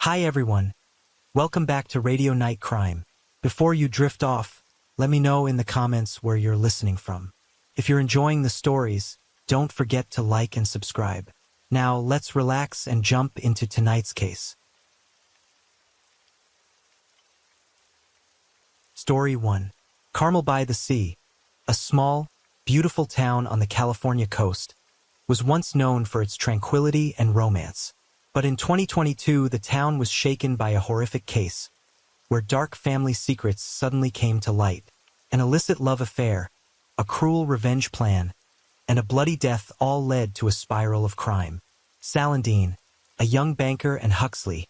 Hi everyone, welcome back to Radio Night Crime. Before you drift off, let me know in the comments where you're listening from. If you're enjoying the stories, don't forget to like and subscribe. Now let's relax and jump into tonight's case. Story 1. Carmel by the Sea, a small, beautiful town on the California coast, was once known for its tranquility and romance. But in 2022, the town was shaken by a horrific case, where dark family secrets suddenly came to light. An illicit love affair, a cruel revenge plan, and a bloody death all led to a spiral of crime. Salandine, a young banker, and Huxley,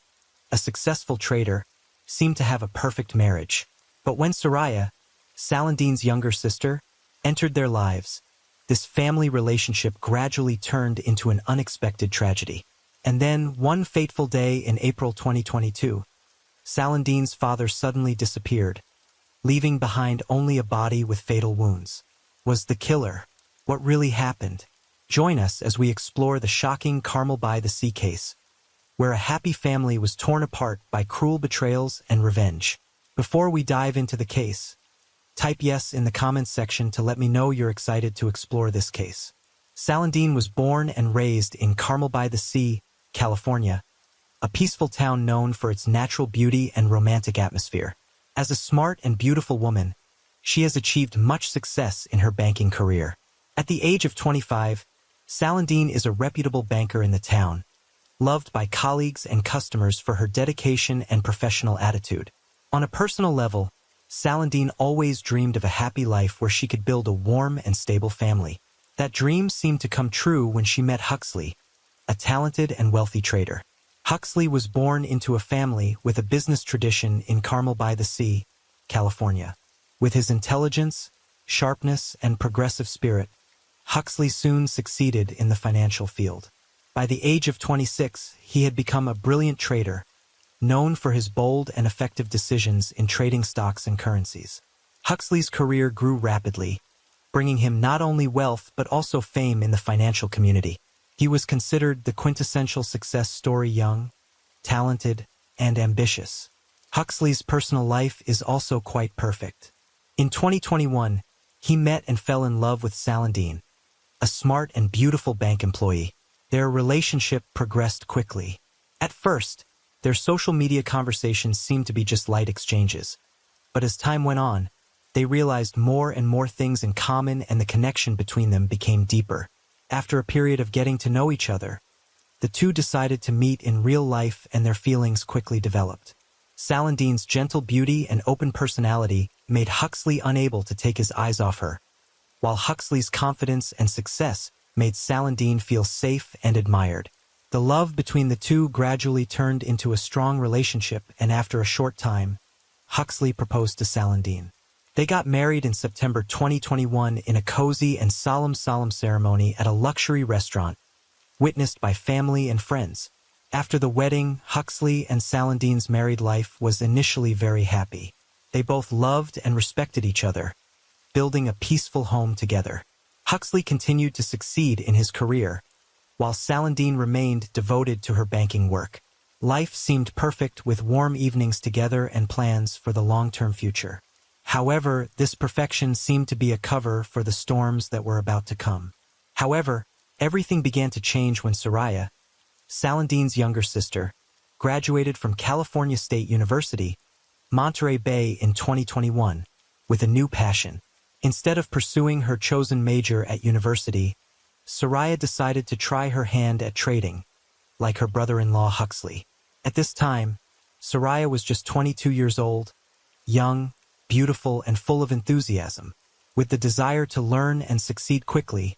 a successful trader, seemed to have a perfect marriage. But when Soraya, Salandine's younger sister, entered their lives, this family relationship gradually turned into an unexpected tragedy. And then, one fateful day in April 2022, Salandine's father suddenly disappeared, leaving behind only a body with fatal wounds. Was the killer? What really happened? Join us as we explore the shocking Carmel by the Sea case, where a happy family was torn apart by cruel betrayals and revenge. Before we dive into the case, type yes in the comments section to let me know you're excited to explore this case. Salandine was born and raised in Carmel by the Sea, California, a peaceful town known for its natural beauty and romantic atmosphere. As a smart and beautiful woman, she has achieved much success in her banking career. At the age of 25, Salandine is a reputable banker in the town, loved by colleagues and customers for her dedication and professional attitude. On a personal level, Salandine always dreamed of a happy life where she could build a warm and stable family. That dream seemed to come true when she met Huxley, a talented and wealthy trader. Huxley was born into a family with a business tradition in Carmel by the Sea, California. With his intelligence, sharpness, and progressive spirit, Huxley soon succeeded in the financial field. By the age of 26, he had become a brilliant trader, known for his bold and effective decisions in trading stocks and currencies. Huxley's career grew rapidly, bringing him not only wealth but also fame in the financial community. He was considered the quintessential success story: young, talented, and ambitious. Huxley's personal life is also quite perfect. In 2021, he met and fell in love with Salandine, a smart and beautiful bank employee. Their relationship progressed quickly. At first, their social media conversations seemed to be just light exchanges. But as time went on, they realized more and more things in common, and the connection between them became deeper. After a period of getting to know each other, the two decided to meet in real life, and their feelings quickly developed. Salandine's gentle beauty and open personality made Huxley unable to take his eyes off her, while Huxley's confidence and success made Salandine feel safe and admired. The love between the two gradually turned into a strong relationship, and after a short time, Huxley proposed to Salandine. They got married in September 2021 in a cozy and solemn ceremony at a luxury restaurant, witnessed by family and friends. After the wedding, Huxley and Salandine's married life was initially very happy. They both loved and respected each other, building a peaceful home together. Huxley continued to succeed in his career, while Salandine remained devoted to her banking work. Life seemed perfect, with warm evenings together and plans for the long-term future. However, this perfection seemed to be a cover for the storms that were about to come. However, everything began to change when Soraya, Salandine's younger sister, graduated from California State University, Monterey Bay in 2021, with a new passion. Instead of pursuing her chosen major at university, Soraya decided to try her hand at trading, like her brother-in-law Huxley. At this time, Soraya was just 22 years old, young, beautiful, and full of enthusiasm. With the desire to learn and succeed quickly,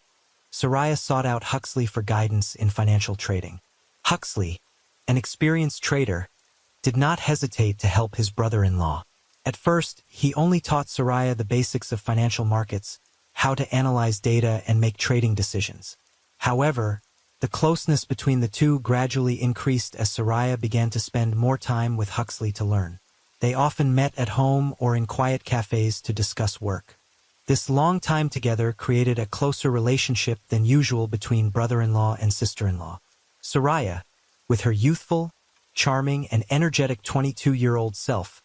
Soraya sought out Huxley for guidance in financial trading. Huxley, an experienced trader, did not hesitate to help his brother-in-law. At first, he only taught Soraya the basics of financial markets, how to analyze data and make trading decisions. However, the closeness between the two gradually increased as Soraya began to spend more time with Huxley to learn. They often met at home or in quiet cafes to discuss work. This long time together created a closer relationship than usual between brother-in-law and sister-in-law. Soraya, with her youthful, charming, and energetic 22-year-old self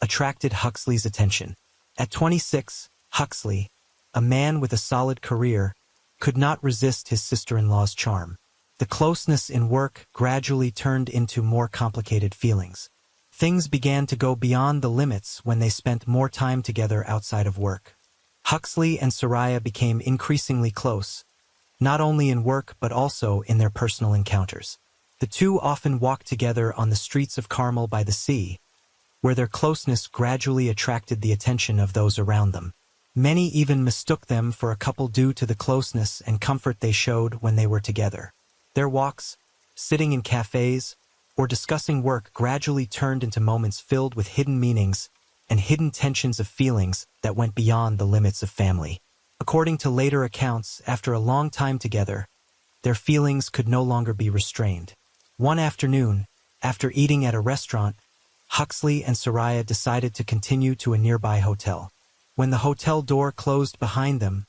attracted Huxley's attention. At 26, Huxley, a man with a solid career, could not resist his sister-in-law's charm. The closeness in work gradually turned into more complicated feelings. Things began to go beyond the limits when they spent more time together outside of work. Huxley and Soraya became increasingly close, not only in work but also in their personal encounters. The two often walked together on the streets of Carmel by the sea, where their closeness gradually attracted the attention of those around them. Many even mistook them for a couple due to the closeness and comfort they showed when they were together. Their walks, sitting in cafes, or discussing work gradually turned into moments filled with hidden meanings and hidden tensions of feelings that went beyond the limits of family. According to later accounts, after a long time together, their feelings could no longer be restrained. One afternoon, after eating at a restaurant, Huxley and Soraya decided to continue to a nearby hotel. When the hotel door closed behind them,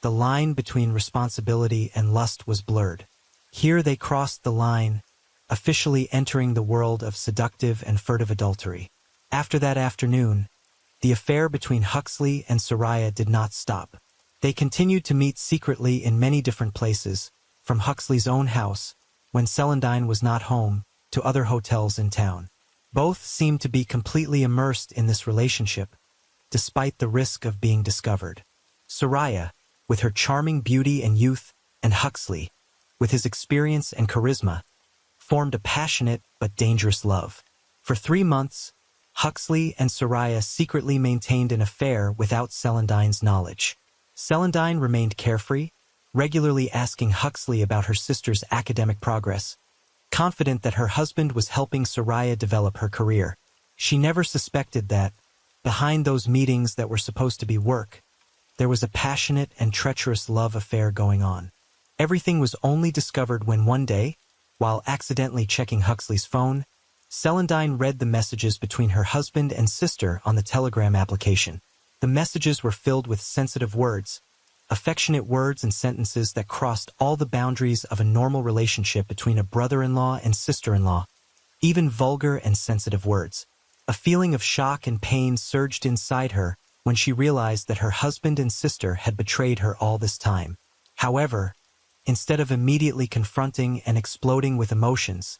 the line between responsibility and lust was blurred. Here they crossed the line, officially entering the world of seductive and furtive adultery. After that afternoon, the affair between Huxley and Soraya did not stop. They continued to meet secretly in many different places, from Huxley's own house, when Celandine was not home, to other hotels in town. Both seemed to be completely immersed in this relationship, despite the risk of being discovered. Soraya, with her charming beauty and youth, and Huxley, with his experience and charisma, formed a passionate but dangerous love. For 3 months, Huxley and Soraya secretly maintained an affair without Celandine's knowledge. Celandine remained carefree, regularly asking Huxley about her sister's academic progress, confident that her husband was helping Soraya develop her career. She never suspected that, behind those meetings that were supposed to be work, there was a passionate and treacherous love affair going on. Everything was only discovered when one day, while accidentally checking Huxley's phone, Celandine read the messages between her husband and sister on the Telegram application. The messages were filled with sensitive words, affectionate words and sentences that crossed all the boundaries of a normal relationship between a brother-in-law and sister-in-law, even vulgar and sensitive words. A feeling of shock and pain surged inside her when she realized that her husband and sister had betrayed her all this time. However, instead of immediately confronting and exploding with emotions,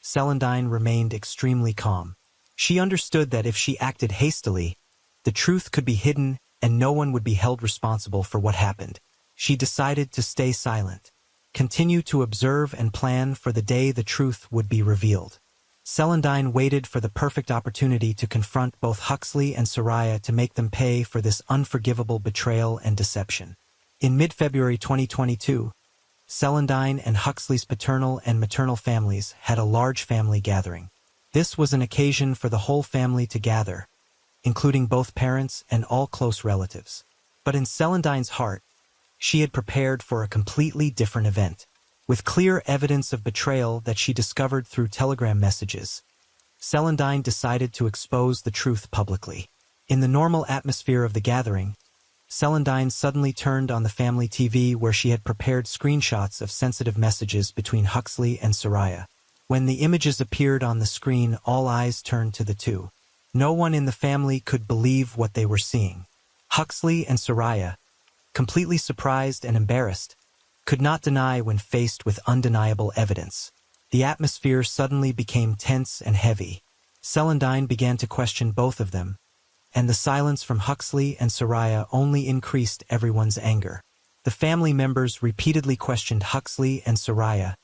Celandine remained extremely calm. She understood that if she acted hastily, the truth could be hidden and no one would be held responsible for what happened. She decided to stay silent, continue to observe and plan for the day the truth would be revealed. Celandine waited for the perfect opportunity to confront both Huxley and Soraya to make them pay for this unforgivable betrayal and deception. In mid-February 2022, Celandine and Huxley's paternal and maternal families had a large family gathering. This was an occasion for the whole family to gather, including both parents and all close relatives. But in Celandine's heart, she had prepared for a completely different event. With clear evidence of betrayal that she discovered through telegram messages, Celandine decided to expose the truth publicly. In the normal atmosphere of the gathering, Celandine suddenly turned on the family TV where she had prepared screenshots of sensitive messages between Huxley and Soraya. When the images appeared on the screen, all eyes turned to the two. No one in the family could believe what they were seeing. Huxley and Soraya, completely surprised and embarrassed, could not deny when faced with undeniable evidence. The atmosphere suddenly became tense and heavy. Celandine began to question both of them, and the silence from Huxley and Soraya only increased everyone's anger. The family members repeatedly questioned Huxley and Soraya,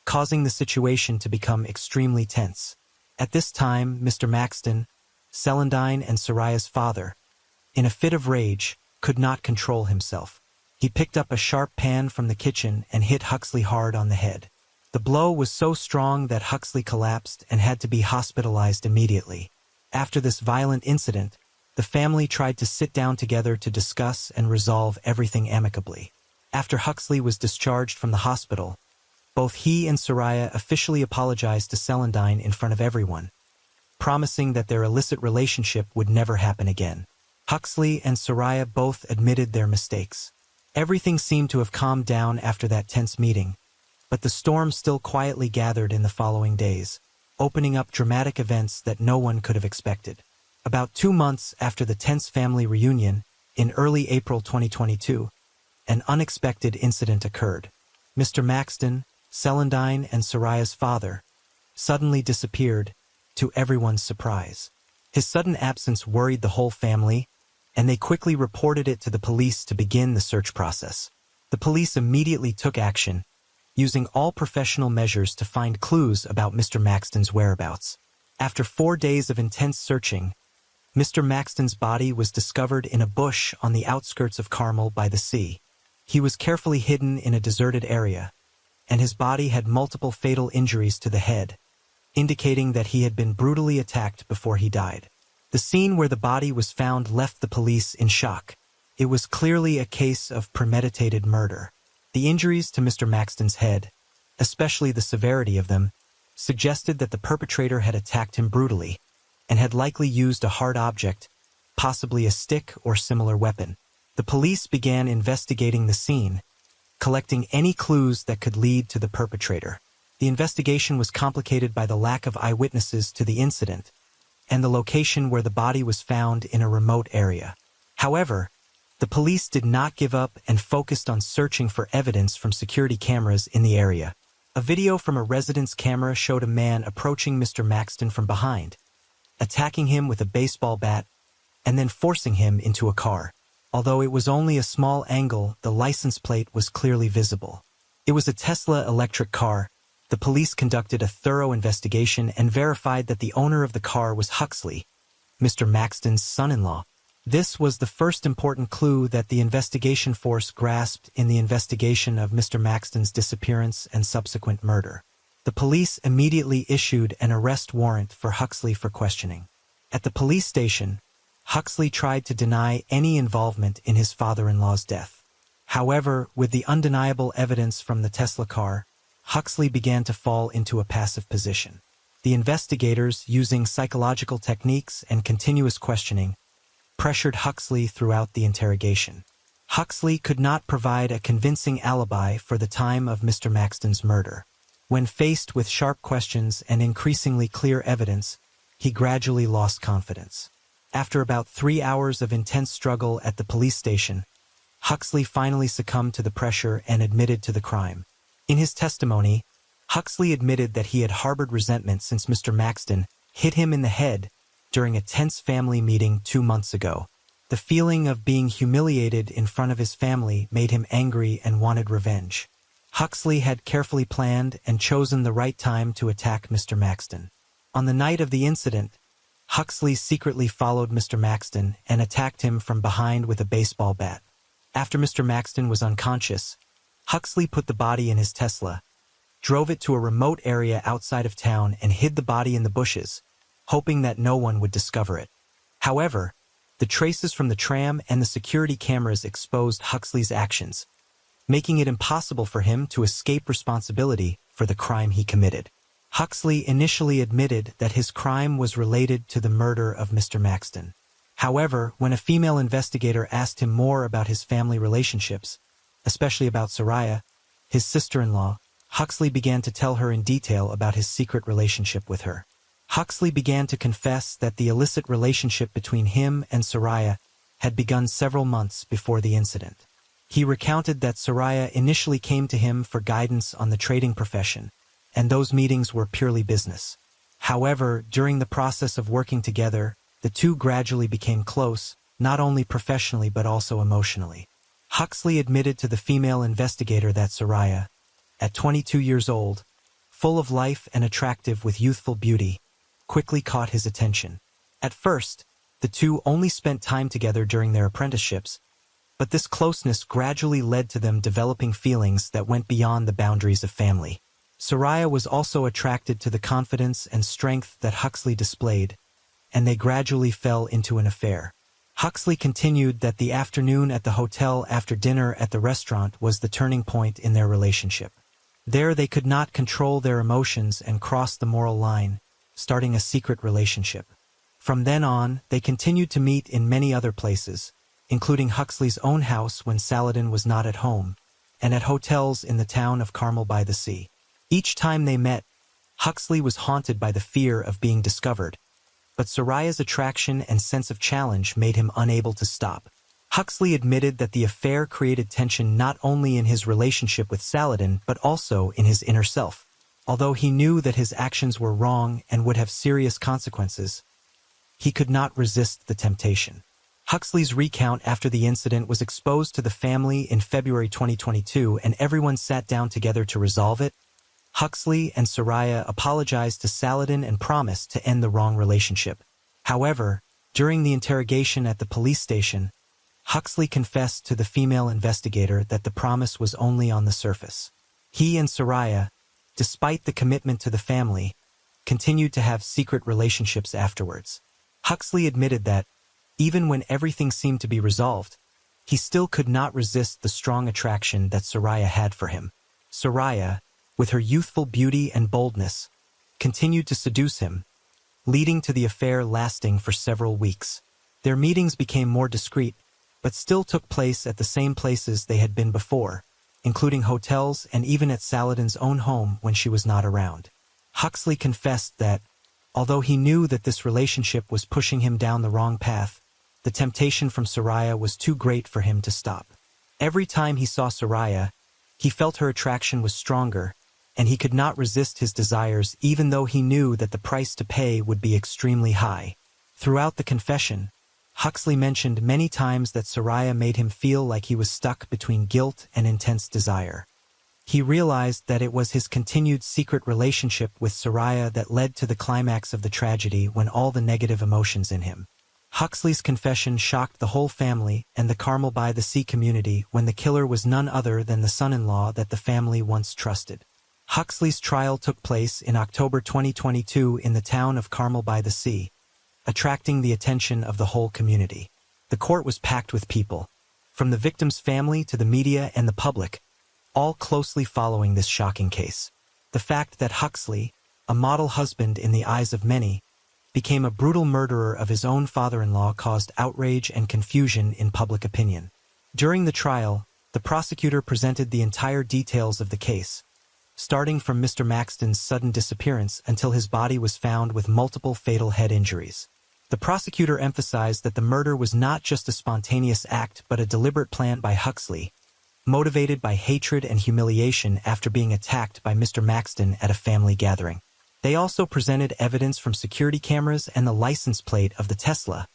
causing the situation to become extremely tense. At this time, Mr. Maxton, Celandine and Soraya's father, in a fit of rage, could not control himself. He picked up a sharp pan from the kitchen and hit Huxley hard on the head. The blow was so strong that Huxley collapsed and had to be hospitalized immediately. After this violent incident, the family tried to sit down together to discuss and resolve everything amicably. After Huxley was discharged from the hospital, both he and Soraya officially apologized to Celandine in front of everyone, promising that their illicit relationship would never happen again. Huxley and Soraya both admitted their mistakes. Everything seemed to have calmed down after that tense meeting, but the storm still quietly gathered in the following days. opening up dramatic events that no one could have expected. About 2 months after the tense family reunion, in early April 2022, an unexpected incident occurred. Mr. Maxton, Celandine and Soraya's father, suddenly disappeared, to everyone's surprise. His sudden absence worried the whole family, and they quickly reported it to the police to begin the search process. The police immediately took action, using all professional measures to find clues about Mr. Maxton's whereabouts. After 4 days of intense searching, Mr. Maxton's body was discovered in a bush on the outskirts of Carmel by the sea. He was carefully hidden in a deserted area, and his body had multiple fatal injuries to the head, indicating that he had been brutally attacked before he died. The scene where the body was found left the police in shock. It was clearly a case of premeditated murder. The injuries to Mr. Maxton's head, especially the severity of them, suggested that the perpetrator had attacked him brutally and had likely used a hard object, possibly a stick or similar weapon. The police began investigating the scene, collecting any clues that could lead to the perpetrator. The investigation was complicated by the lack of eyewitnesses to the incident and the location where the body was found in a remote area. However, the police did not give up and focused on searching for evidence from security cameras in the area. A video from a resident's camera showed a man approaching Mr. Maxton from behind, attacking him with a baseball bat, and then forcing him into a car. Although it was only a small angle, the license plate was clearly visible. It was a Tesla electric car. The police conducted a thorough investigation and verified that the owner of the car was Huxley, Mr. Maxton's son-in-law. This was the first important clue that the investigation force grasped in the investigation of Mr. Maxton's disappearance and subsequent murder. The police immediately issued an arrest warrant for Huxley for questioning. At the police station, Huxley tried to deny any involvement in his father-in-law's death. However, with the undeniable evidence from the Tesla car, Huxley began to fall into a passive position. The investigators, using psychological techniques and continuous questioning, pressured Huxley throughout the interrogation. Huxley could not provide a convincing alibi for the time of Mr. Maxton's murder. When faced with sharp questions and increasingly clear evidence, he gradually lost confidence. After about 3 hours of intense struggle at the police station, Huxley finally succumbed to the pressure and admitted to the crime. In his testimony, Huxley admitted that he had harbored resentment since Mr. Maxton hit him in the head during a tense family meeting 2 months ago. The feeling of being humiliated in front of his family made him angry and wanted revenge. Huxley had carefully planned and chosen the right time to attack Mr. Maxton. On the night of the incident, Huxley secretly followed Mr. Maxton and attacked him from behind with a baseball bat. After Mr. Maxton was unconscious, Huxley put the body in his Tesla, drove it to a remote area outside of town and hid the body in the bushes, hoping that no one would discover it. However, the traces from the tram and the security cameras exposed Huxley's actions, making it impossible for him to escape responsibility for the crime he committed. Huxley initially admitted that his crime was related to the murder of Mr. Maxton. However, when a female investigator asked him more about his family relationships, especially about Soraya, his sister-in-law, Huxley began to tell her in detail about his secret relationship with her. Huxley began to confess that the illicit relationship between him and Soraya had begun several months before the incident. He recounted that Soraya initially came to him for guidance on the trading profession, and those meetings were purely business. However, during the process of working together, the two gradually became close, not only professionally but also emotionally. Huxley admitted to the female investigator that Soraya, at 22 years old, full of life and attractive with youthful beauty, quickly caught his attention. At first, the two only spent time together during their apprenticeships, but this closeness gradually led to them developing feelings that went beyond the boundaries of family. Soraya was also attracted to the confidence and strength that Huxley displayed, and they gradually fell into an affair. Huxley continued that the afternoon at the hotel after dinner at the restaurant was the turning point in their relationship. There they could not control their emotions and crossed the moral line, starting a secret relationship. From then on, they continued to meet in many other places, including Huxley's own house when Saladin was not at home, and at hotels in the town of Carmel by the Sea. Each time they met, Huxley was haunted by the fear of being discovered, but Soraya's attraction and sense of challenge made him unable to stop. Huxley admitted that the affair created tension not only in his relationship with Saladin but also in his inner self. Although he knew that his actions were wrong and would have serious consequences, he could not resist the temptation. Huxley's recount after the incident was exposed to the family in February 2022, and everyone sat down together to resolve it. Huxley and Soraya apologized to Saladin and promised to end the wrong relationship. However, during the interrogation at the police station, Huxley confessed to the female investigator that the promise was only on the surface. He and Soraya, despite the commitment to the family, continued to have secret relationships afterwards. Huxley admitted that, even when everything seemed to be resolved, he still could not resist the strong attraction that Soraya had for him. Soraya, with her youthful beauty and boldness, continued to seduce him, leading to the affair lasting for several weeks. Their meetings became more discreet, but still took place at the same places they had been before, including hotels and even at Saladin's own home when she was not around. Huxley confessed that, although he knew that this relationship was pushing him down the wrong path, the temptation from Soraya was too great for him to stop. Every time he saw Soraya, he felt her attraction was stronger, and he could not resist his desires even though he knew that the price to pay would be extremely high. Throughout the confession, Huxley mentioned many times that Soraya made him feel like he was stuck between guilt and intense desire. He realized that it was his continued secret relationship with Soraya that led to the climax of the tragedy when all the negative emotions in him. Huxley's confession shocked the whole family and the Carmel by the Sea community when the killer was none other than the son-in-law that the family once trusted. Huxley's trial took place in October 2022 in the town of Carmel by the Sea, attracting the attention of the whole community. The court was packed with people, from the victim's family to the media and the public, all closely following this shocking case. The fact that Huxley, a model husband in the eyes of many, became a brutal murderer of his own father-in-law caused outrage and confusion in public opinion. During the trial, the prosecutor presented the entire details of the case, starting from Mr. Maxton's sudden disappearance until his body was found with multiple fatal head injuries. The prosecutor emphasized that the murder was not just a spontaneous act but a deliberate plan by Huxley, motivated by hatred and humiliation after being attacked by Mr. Maxton at a family gathering. They also presented evidence from security cameras and the license plate of the Tesla,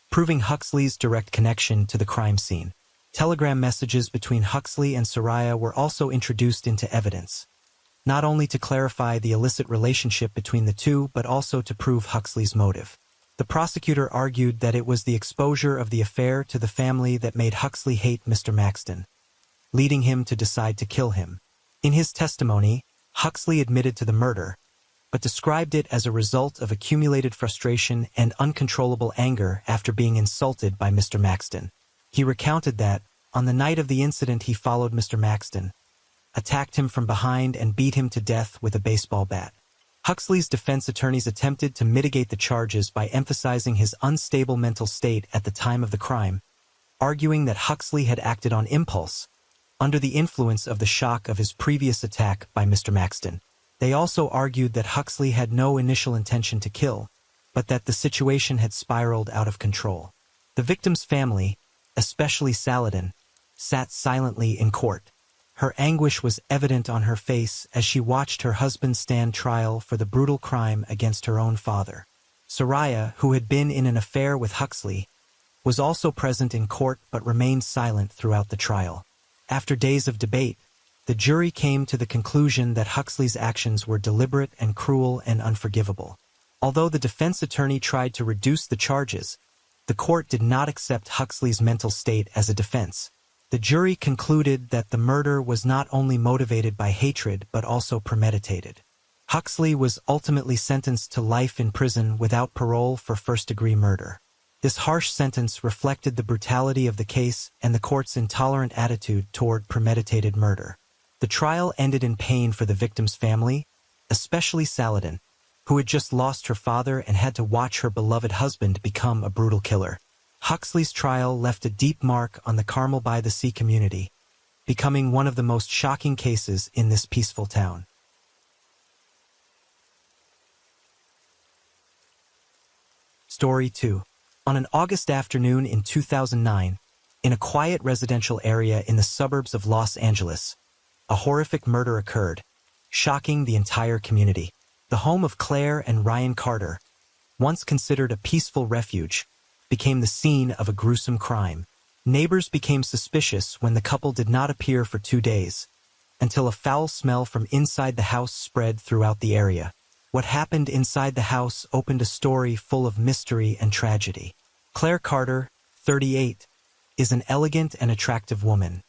proving Huxley's direct connection to the crime scene. Telegram messages between Huxley and Soraya were also introduced into evidence, not only to clarify the illicit relationship between the two but also to prove Huxley's motive. The prosecutor argued that it was the exposure of the affair to the family that made Huxley hate Mr. Maxton, leading him to decide to kill him. In his testimony, Huxley admitted to the murder, but described it as a result of accumulated frustration and uncontrollable anger after being insulted by Mr. Maxton. He recounted that, on the night of the incident, he followed Mr. Maxton, attacked him from behind and beat him to death with a baseball bat. Huxley's defense attorneys attempted to mitigate the charges by emphasizing his unstable mental state at the time of the crime, arguing that Huxley had acted on impulse, under the influence of the shock of his previous attack by Mr. Maxton. They also argued that Huxley had no initial intention to kill, but that the situation had spiraled out of control. The victim's family, especially Saladin, sat silently in court. Her anguish was evident on her face as she watched her husband stand trial for the brutal crime against her own father. Soraya, who had been in an affair with Huxley, was also present in court but remained silent throughout the trial. After days of debate, the jury came to the conclusion that Huxley's actions were deliberate and cruel and unforgivable. Although the defense attorney tried to reduce the charges, the court did not accept Huxley's mental state as a defense. The jury concluded that the murder was not only motivated by hatred but also premeditated. Huxley was ultimately sentenced to life in prison without parole for first-degree murder. This harsh sentence reflected the brutality of the case and the court's intolerant attitude toward premeditated murder. The trial ended in pain for the victim's family, especially Saladin, who had just lost her father and had to watch her beloved husband become a brutal killer. Huxley's trial left a deep mark on the Carmel by the Sea community, becoming one of the most shocking cases in this peaceful town. Story 2. On an August afternoon in 2009, in a quiet residential area in the suburbs of Los Angeles, a horrific murder occurred, shocking the entire community. The home of Claire and Ryan Carter, once considered a peaceful refuge, became the scene of a gruesome crime. Neighbors became suspicious when the couple did not appear for 2 days, until a foul smell from inside the house spread throughout the area. What happened inside the house opened a story full of mystery and tragedy. Claire Carter, 38, is an elegant and attractive woman.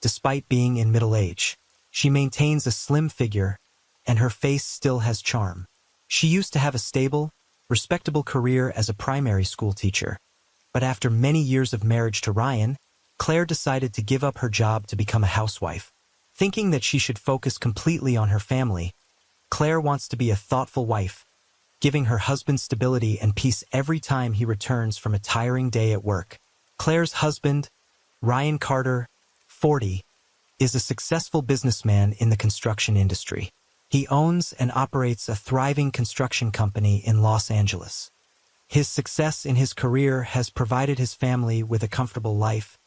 Despite being in middle age, she maintains a slim figure, and her face still has charm. She used to have a stable, respectable career as a primary school teacher. But after many years of marriage to Ryan, Claire decided to give up her job to become a housewife. Thinking that she should focus completely on her family, Claire wants to be a thoughtful wife, giving her husband stability and peace every time he returns from a tiring day at work. Claire's husband, Ryan Carter, 40, is a successful businessman in the construction industry. He owns and operates a thriving construction company in Los Angeles. His success in his career has provided his family with a comfortable life,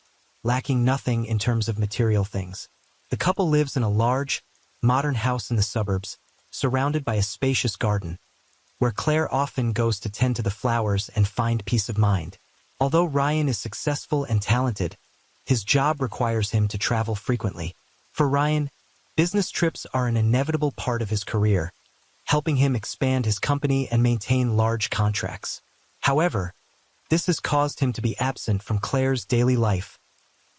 lacking nothing in terms of material things. The couple lives in a large, modern house in the suburbs, surrounded by a spacious garden, where Claire often goes to tend to the flowers and find peace of mind. Although Ryan is successful and talented, his job requires him to travel frequently. For Ryan, business trips are an inevitable part of his career, helping him expand his company and maintain large contracts. However, this has caused him to be absent from Claire's daily life,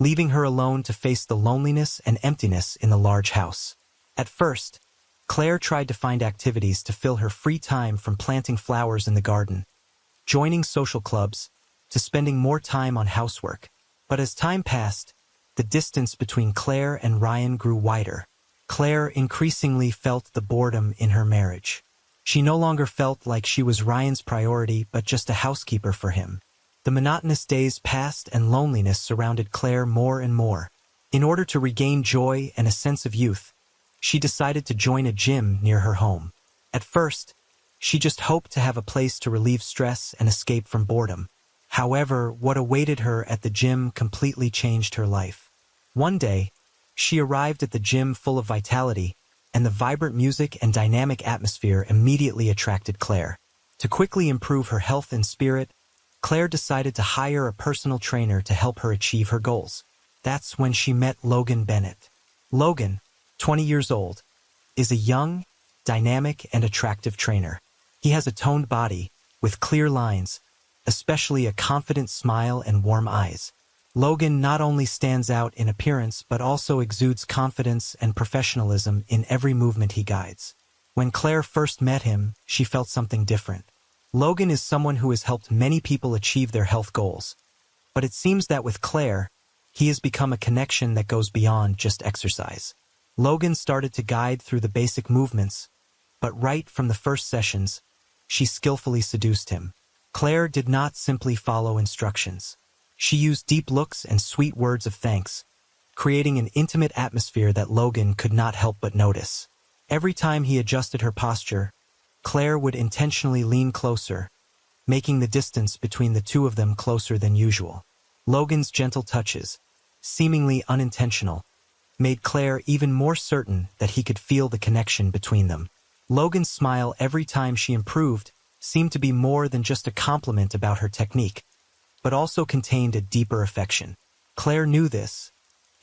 leaving her alone to face the loneliness and emptiness in the large house. At first, Claire tried to find activities to fill her free time, from planting flowers in the garden, joining social clubs, to spending more time on housework. But as time passed, the distance between Claire and Ryan grew wider. Claire increasingly felt the boredom in her marriage. She no longer felt like she was Ryan's priority, but just a housekeeper for him. The monotonous days passed and loneliness surrounded Claire more and more. In order to regain joy and a sense of youth, she decided to join a gym near her home. At first, she just hoped to have a place to relieve stress and escape from boredom. However, what awaited her at the gym completely changed her life. One day, she arrived at the gym full of vitality, and the vibrant music and dynamic atmosphere immediately attracted Claire. To quickly improve her health and spirit, Claire decided to hire a personal trainer to help her achieve her goals. That's when she met Logan Bennett. Logan, 20 years old, is a young, dynamic, and attractive trainer. He has a toned body, with clear lines, especially a confident smile and warm eyes. Logan not only stands out in appearance but also exudes confidence and professionalism in every movement he guides. When Claire first met him, she felt something different. Logan is someone who has helped many people achieve their health goals. But it seems that with Claire, he has become a connection that goes beyond just exercise. Logan started to guide through the basic movements, but right from the first sessions, she skillfully seduced him. Claire did not simply follow instructions. She used deep looks and sweet words of thanks, creating an intimate atmosphere that Logan could not help but notice. Every time he adjusted her posture, Claire would intentionally lean closer, making the distance between the two of them closer than usual. Logan's gentle touches, seemingly unintentional, made Claire even more certain that he could feel the connection between them. Logan's smile every time she improved seemed to be more than just a compliment about her technique, but also contained a deeper affection. Claire knew this,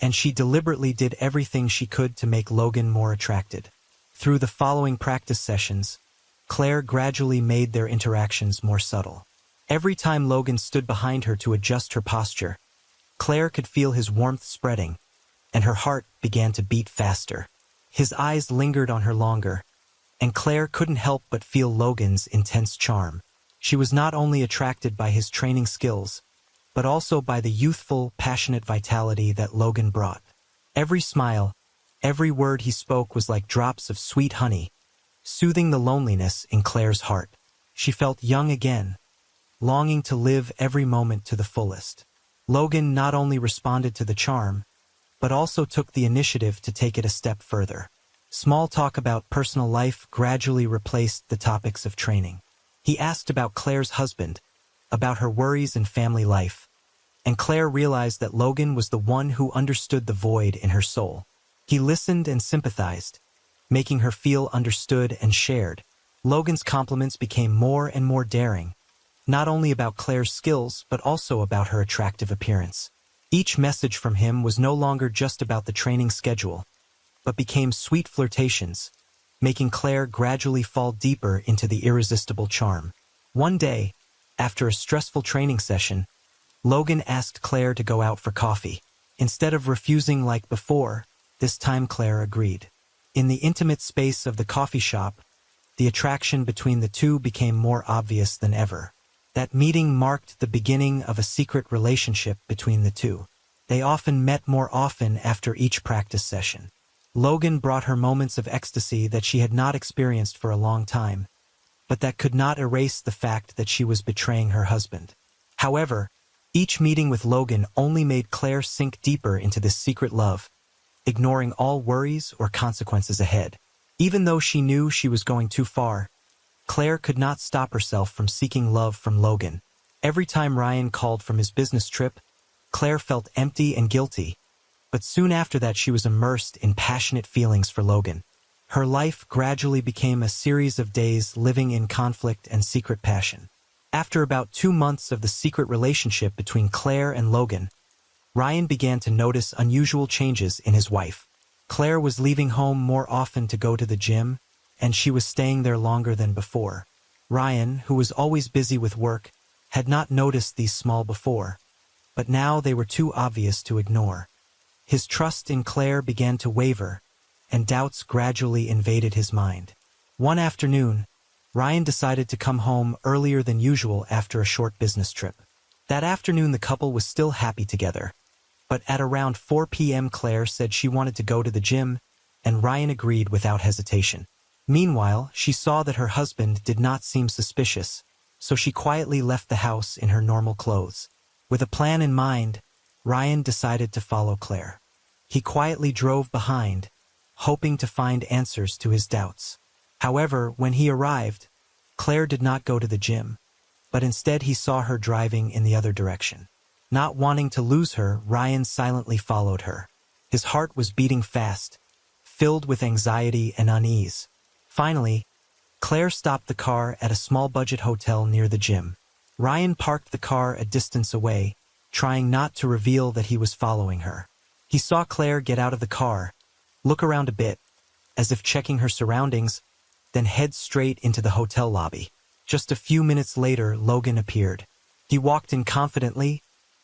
and she deliberately did everything she could to make Logan more attracted. Through the following practice sessions, Claire gradually made their interactions more subtle. Every time Logan stood behind her to adjust her posture, Claire could feel his warmth spreading, and her heart began to beat faster. His eyes lingered on her longer, and Claire couldn't help but feel Logan's intense charm. She was not only attracted by his training skills, but also by the youthful, passionate vitality that Logan brought. Every smile, every word he spoke was like drops of sweet honey, soothing the loneliness in Claire's heart. She felt young again, longing to live every moment to the fullest. Logan not only responded to the charm, but also took the initiative to take it a step further. Small talk about personal life gradually replaced the topics of training. He asked about Claire's husband, about her worries and family life, and Claire realized that Logan was the one who understood the void in her soul. He listened and sympathized, making her feel understood and shared. Logan's compliments became more and more daring, not only about Claire's skills but also about her attractive appearance. Each message from him was no longer just about the training schedule, but became sweet flirtations, making Claire gradually fall deeper into the irresistible charm. One day, after a stressful training session, Logan asked Claire to go out for coffee. Instead of refusing like before, this time Claire agreed. In the intimate space of the coffee shop, the attraction between the two became more obvious than ever. That meeting marked the beginning of a secret relationship between the two. They often met more often after each practice session. Logan brought her moments of ecstasy that she had not experienced for a long time, but that could not erase the fact that she was betraying her husband. However, each meeting with Logan only made Claire sink deeper into this secret love, ignoring all worries or consequences ahead. Even though she knew she was going too far, Claire could not stop herself from seeking love from Logan. Every time Ryan called from his business trip, Claire felt empty and guilty, but soon after that she was immersed in passionate feelings for Logan. Her life gradually became a series of days living in conflict and secret passion. After about 2 months of the secret relationship between Claire and Logan, Ryan began to notice unusual changes in his wife. Claire was leaving home more often to go to the gym, and she was staying there longer than before. Ryan, who was always busy with work, had not noticed these small before, but now they were too obvious to ignore. His trust in Claire began to waver, and doubts gradually invaded his mind. One afternoon, Ryan decided to come home earlier than usual after a short business trip. That afternoon the couple was still happy together, but at around 4 p.m. Claire said she wanted to go to the gym, and Ryan agreed without hesitation. Meanwhile, she saw that her husband did not seem suspicious, so she quietly left the house in her normal clothes. With a plan in mind, Ryan decided to follow Claire. He quietly drove behind, hoping to find answers to his doubts. However, when he arrived, Claire did not go to the gym, but instead he saw her driving in the other direction. Not wanting to lose her, Ryan silently followed her. His heart was beating fast, filled with anxiety and unease. Finally, Claire stopped the car at a small-budget hotel near the gym. Ryan parked the car a distance away, trying not to reveal that he was following her. He saw Claire get out of the car, look around a bit, as if checking her surroundings, then head straight into the hotel lobby. Just a few minutes later, Logan appeared. He walked in confidently,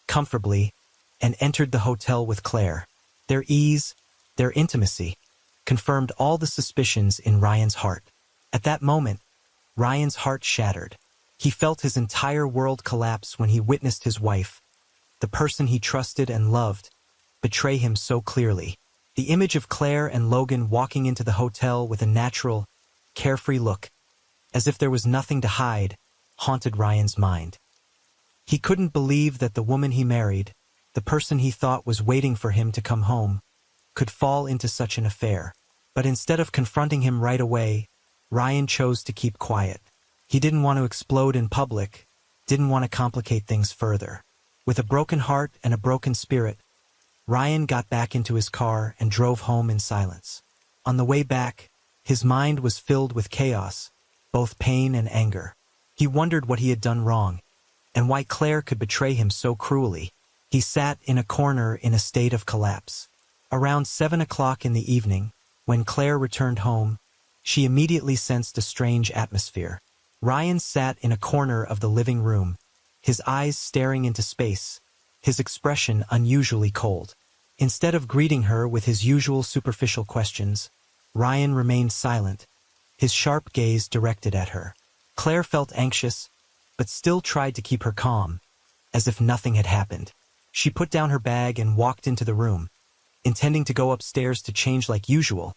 comfortably, and entered the hotel with Claire. Their ease, their intimacy, confirmed all the suspicions in Ryan's heart. At that moment, Ryan's heart shattered. He felt his entire world collapse when he witnessed his wife, the person he trusted and loved, betray him so clearly. The image of Claire and Logan walking into the hotel with a natural, carefree look, as if there was nothing to hide, haunted Ryan's mind. He couldn't believe that the woman he married, the person he thought was waiting for him to come home, could fall into such an affair. But instead of confronting him right away, Ryan chose to keep quiet. He didn't want to explode in public, didn't want to complicate things further. With a broken heart and a broken spirit, Ryan got back into his car and drove home in silence. On the way back, his mind was filled with chaos, both pain and anger. He wondered what he had done wrong, and why Claire could betray him so cruelly. He sat in a corner in a state of collapse. Around 7 o'clock in the evening, when Claire returned home, she immediately sensed a strange atmosphere. Ryan sat in a corner of the living room, his eyes staring into space, his expression unusually cold. Instead of greeting her with his usual superficial questions, Ryan remained silent, his sharp gaze directed at her. Claire felt anxious, but still tried to keep her calm, as if nothing had happened. She put down her bag and walked into the room, intending to go upstairs to change like usual,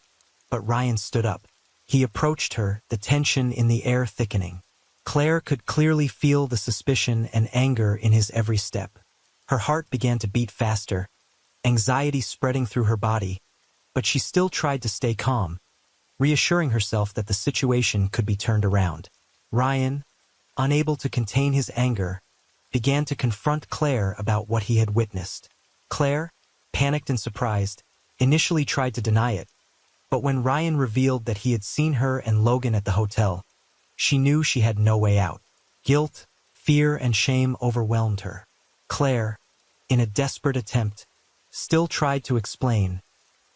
but Ryan stood up. He approached her, the tension in the air thickening. Claire could clearly feel the suspicion and anger in his every step. Her heart began to beat faster, anxiety spreading through her body, but she still tried to stay calm, reassuring herself that the situation could be turned around. Ryan, unable to contain his anger, began to confront Claire about what he had witnessed. Claire, panicked and surprised, initially tried to deny it, but when Ryan revealed that he had seen her and Logan at the hotel, she knew she had no way out. Guilt, fear, and shame overwhelmed her. Claire, in a desperate attempt, still tried to explain,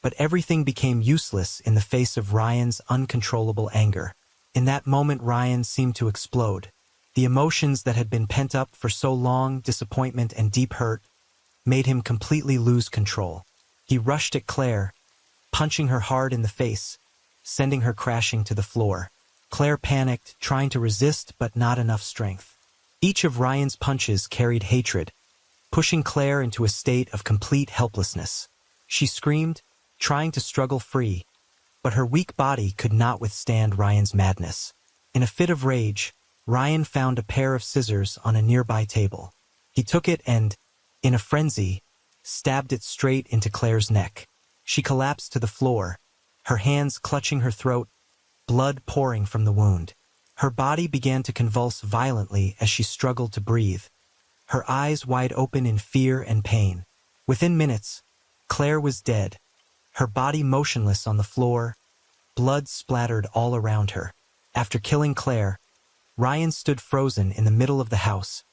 but everything became useless in the face of Ryan's uncontrollable anger. In that moment, Ryan seemed to explode. The emotions that had been pent up for so long, disappointment and deep hurt, made him completely lose control. He rushed at Claire, punching her hard in the face, sending her crashing to the floor. Claire panicked, trying to resist but not enough strength. Each of Ryan's punches carried hatred, pushing Claire into a state of complete helplessness. She screamed, trying to struggle free, but her weak body could not withstand Ryan's madness. In a fit of rage, Ryan found a pair of scissors on a nearby table. He took it and, in a frenzy, stabbed it straight into Claire's neck. She collapsed to the floor, her hands clutching her throat, blood pouring from the wound. Her body began to convulse violently as she struggled to breathe, her eyes wide open in fear and pain. Within minutes, Claire was dead, her body motionless on the floor, blood splattered all around her. After killing Claire, Ryan stood frozen in the middle of the house,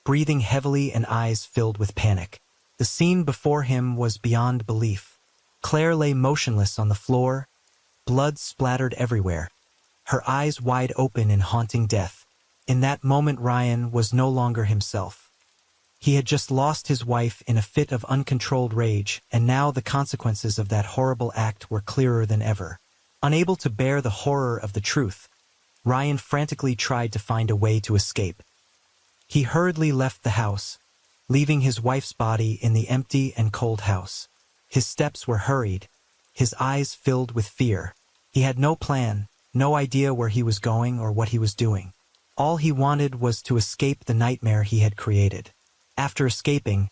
breathing heavily and eyes filled with panic. The scene before him was beyond belief. Claire lay motionless on the floor, blood splattered everywhere, her eyes wide open in haunting death. In that moment, Ryan was no longer himself. He had just lost his wife in a fit of uncontrolled rage, and now the consequences of that horrible act were clearer than ever. Unable to bear the horror of the truth, Ryan frantically tried to find a way to escape. He hurriedly left the house, leaving his wife's body in the empty and cold house. His steps were hurried, his eyes filled with fear. He had no plan, no idea where he was going or what he was doing. All he wanted was to escape the nightmare he had created. After escaping,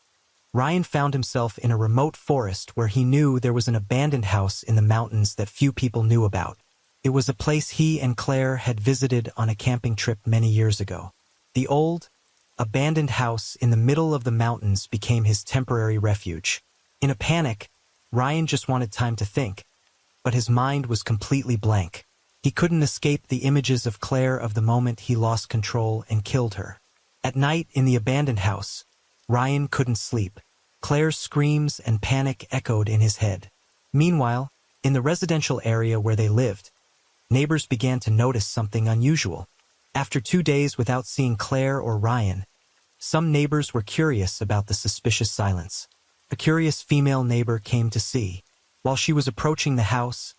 Ryan found himself in a remote forest where he knew there was an abandoned house in the mountains that few people knew about. It was a place he and Claire had visited on a camping trip many years ago. The old, abandoned house in the middle of the mountains became his temporary refuge. In a panic, Ryan just wanted time to think, but his mind was completely blank. He couldn't escape the images of Claire of the moment he lost control and killed her. At night in the abandoned house, Ryan couldn't sleep. Claire's screams and panic echoed in his head. Meanwhile, in the residential area where they lived, neighbors began to notice something unusual. After 2 days without seeing Claire or Ryan, some neighbors were curious about the suspicious silence. A curious female neighbor came to see. While she was approaching the house,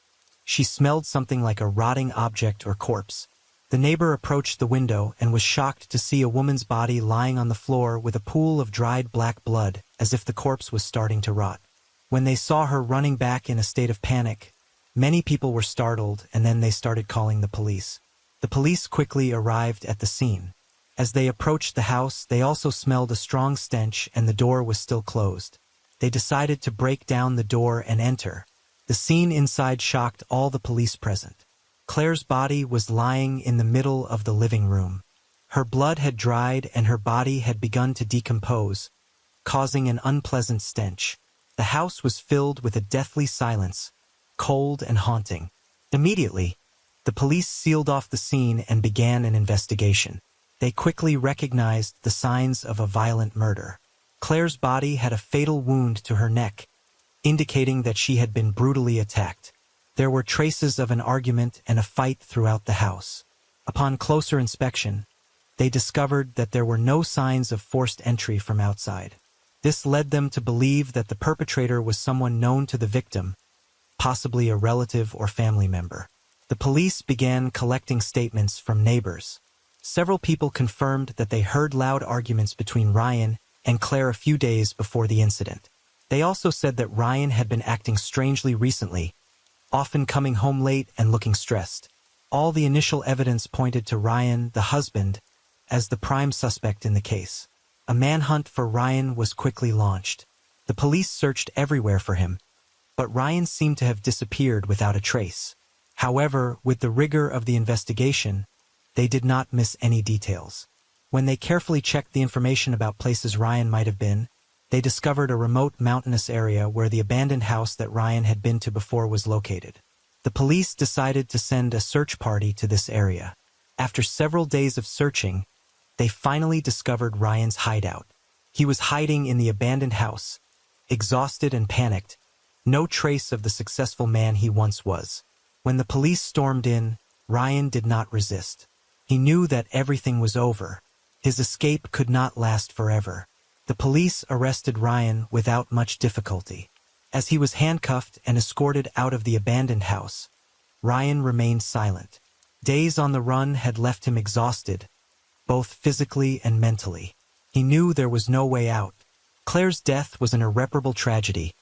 she smelled something like a rotting object or corpse. The neighbor approached the window and was shocked to see a woman's body lying on the floor with a pool of dried black blood, as if the corpse was starting to rot. When they saw her running back in a state of panic, many people were startled, and then they started calling the police. The police quickly arrived at the scene. As they approached the house, they also smelled a strong stench, and the door was still closed. They decided to break down the door and enter. The scene inside shocked all the police present. Claire's body was lying in the middle of the living room. Her blood had dried and her body had begun to decompose, causing an unpleasant stench. The house was filled with a deathly silence, cold and haunting. Immediately, the police sealed off the scene and began an investigation. They quickly recognized the signs of a violent murder. Claire's body had a fatal wound to her neck, indicating that she had been brutally attacked. There were traces of an argument and a fight throughout the house. Upon closer inspection, they discovered that there were no signs of forced entry from outside. This led them to believe that the perpetrator was someone known to the victim, possibly a relative or family member. The police began collecting statements from neighbors. Several people confirmed that they heard loud arguments between Ryan and Claire a few days before the incident. They also said that Ryan had been acting strangely recently, often coming home late and looking stressed. All the initial evidence pointed to Ryan, the husband, as the prime suspect in the case. A manhunt for Ryan was quickly launched. The police searched everywhere for him, but Ryan seemed to have disappeared without a trace. However, with the rigor of the investigation, they did not miss any details. When they carefully checked the information about places Ryan might have been, they discovered a remote mountainous area where the abandoned house that Ryan had been to before was located. The police decided to send a search party to this area. After several days of searching, they finally discovered Ryan's hideout. He was hiding in the abandoned house, exhausted and panicked, no trace of the successful man he once was. When the police stormed in, Ryan did not resist. He knew that everything was over. His escape could not last forever. The police arrested Ryan without much difficulty. As he was handcuffed and escorted out of the abandoned house, Ryan remained silent. Days on the run had left him exhausted, both physically and mentally. He knew there was no way out. Claire's death was an irreparable tragedy,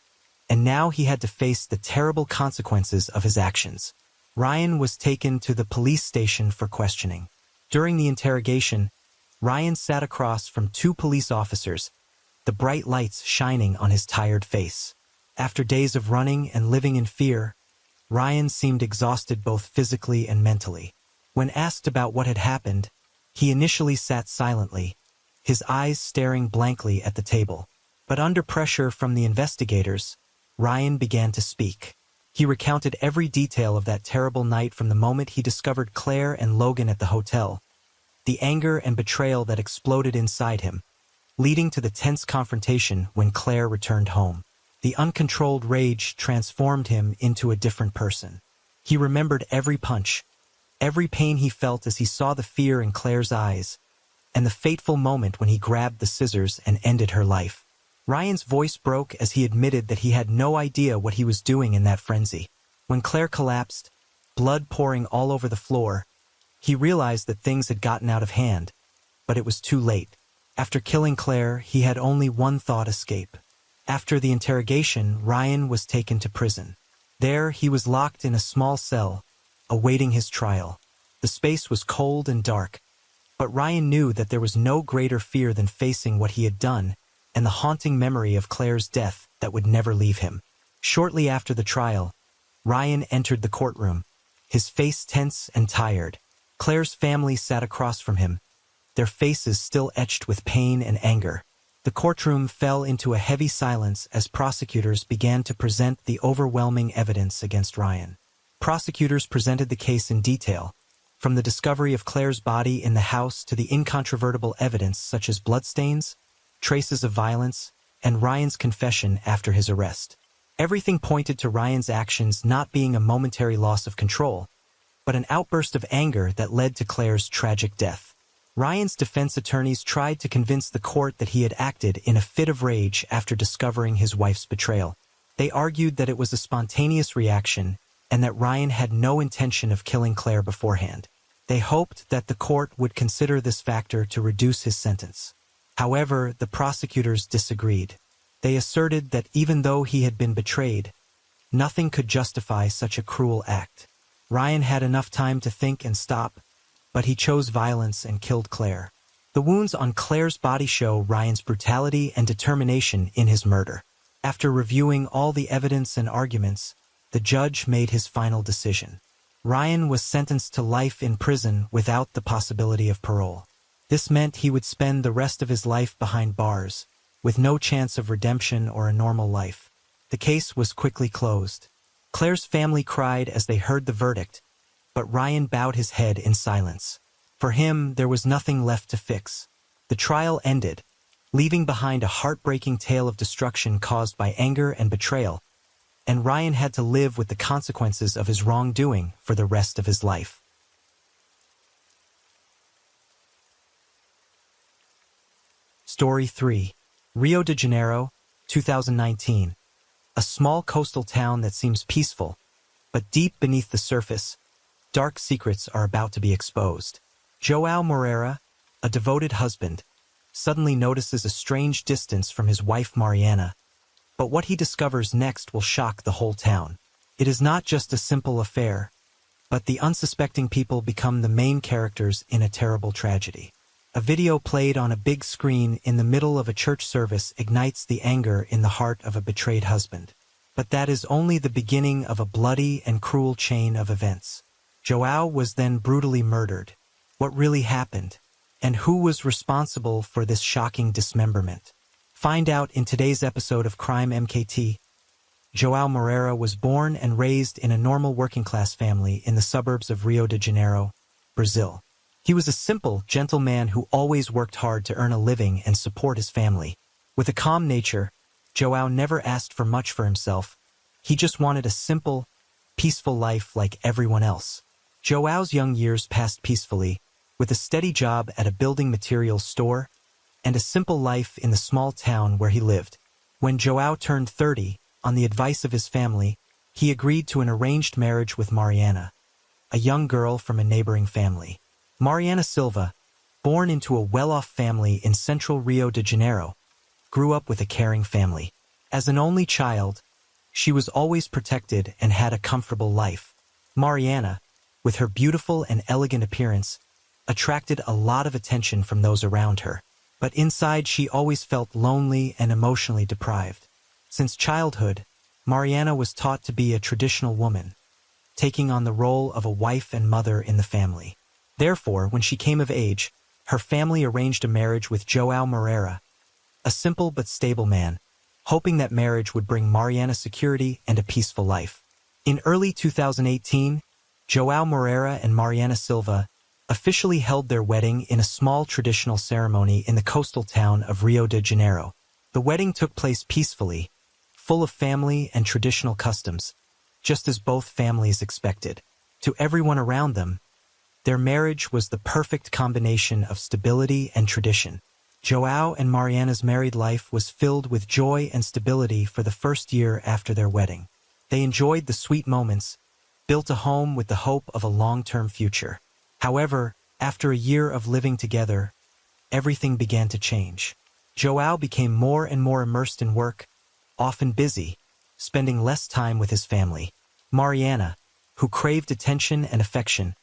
and now he had to face the terrible consequences of his actions. Ryan was taken to the police station for questioning. During the interrogation, Ryan sat across from two police officers, the bright lights shining on his tired face. After days of running and living in fear, Ryan seemed exhausted both physically and mentally. When asked about what had happened, he initially sat silently, his eyes staring blankly at the table. But under pressure from the investigators, Ryan began to speak. He recounted every detail of that terrible night from the moment he discovered Claire and Logan at the hotel, the anger and betrayal that exploded inside him, leading to the tense confrontation when Claire returned home. The uncontrolled rage transformed him into a different person. He remembered every punch, every pain he felt as he saw the fear in Claire's eyes, and the fateful moment when he grabbed the scissors and ended her life. Ryan's voice broke as he admitted that he had no idea what he was doing in that frenzy. When Claire collapsed, blood pouring all over the floor, he realized that things had gotten out of hand, but it was too late. After killing Claire, he had only one thought: escape. After the interrogation, Ryan was taken to prison. There, he was locked in a small cell, awaiting his trial. The space was cold and dark, but Ryan knew that there was no greater fear than facing what he had done and the haunting memory of Claire's death that would never leave him. Shortly after the trial, Ryan entered the courtroom, his face tense and tired. Claire's family sat across from him, their faces still etched with pain and anger. The courtroom fell into a heavy silence as prosecutors began to present the overwhelming evidence against Ryan. Prosecutors presented the case in detail, from the discovery of Claire's body in the house to the incontrovertible evidence such as bloodstains, traces of violence, and Ryan's confession after his arrest. Everything pointed to Ryan's actions not being a momentary loss of control, but an outburst of anger that led to Claire's tragic death. Ryan's defense attorneys tried to convince the court that he had acted in a fit of rage after discovering his wife's betrayal. They argued that it was a spontaneous reaction and that Ryan had no intention of killing Claire beforehand. They hoped that the court would consider this factor to reduce his sentence. However, the prosecutors disagreed. They asserted that even though he had been betrayed, nothing could justify such a cruel act. Ryan had enough time to think and stop, but he chose violence and killed Claire. The wounds on Claire's body show Ryan's brutality and determination in his murder. After reviewing all the evidence and arguments, the judge made his final decision. Ryan was sentenced to life in prison without the possibility of parole. This meant he would spend the rest of his life behind bars, with no chance of redemption or a normal life. The case was quickly closed. Claire's family cried as they heard the verdict, but Ryan bowed his head in silence. For him, there was nothing left to fix. The trial ended, leaving behind a heartbreaking tale of destruction caused by anger and betrayal, and Ryan had to live with the consequences of his wrongdoing for the rest of his life. Story 3. Rio de Janeiro, 2019. A small coastal town that seems peaceful, but deep beneath the surface, dark secrets are about to be exposed. João Moreira, a devoted husband, suddenly notices a strange distance from his wife Mariana, but what he discovers next will shock the whole town. It is not just a simple affair, but the unsuspecting people become the main characters in a terrible tragedy. A video played on a big screen in the middle of a church service ignites the anger in the heart of a betrayed husband. But that is only the beginning of a bloody and cruel chain of events. João was then brutally murdered. What really happened? And who was responsible for this shocking dismemberment? Find out in today's episode of Crime MKT. João Moreira was born and raised in a normal working-class family in the suburbs of Rio de Janeiro, Brazil. He was a simple, gentle man who always worked hard to earn a living and support his family. With a calm nature, João never asked for much for himself. He just wanted a simple, peaceful life like everyone else. João's young years passed peacefully, with a steady job at a building materials store and a simple life in the small town where he lived. When João turned 30, on the advice of his family, he agreed to an arranged marriage with Mariana, a young girl from a neighboring family. Mariana Silva, born into a well-off family in central Rio de Janeiro, grew up with a caring family. As an only child, she was always protected and had a comfortable life. Mariana, with her beautiful and elegant appearance, attracted a lot of attention from those around her. But inside she always felt lonely and emotionally deprived. Since childhood, Mariana was taught to be a traditional woman, taking on the role of a wife and mother in the family. Therefore, when she came of age, her family arranged a marriage with João Moreira, a simple but stable man, hoping that marriage would bring Mariana security and a peaceful life. In early 2018, João Moreira and Mariana Silva officially held their wedding in a small traditional ceremony in the coastal town of Rio de Janeiro. The wedding took place peacefully, full of family and traditional customs, just as both families expected. To everyone around them, their marriage was the perfect combination of stability and tradition. João and Mariana's married life was filled with joy and stability for the first year after their wedding. They enjoyed the sweet moments, built a home with the hope of a long-term future. However, after a year of living together, everything began to change. João became more and more immersed in work, often busy, spending less time with his family. Mariana, who craved attention and affection,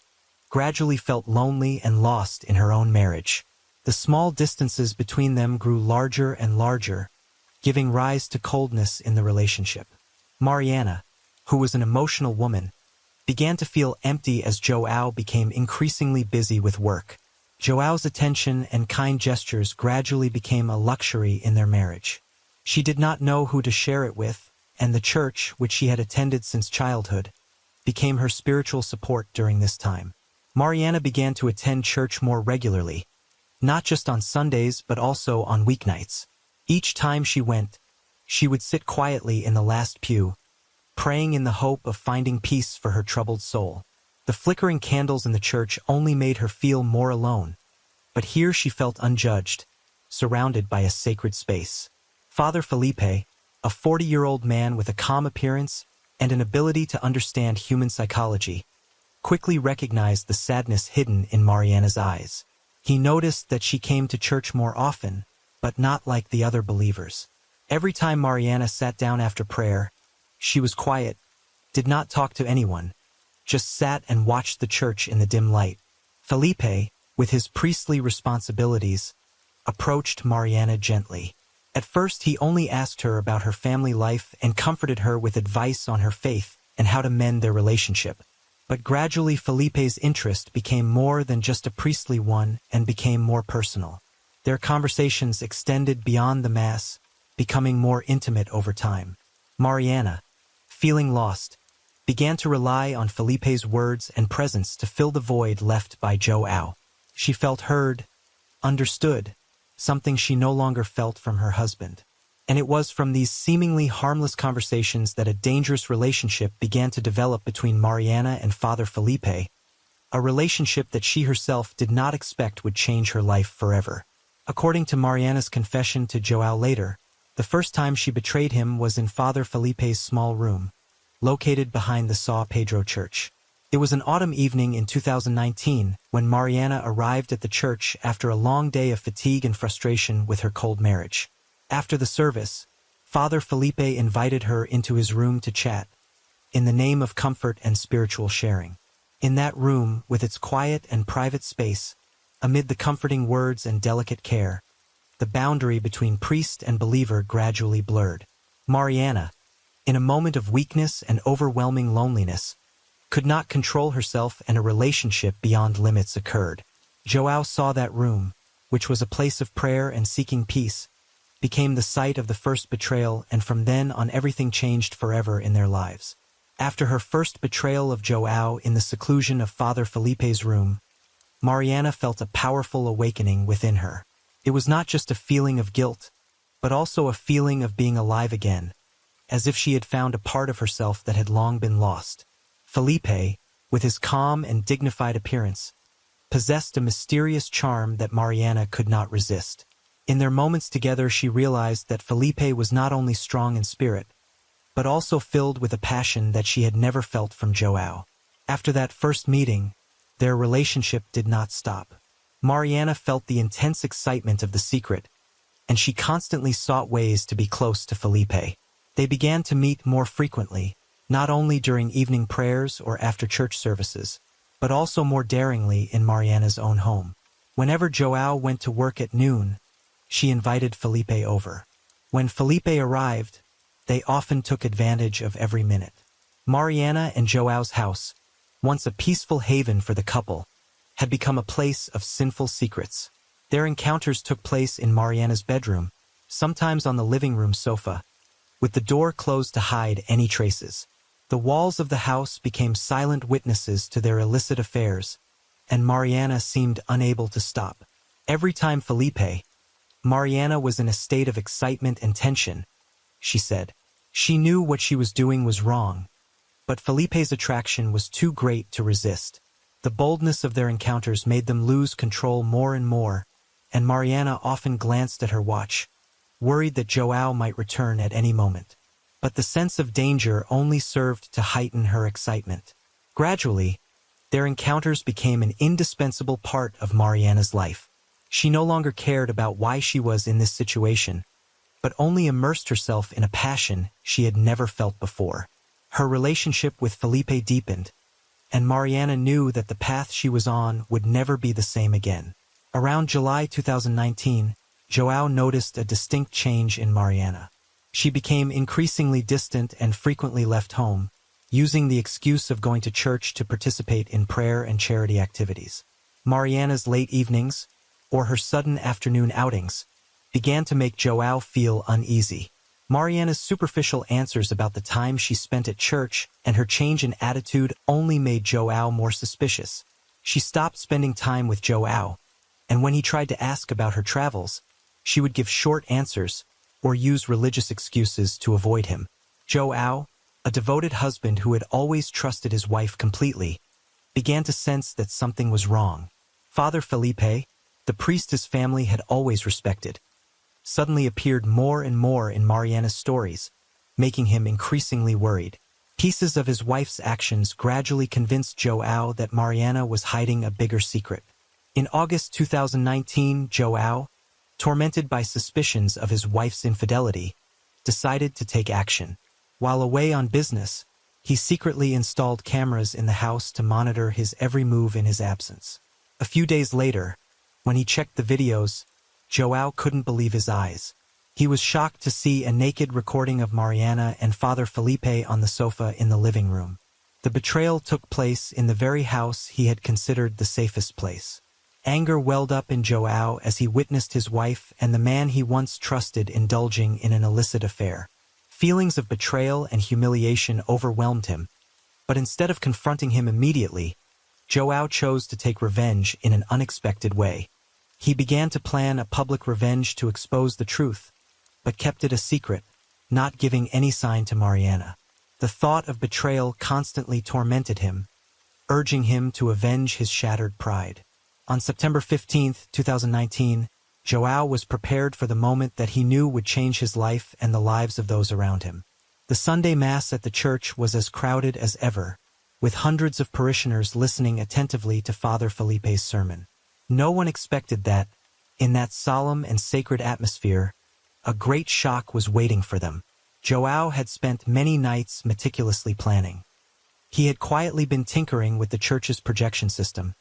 gradually felt lonely and lost in her own marriage. The small distances between them grew larger and larger, giving rise to coldness in the relationship. Mariana, who was an emotional woman, began to feel empty as João became increasingly busy with work. João's attention and kind gestures gradually became a luxury in their marriage. She did not know who to share it with, and the church, which she had attended since childhood, became her spiritual support during this time. Mariana began to attend church more regularly, not just on Sundays but also on weeknights. Each time she went, she would sit quietly in the last pew, praying in the hope of finding peace for her troubled soul. The flickering candles in the church only made her feel more alone, but here she felt unjudged, surrounded by a sacred space. Father Felipe, a 40-year-old man with a calm appearance and an ability to understand human psychology, quickly recognized the sadness hidden in Mariana's eyes. He noticed that she came to church more often, but not like the other believers. Every time Mariana sat down after prayer, she was quiet, did not talk to anyone, just sat and watched the church in the dim light. Felipe, with his priestly responsibilities, approached Mariana gently. At first, he only asked her about her family life and comforted her with advice on her faith and how to mend their relationship. But gradually, Felipe's interest became more than just a priestly one and became more personal. Their conversations extended beyond the Mass, becoming more intimate over time. Mariana, feeling lost, began to rely on Felipe's words and presence to fill the void left by João. She felt heard, understood, something she no longer felt from her husband. And it was from these seemingly harmless conversations that a dangerous relationship began to develop between Mariana and Father Felipe, a relationship that she herself did not expect would change her life forever. According to Mariana's confession to João later, the first time she betrayed him was in Father Felipe's small room, located behind the São Pedro church. It was an autumn evening in 2019 when Mariana arrived at the church after a long day of fatigue and frustration with her cold marriage. After the service, Father Felipe invited her into his room to chat, in the name of comfort and spiritual sharing. In that room, with its quiet and private space, amid the comforting words and delicate care, the boundary between priest and believer gradually blurred. Mariana, in a moment of weakness and overwhelming loneliness, could not control herself and a relationship beyond limits occurred. João saw that room, which was a place of prayer and seeking peace, became the site of the first betrayal, and from then on everything changed forever in their lives. After her first betrayal of João in the seclusion of Father Felipe's room, Mariana felt a powerful awakening within her. It was not just a feeling of guilt, but also a feeling of being alive again, as if she had found a part of herself that had long been lost. Felipe, with his calm and dignified appearance, possessed a mysterious charm that Mariana could not resist. In their moments together, she realized that Felipe was not only strong in spirit, but also filled with a passion that she had never felt from João. After that first meeting, their relationship did not stop. Mariana felt the intense excitement of the secret, and she constantly sought ways to be close to Felipe. They began to meet more frequently, not only during evening prayers or after church services, but also more daringly in Mariana's own home. Whenever João went to work at noon, she invited Felipe over. When Felipe arrived, they often took advantage of every minute. Mariana and João's house, once a peaceful haven for the couple, had become a place of sinful secrets. Their encounters took place in Mariana's bedroom, sometimes on the living room sofa, with the door closed to hide any traces. The walls of the house became silent witnesses to their illicit affairs, and Mariana seemed unable to stop. Every time Felipe, Mariana was in a state of excitement and tension, she said. She knew what she was doing was wrong, but Felipe's attraction was too great to resist. The boldness of their encounters made them lose control more and more, and Mariana often glanced at her watch, worried that João might return at any moment. But the sense of danger only served to heighten her excitement. Gradually, their encounters became an indispensable part of Mariana's life. She no longer cared about why she was in this situation, but only immersed herself in a passion she had never felt before. Her relationship with Felipe deepened, and Mariana knew that the path she was on would never be the same again. Around July 2019, João noticed a distinct change in Mariana. She became increasingly distant and frequently left home, using the excuse of going to church to participate in prayer and charity activities. Mariana's late evenings, or her sudden afternoon outings, began to make João feel uneasy. Mariana's superficial answers about the time she spent at church and her change in attitude only made João more suspicious. She stopped spending time with João, and when he tried to ask about her travels, she would give short answers or use religious excuses to avoid him. João, a devoted husband who had always trusted his wife completely, began to sense that something was wrong. Father Felipe, the priest his family had always respected, suddenly appeared more and more in Mariana's stories, making him increasingly worried. Pieces of his wife's actions gradually convinced João that Mariana was hiding a bigger secret. In August 2019, João, tormented by suspicions of his wife's infidelity, decided to take action. While away on business, he secretly installed cameras in the house to monitor his every move in his absence. A few days later, when he checked the videos, João couldn't believe his eyes. He was shocked to see a naked recording of Mariana and Father Felipe on the sofa in the living room. The betrayal took place in the very house he had considered the safest place. Anger welled up in João as he witnessed his wife and the man he once trusted indulging in an illicit affair. Feelings of betrayal and humiliation overwhelmed him, but instead of confronting him immediately, João chose to take revenge in an unexpected way. He began to plan a public revenge to expose the truth, but kept it a secret, not giving any sign to Mariana. The thought of betrayal constantly tormented him, urging him to avenge his shattered pride. On September 15, 2019, João was prepared for the moment that he knew would change his life and the lives of those around him. The Sunday Mass at the church was as crowded as ever, with hundreds of parishioners listening attentively to Father Felipe's sermon. No one expected that, in that solemn and sacred atmosphere, a great shock was waiting for them. João had spent many nights meticulously planning. He had quietly been tinkering with the church's projection system,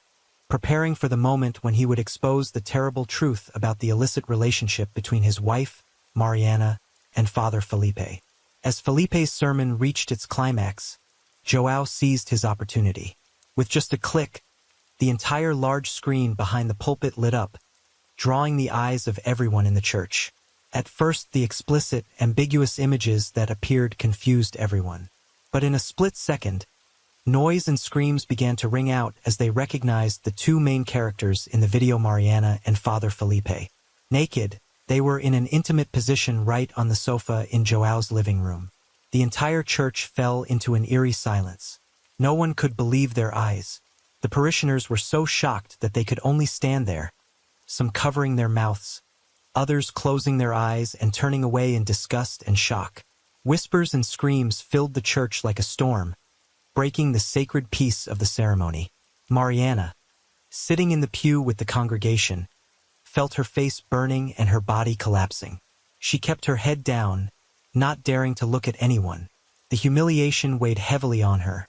preparing for the moment when he would expose the terrible truth about the illicit relationship between his wife, Mariana, and Father Felipe. As Felipe's sermon reached its climax, João seized his opportunity. With just a click, The entire large screen behind the pulpit lit up, drawing the eyes of everyone in the church. At first, the explicit, ambiguous images that appeared confused everyone. But in a split second, noise and screams began to ring out as they recognized the two main characters in the video, Mariana and Father Felipe. Naked, they were in an intimate position right on the sofa in Joao's living room. The entire church fell into an eerie silence. No one could believe their eyes. The parishioners were so shocked that they could only stand there, some covering their mouths, others closing their eyes and turning away in disgust and shock. Whispers and screams filled the church like a storm, breaking the sacred peace of the ceremony. Mariana, sitting in the pew with the congregation, felt her face burning and her body collapsing. She kept her head down, not daring to look at anyone. The humiliation weighed heavily on her,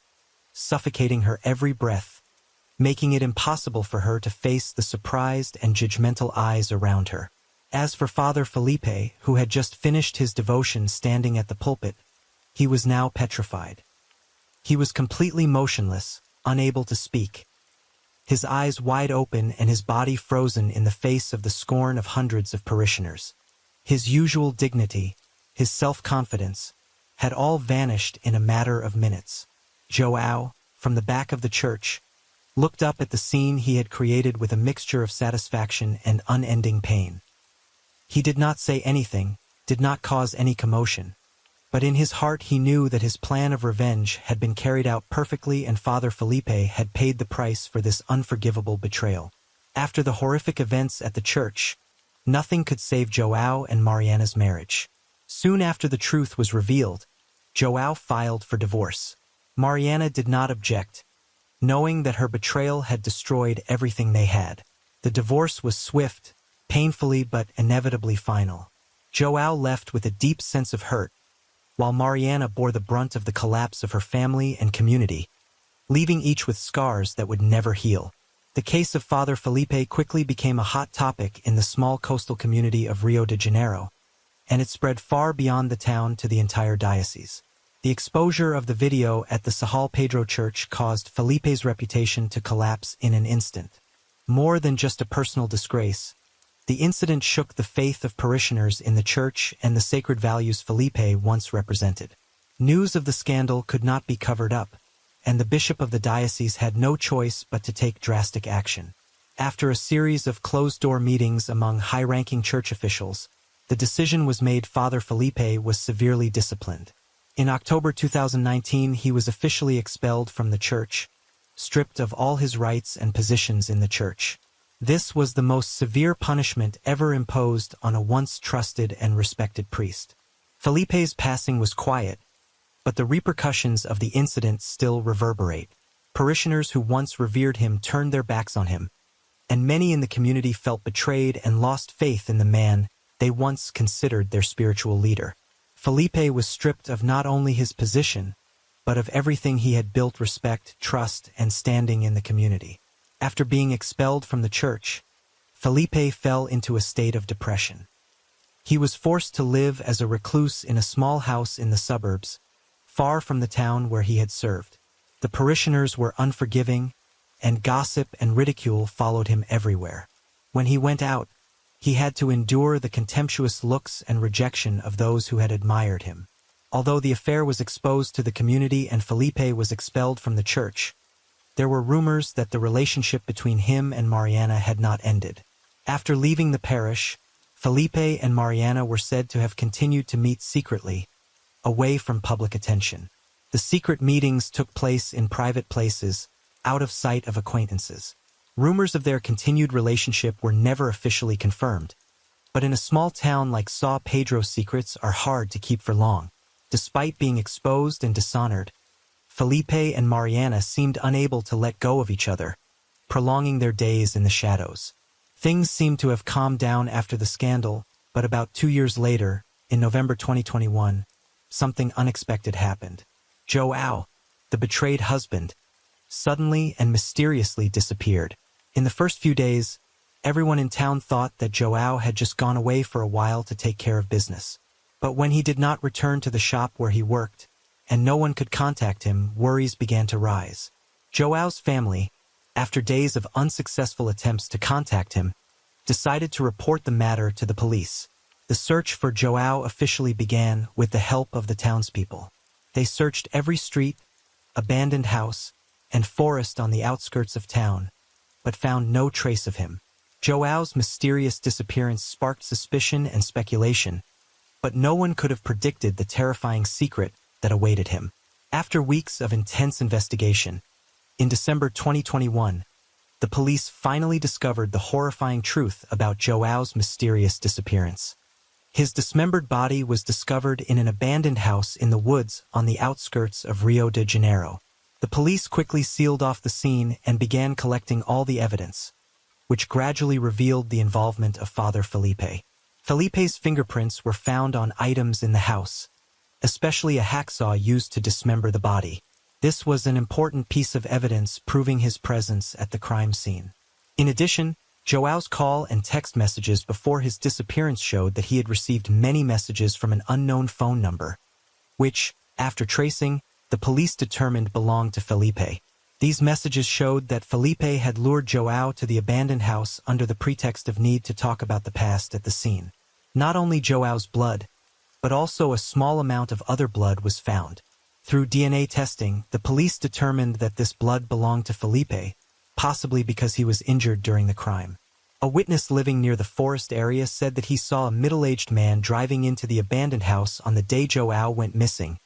suffocating her every breath, making it impossible for her to face the surprised and judgmental eyes around her. As for Father Felipe, who had just finished his devotion standing at the pulpit, he was now petrified. He was completely motionless, unable to speak. His eyes wide open and his body frozen in the face of the scorn of hundreds of parishioners. His usual dignity, his self-confidence, had all vanished in a matter of minutes. Joao, from the back of the church, looked up at the scene he had created with a mixture of satisfaction and unending pain. He did not say anything, did not cause any commotion, but in his heart he knew that his plan of revenge had been carried out perfectly and Father Felipe had paid the price for this unforgivable betrayal. After the horrific events at the church, nothing could save Joao and Mariana's marriage. Soon after the truth was revealed, Joao filed for divorce. Mariana did not object, knowing that her betrayal had destroyed everything they had. The divorce was swift, painfully but inevitably final. Joao left with a deep sense of hurt, while Mariana bore the brunt of the collapse of her family and community, leaving each with scars that would never heal. The case of Father Felipe quickly became a hot topic in the small coastal community of Rio de Janeiro, and it spread far beyond the town to the entire diocese. The exposure of the video at the São Pedro church caused Felipe's reputation to collapse in an instant. More than just a personal disgrace, the incident shook the faith of parishioners in the church and the sacred values Felipe once represented. News of the scandal could not be covered up, and the bishop of the diocese had no choice but to take drastic action. After a series of closed-door meetings among high-ranking church officials, the decision was made Father Felipe was severely disciplined. In October 2019, he was officially expelled from the church, stripped of all his rights and positions in the church. This was the most severe punishment ever imposed on a once trusted and respected priest. Felipe's passing was quiet, but the repercussions of the incident still reverberate. Parishioners who once revered him turned their backs on him, and many in the community felt betrayed and lost faith in the man they once considered their spiritual leader. Felipe was stripped of not only his position, but of everything he had built: respect, trust, and standing in the community. After being expelled from the church, Felipe fell into a state of depression. He was forced to live as a recluse in a small house in the suburbs, far from the town where he had served. The parishioners were unforgiving, and gossip and ridicule followed him everywhere. When he went out, he had to endure the contemptuous looks and rejection of those who had admired him. Although the affair was exposed to the community and Felipe was expelled from the church, there were rumors that the relationship between him and Mariana had not ended. After leaving the parish, Felipe and Mariana were said to have continued to meet secretly, away from public attention. The secret meetings took place in private places, out of sight of acquaintances. Rumors of their continued relationship were never officially confirmed, but in a small town like São Pedro, secrets are hard to keep for long. Despite being exposed and dishonored, Felipe and Mariana seemed unable to let go of each other, prolonging their days in the shadows. Things seemed to have calmed down after the scandal, but about 2 years later, in November 2021, something unexpected happened. Joao, the betrayed husband, suddenly and mysteriously disappeared. In the first few days, everyone in town thought that Joao had just gone away for a while to take care of business. But when he did not return to the shop where he worked, and no one could contact him, worries began to rise. Joao's family, after days of unsuccessful attempts to contact him, decided to report the matter to the police. The search for João officially began with the help of the townspeople. They searched every street, abandoned house, and forest on the outskirts of town, but found no trace of him. João's mysterious disappearance sparked suspicion and speculation, but no one could have predicted the terrifying secret that awaited him. After weeks of intense investigation, in December 2021, the police finally discovered the horrifying truth about João's mysterious disappearance. His dismembered body was discovered in an abandoned house in the woods on the outskirts of Rio de Janeiro. The police quickly sealed off the scene and began collecting all the evidence, which gradually revealed the involvement of Father Felipe. Felipe's fingerprints were found on items in the house, especially a hacksaw used to dismember the body. This was an important piece of evidence proving his presence at the crime scene. In addition, João's call and text messages before his disappearance showed that he had received many messages from an unknown phone number, which, after tracing, the police determined belonged to Felipe. These messages showed that Felipe had lured João to the abandoned house under the pretext of need to talk about the past at the scene. Not only João's blood, but also a small amount of other blood was found. Through DNA testing, the police determined that this blood belonged to Felipe, possibly because he was injured during the crime. A witness living near the forest area said that he saw a middle-aged man driving into the abandoned house on the day João went missing,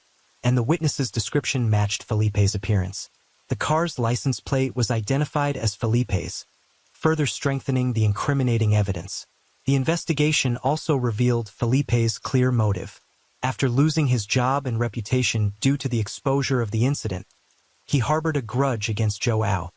and the witness's description matched Felipe's appearance. The car's license plate was identified as Felipe's, further strengthening the incriminating evidence. The investigation also revealed Felipe's clear motive. After losing his job and reputation due to the exposure of the incident, he harbored a grudge against João,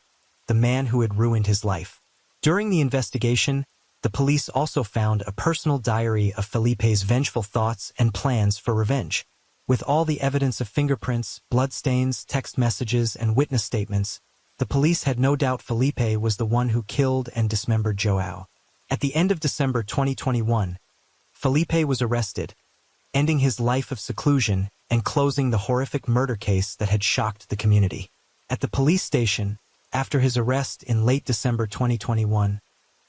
the man who had ruined his life. During the investigation, the police also found a personal diary of Felipe's vengeful thoughts and plans for revenge. With all the evidence of fingerprints, bloodstains, text messages, and witness statements, the police had no doubt Felipe was the one who killed and dismembered João. At the end of December 2021, Felipe was arrested, ending his life of seclusion and closing the horrific murder case that had shocked the community. At the police station, after his arrest in late December 2021,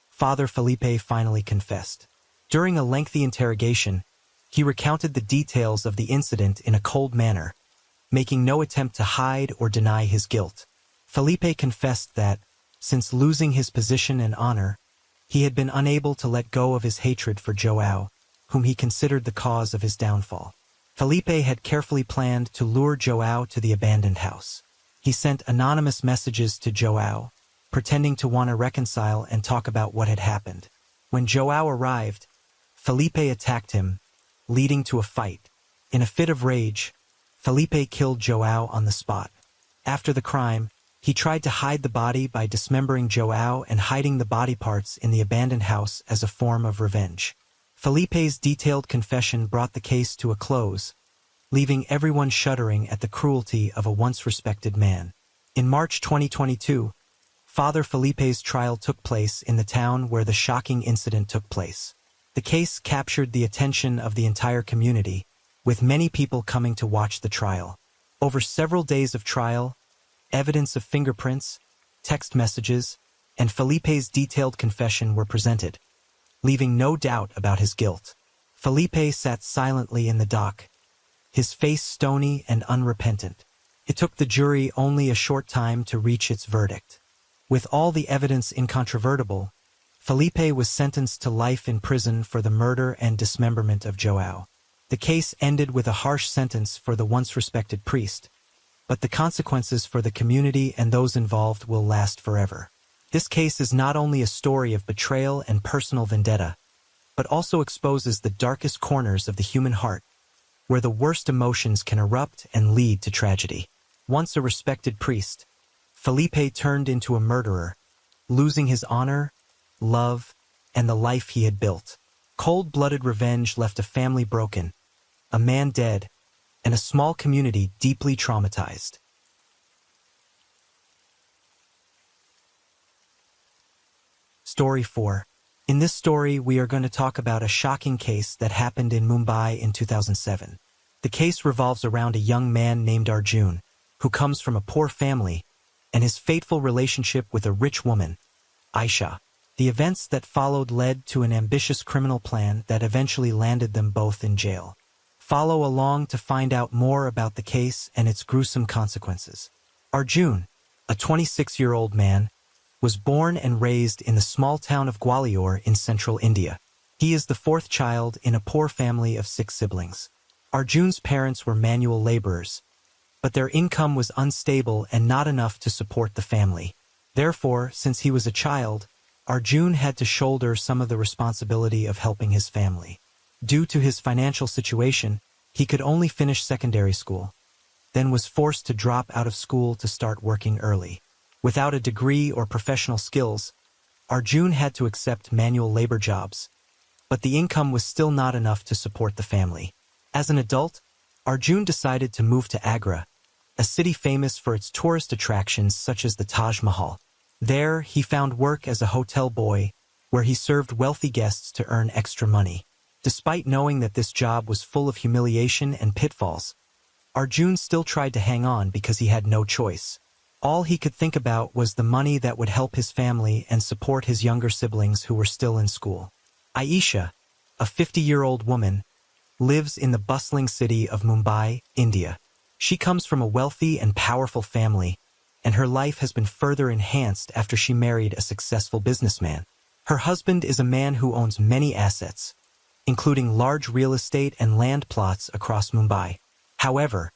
Father Felipe finally confessed. During a lengthy interrogation, he recounted the details of the incident in a cold manner, making no attempt to hide or deny his guilt. Felipe confessed that, since losing his position and honor, he had been unable to let go of his hatred for João, whom he considered the cause of his downfall. Felipe had carefully planned to lure João to the abandoned house. He sent anonymous messages to João, pretending to want to reconcile and talk about what had happened. When João arrived, Felipe attacked him, leading to a fight. In a fit of rage, Felipe killed João on the spot. After the crime, he tried to hide the body by dismembering João and hiding the body parts in the abandoned house as a form of revenge. Felipe's detailed confession brought the case to a close, leaving everyone shuddering at the cruelty of a once-respected man. In March 2022, Father Felipe's trial took place in the town where the shocking incident took place. The case captured the attention of the entire community, with many people coming to watch the trial. Over several days of trial, evidence of fingerprints, text messages, and Felipe's detailed confession were presented, leaving no doubt about his guilt. Felipe sat silently in the dock, his face stony and unrepentant. It took the jury only a short time to reach its verdict. With all the evidence incontrovertible, Felipe was sentenced to life in prison for the murder and dismemberment of João. The case ended with a harsh sentence for the once-respected priest, but the consequences for the community and those involved will last forever. This case is not only a story of betrayal and personal vendetta, but also exposes the darkest corners of the human heart, where the worst emotions can erupt and lead to tragedy. Once a respected priest, Felipe turned into a murderer, losing his honor, love, and the life he had built. Cold-blooded revenge left a family broken, a man dead, and a small community deeply traumatized. Story 4. In this story, we are going to talk about a shocking case that happened in Mumbai in 2007. The case revolves around a young man named Arjun, who comes from a poor family and his fateful relationship with a rich woman, Aisha. The events that followed led to an ambitious criminal plan that eventually landed them both in jail. Follow along to find out more about the case and its gruesome consequences. Arjun, a 26-year-old man, was born and raised in the small town of Gwalior in central India. He is the fourth child in a poor family of 6 siblings. Arjun's parents were manual laborers, but their income was unstable and not enough to support the family. Therefore, since he was a child, Arjun had to shoulder some of the responsibility of helping his family. Due to his financial situation, he could only finish secondary school, then was forced to drop out of school to start working early. Without a degree or professional skills, Arjun had to accept manual labor jobs, but the income was still not enough to support the family. As an adult, Arjun decided to move to Agra, a city famous for its tourist attractions such as the Taj Mahal. There, he found work as a hotel boy, where he served wealthy guests to earn extra money. Despite knowing that this job was full of humiliation and pitfalls, Arjun still tried to hang on because he had no choice. All he could think about was the money that would help his family and support his younger siblings who were still in school. Aisha, a 50-year-old woman, lives in the bustling city of Mumbai, India. She comes from a wealthy and powerful family, and her life has been further enhanced after she married a successful businessman. Her husband is a man who owns many assets, including large real estate and land plots across Mumbai. However,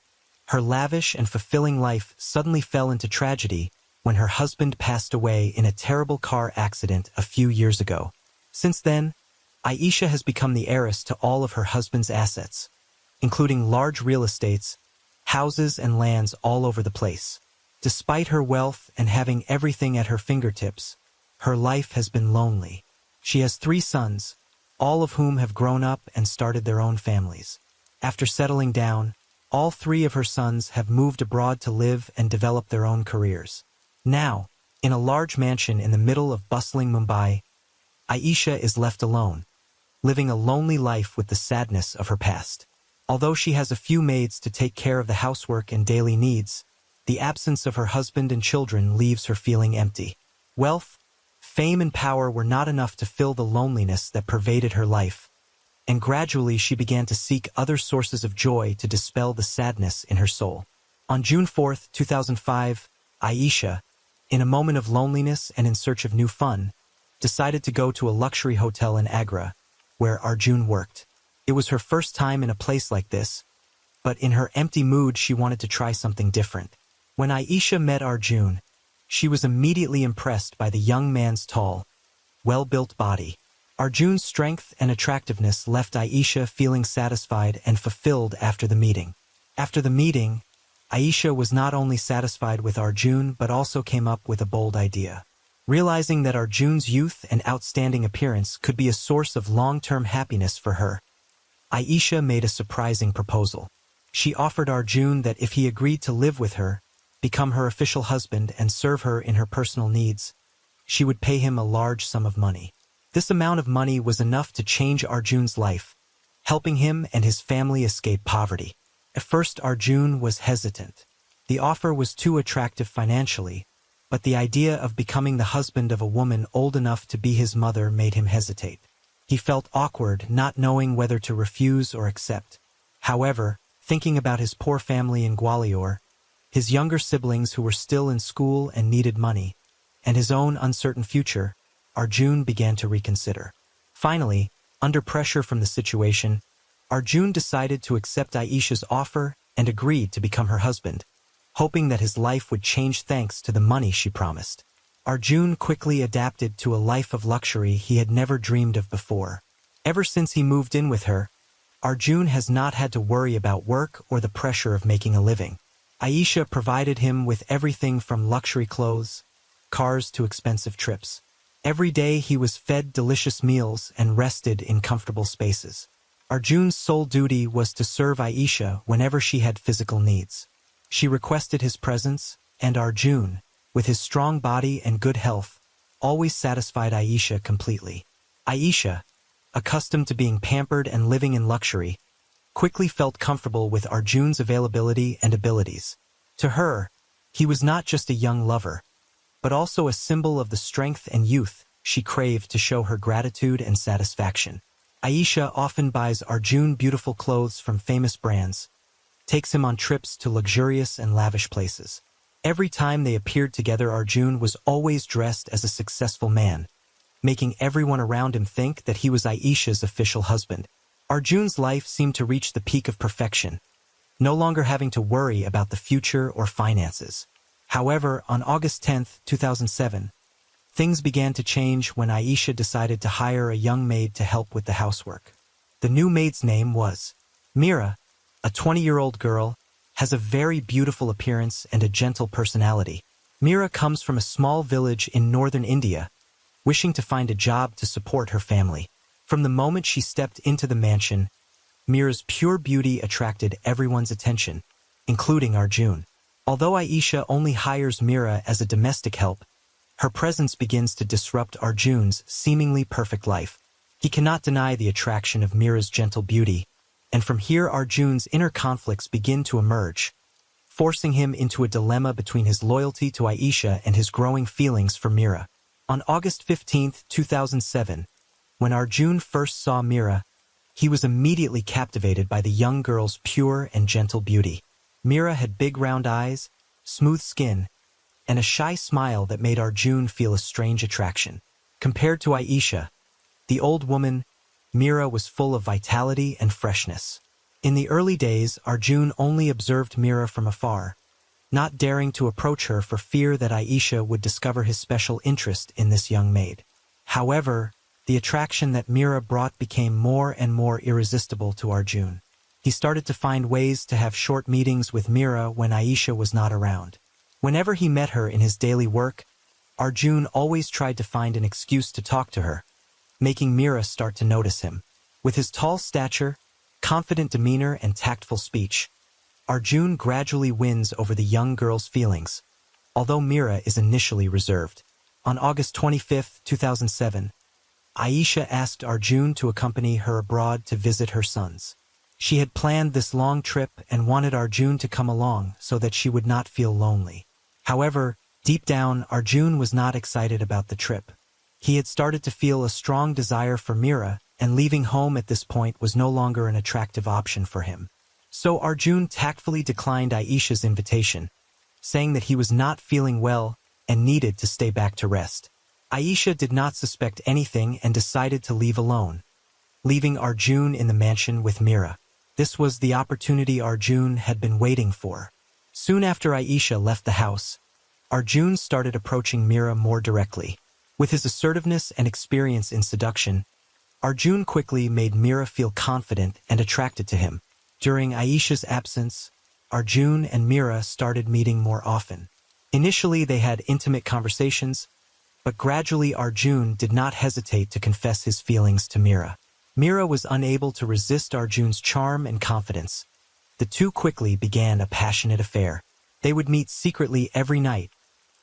her lavish and fulfilling life suddenly fell into tragedy when her husband passed away in a terrible car accident a few years ago. Since then, Aisha has become the heiress to all of her husband's assets, including large real estates, houses and lands all over the place. Despite her wealth and having everything at her fingertips, her life has been lonely. She has 3 sons, all of whom have grown up and started their own families. After settling down, all 3 of her sons have moved abroad to live and develop their own careers. Now, in a large mansion in the middle of bustling Mumbai, Aisha is left alone, living a lonely life with the sadness of her past. Although she has a few maids to take care of the housework and daily needs, the absence of her husband and children leaves her feeling empty. Wealth, fame and power were not enough to fill the loneliness that pervaded her life, and gradually she began to seek other sources of joy to dispel the sadness in her soul. On June 4, 2005, Aisha, in a moment of loneliness and in search of new fun, decided to go to a luxury hotel in Agra, where Arjun worked. It was her first time in a place like this, but in her empty mood she wanted to try something different. When Aisha met Arjun, she was immediately impressed by the young man's tall, well-built body. Arjun's strength and attractiveness left Aisha feeling satisfied and fulfilled after the meeting. After the meeting, Aisha was not only satisfied with Arjun but also came up with a bold idea. Realizing that Arjun's youth and outstanding appearance could be a source of long-term happiness for her, Aisha made a surprising proposal. She offered Arjun that if he agreed to live with her, become her official husband and serve her in her personal needs, she would pay him a large sum of money. This amount of money was enough to change Arjun's life, helping him and his family escape poverty. At first, Arjun was hesitant. The offer was too attractive financially, but the idea of becoming the husband of a woman old enough to be his mother made him hesitate. He felt awkward, not knowing whether to refuse or accept. However, thinking about his poor family in Gwalior, his younger siblings who were still in school and needed money, and his own uncertain future, Arjun began to reconsider. Finally, under pressure from the situation, Arjun decided to accept Aisha's offer and agreed to become her husband, hoping that his life would change thanks to the money she promised. Arjun quickly adapted to a life of luxury he had never dreamed of before. Ever since he moved in with her, Arjun has not had to worry about work or the pressure of making a living. Aisha provided him with everything from luxury clothes, cars to expensive trips. Every day he was fed delicious meals and rested in comfortable spaces. Arjun's sole duty was to serve Aisha whenever she had physical needs. She requested his presence, and Arjun, with his strong body and good health, always satisfied Aisha completely. Aisha, accustomed to being pampered and living in luxury, quickly felt comfortable with Arjun's availability and abilities. To her, He was not just a young lover, but also a symbol of the strength and youth she craved to show her gratitude and satisfaction. Aisha often buys Arjun beautiful clothes from famous brands, takes him on trips to luxurious and lavish places. Every time they appeared together, Arjun was always dressed as a successful man, making everyone around him think that he was Aisha's official husband. Arjun's life seemed to reach the peak of perfection, no longer having to worry about the future or finances. However, on August 10, 2007, things began to change when Aisha decided to hire a young maid to help with the housework. The new maid's name was Mira. A 20-year-old girl, has a very beautiful appearance and a gentle personality. Mira comes from a small village in northern India, wishing to find a job to support her family. From the moment she stepped into the mansion, Mira's pure beauty attracted everyone's attention, including Arjun. Although Aisha only hires Mira as a domestic help, her presence begins to disrupt Arjun's seemingly perfect life. He cannot deny the attraction of Mira's gentle beauty, and from here Arjun's inner conflicts begin to emerge, forcing him into a dilemma between his loyalty to Aisha and his growing feelings for Mira. On August 15, 2007, when Arjun first saw Mira, he was immediately captivated by the young girl's pure and gentle beauty. Mira had big round eyes, smooth skin, and a shy smile that made Arjun feel a strange attraction. Compared to Aisha, the old woman, Mira was full of vitality and freshness. In the early days, Arjun only observed Mira from afar, not daring to approach her for fear that Aisha would discover his special interest in this young maid. However, the attraction that Mira brought became more and more irresistible to Arjun. He started to find ways to have short meetings with Mira when Aisha was not around. Whenever he met her in his daily work, Arjun always tried to find an excuse to talk to her, making Mira start to notice him. With his tall stature, confident demeanor, and tactful speech, Arjun gradually wins over the young girl's feelings, although Mira is initially reserved. On August 25, 2007, Aisha asked Arjun to accompany her abroad to visit her sons. She had planned this long trip and wanted Arjun to come along so that she would not feel lonely. However, deep down, Arjun was not excited about the trip. He had started to feel a strong desire for Mira, and leaving home at this point was no longer an attractive option for him. So Arjun tactfully declined Aisha's invitation, saying that he was not feeling well and needed to stay back to rest. Aisha did not suspect anything and decided to leave alone, leaving Arjun in the mansion with Mira. This was the opportunity Arjun had been waiting for. Soon after Aisha left the house, Arjun started approaching Mira more directly. With his assertiveness and experience in seduction, Arjun quickly made Mira feel confident and attracted to him. During Aisha's absence, Arjun and Mira started meeting more often. Initially, they had intimate conversations, but gradually Arjun did not hesitate to confess his feelings to Mira. Mira was unable to resist Arjun's charm and confidence. The two quickly began a passionate affair. They would meet secretly every night,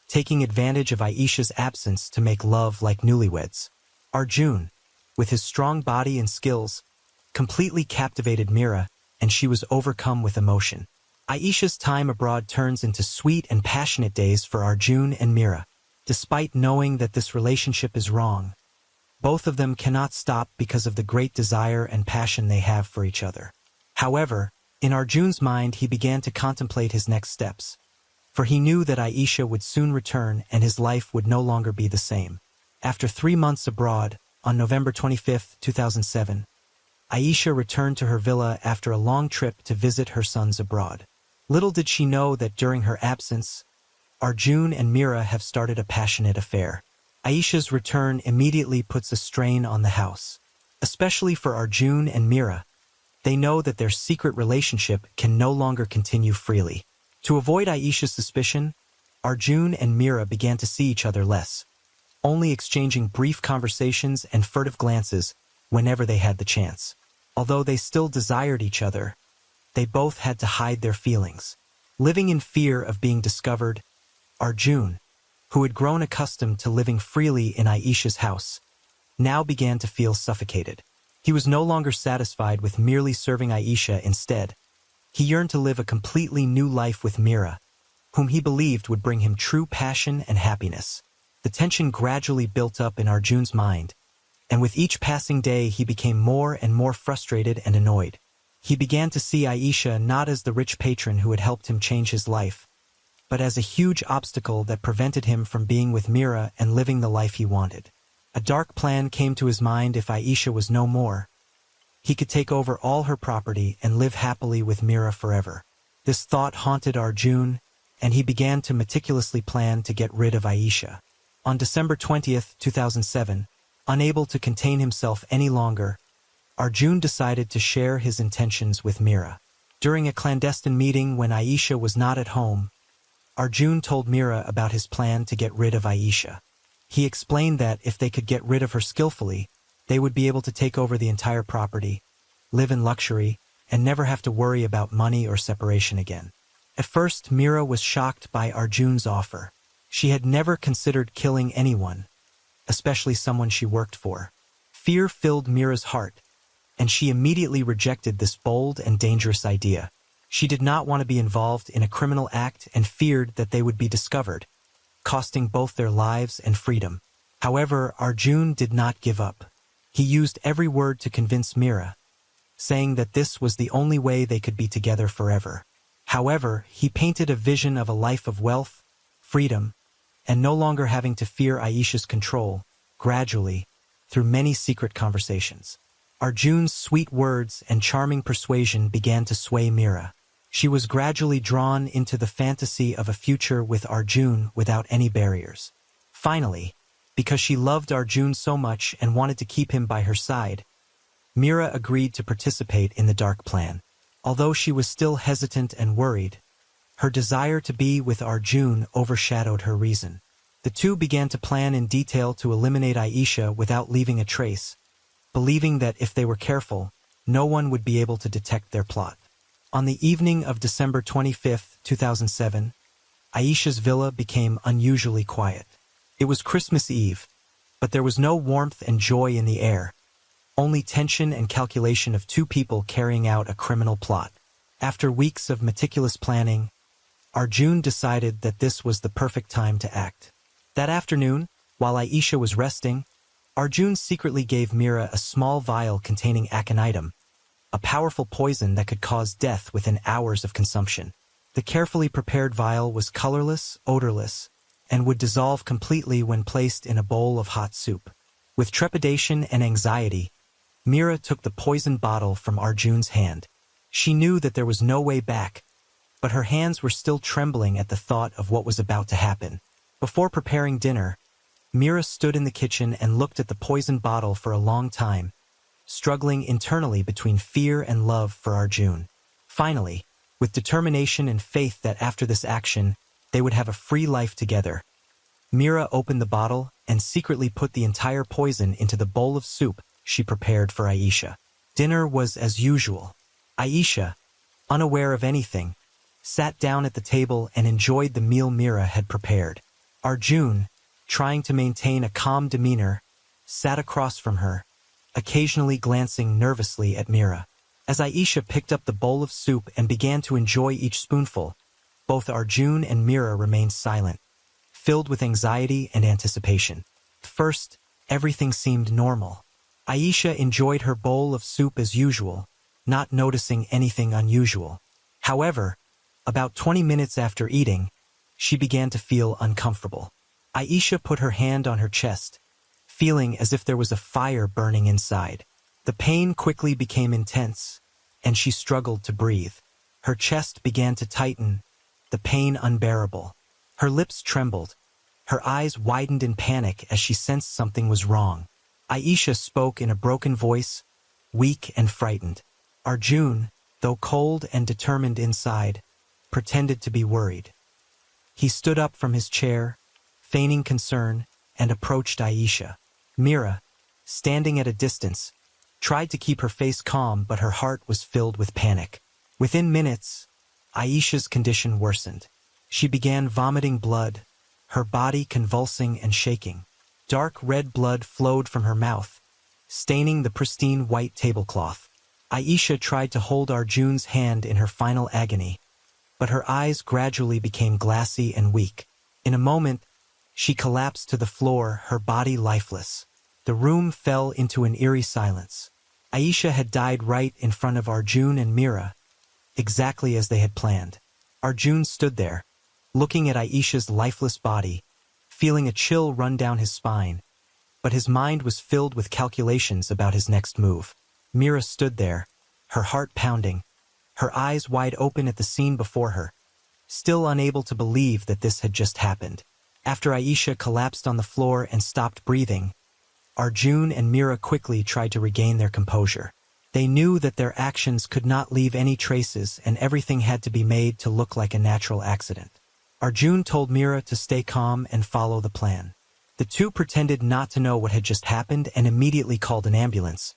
taking advantage of Aisha's absence to make love like newlyweds. Arjun, with his strong body and skills, completely captivated Mira, and she was overcome with emotion. Aisha's time abroad turns into sweet and passionate days for Arjun and Mira. Despite knowing that this relationship is wrong, both of them cannot stop because of the great desire and passion they have for each other. However, in Arjun's mind he began to contemplate his next steps, for he knew that Aisha would soon return and his life would no longer be the same. After 3 months abroad, on November 25, 2007, Aisha returned to her villa after a long trip to visit her sons abroad. Little did she know that during her absence, Arjun and Mira have started a passionate affair. Aisha's return immediately puts a strain on the house, especially for Arjun and Mira. They know that their secret relationship can no longer continue freely. To avoid Aisha's suspicion, Arjun and Mira began to see each other less, only exchanging brief conversations and furtive glances whenever they had the chance. Although they still desired each other, they both had to hide their feelings. Living in fear of being discovered, Arjun, who had grown accustomed to living freely in Aisha's house, now began to feel suffocated. He was no longer satisfied with merely serving Aisha. Instead, he yearned to live a completely new life with Mira, whom he believed would bring him true passion and happiness. The tension gradually built up in Arjun's mind, and with each passing day he became more and more frustrated and annoyed. He began to see Aisha not as the rich patron who had helped him change his life, but as a huge obstacle that prevented him from being with Mira and living the life he wanted. A dark plan came to his mind. If Aisha was no more, he could take over all her property and live happily with Mira forever. This thought haunted Arjun, and he began to meticulously plan to get rid of Aisha. On December 20th, 2007, unable to contain himself any longer, Arjun decided to share his intentions with Mira. During a clandestine meeting when Aisha was not at home, Arjun told Mira about his plan to get rid of Aisha. He explained that if they could get rid of her skillfully, they would be able to take over the entire property, live in luxury, and never have to worry about money or separation again. At first, Mira was shocked by Arjun's offer. She had never considered killing anyone, especially someone she worked for. Fear filled Mira's heart, and she immediately rejected this bold and dangerous idea. She did not want to be involved in a criminal act and feared that they would be discovered, costing both their lives and freedom. However, Arjun did not give up. He used every word to convince Mira, saying that this was the only way they could be together forever. However, he painted a vision of a life of wealth, freedom, and no longer having to fear Aisha's control. Gradually, through many secret conversations, Arjun's sweet words and charming persuasion began to sway Mira. She was gradually drawn into the fantasy of a future with Arjun without any barriers. Finally, because she loved Arjun so much and wanted to keep him by her side, Mira agreed to participate in the dark plan. Although she was still hesitant and worried, her desire to be with Arjun overshadowed her reason. The two began to plan in detail to eliminate Aisha without leaving a trace, believing that if they were careful, no one would be able to detect their plot. On the evening of December 25, 2007, Aisha's villa became unusually quiet. It was Christmas Eve, but there was no warmth and joy in the air, only tension and calculation of two people carrying out a criminal plot. After weeks of meticulous planning, Arjun decided that this was the perfect time to act. That afternoon, while Aisha was resting, Arjun secretly gave Mira a small vial containing aconitum, a powerful poison that could cause death within hours of consumption. The carefully prepared vial was colorless, odorless, and would dissolve completely when placed in a bowl of hot soup. With trepidation and anxiety, Mira took the poisoned bottle from Arjun's hand. She knew that there was no way back, but her hands were still trembling at the thought of what was about to happen. Before preparing dinner, Mira stood in the kitchen and looked at the poisoned bottle for a long time, struggling internally between fear and love for Arjun. Finally, with determination and faith that after this action, they would have a free life together, Mira opened the bottle and secretly put the entire poison into the bowl of soup she prepared for Aisha. Dinner was as usual. Aisha, unaware of anything, sat down at the table and enjoyed the meal Mira had prepared. Arjun, trying to maintain a calm demeanor, sat across from her, occasionally glancing nervously at Mira. As Aisha picked up the bowl of soup and began to enjoy each spoonful, both Arjun and Mira remained silent, filled with anxiety and anticipation. At first, everything seemed normal. Aisha enjoyed her bowl of soup as usual, not noticing anything unusual. However, about 20 minutes after eating, she began to feel uncomfortable. Aisha put her hand on her chest, feeling as if there was a fire burning inside. The pain quickly became intense, and she struggled to breathe. Her chest began to tighten, the pain unbearable. Her lips trembled. Her eyes widened in panic as she sensed something was wrong. Aisha spoke in a broken voice, weak and frightened. Arjun, though cold and determined inside, pretended to be worried. He stood up from his chair, feigning concern, and approached Aisha. Mira, standing at a distance, tried to keep her face calm, but her heart was filled with panic. Within minutes, Aisha's condition worsened. She began vomiting blood, her body convulsing and shaking. Dark red blood flowed from her mouth, staining the pristine white tablecloth. Aisha tried to hold Arjun's hand in her final agony, but her eyes gradually became glassy and weak. In a moment, she collapsed to the floor, her body lifeless. The room fell into an eerie silence. Aisha had died right in front of Arjun and Mira, exactly as they had planned. Arjun stood there, looking at Aisha's lifeless body, feeling a chill run down his spine, but his mind was filled with calculations about his next move. Mira stood there, her heart pounding, her eyes wide open at the scene before her, still unable to believe that this had just happened. After Aisha collapsed on the floor and stopped breathing, Arjun and Mira quickly tried to regain their composure. They knew that their actions could not leave any traces and everything had to be made to look like a natural accident. Arjun told Mira to stay calm and follow the plan. The two pretended not to know what had just happened and immediately called an ambulance,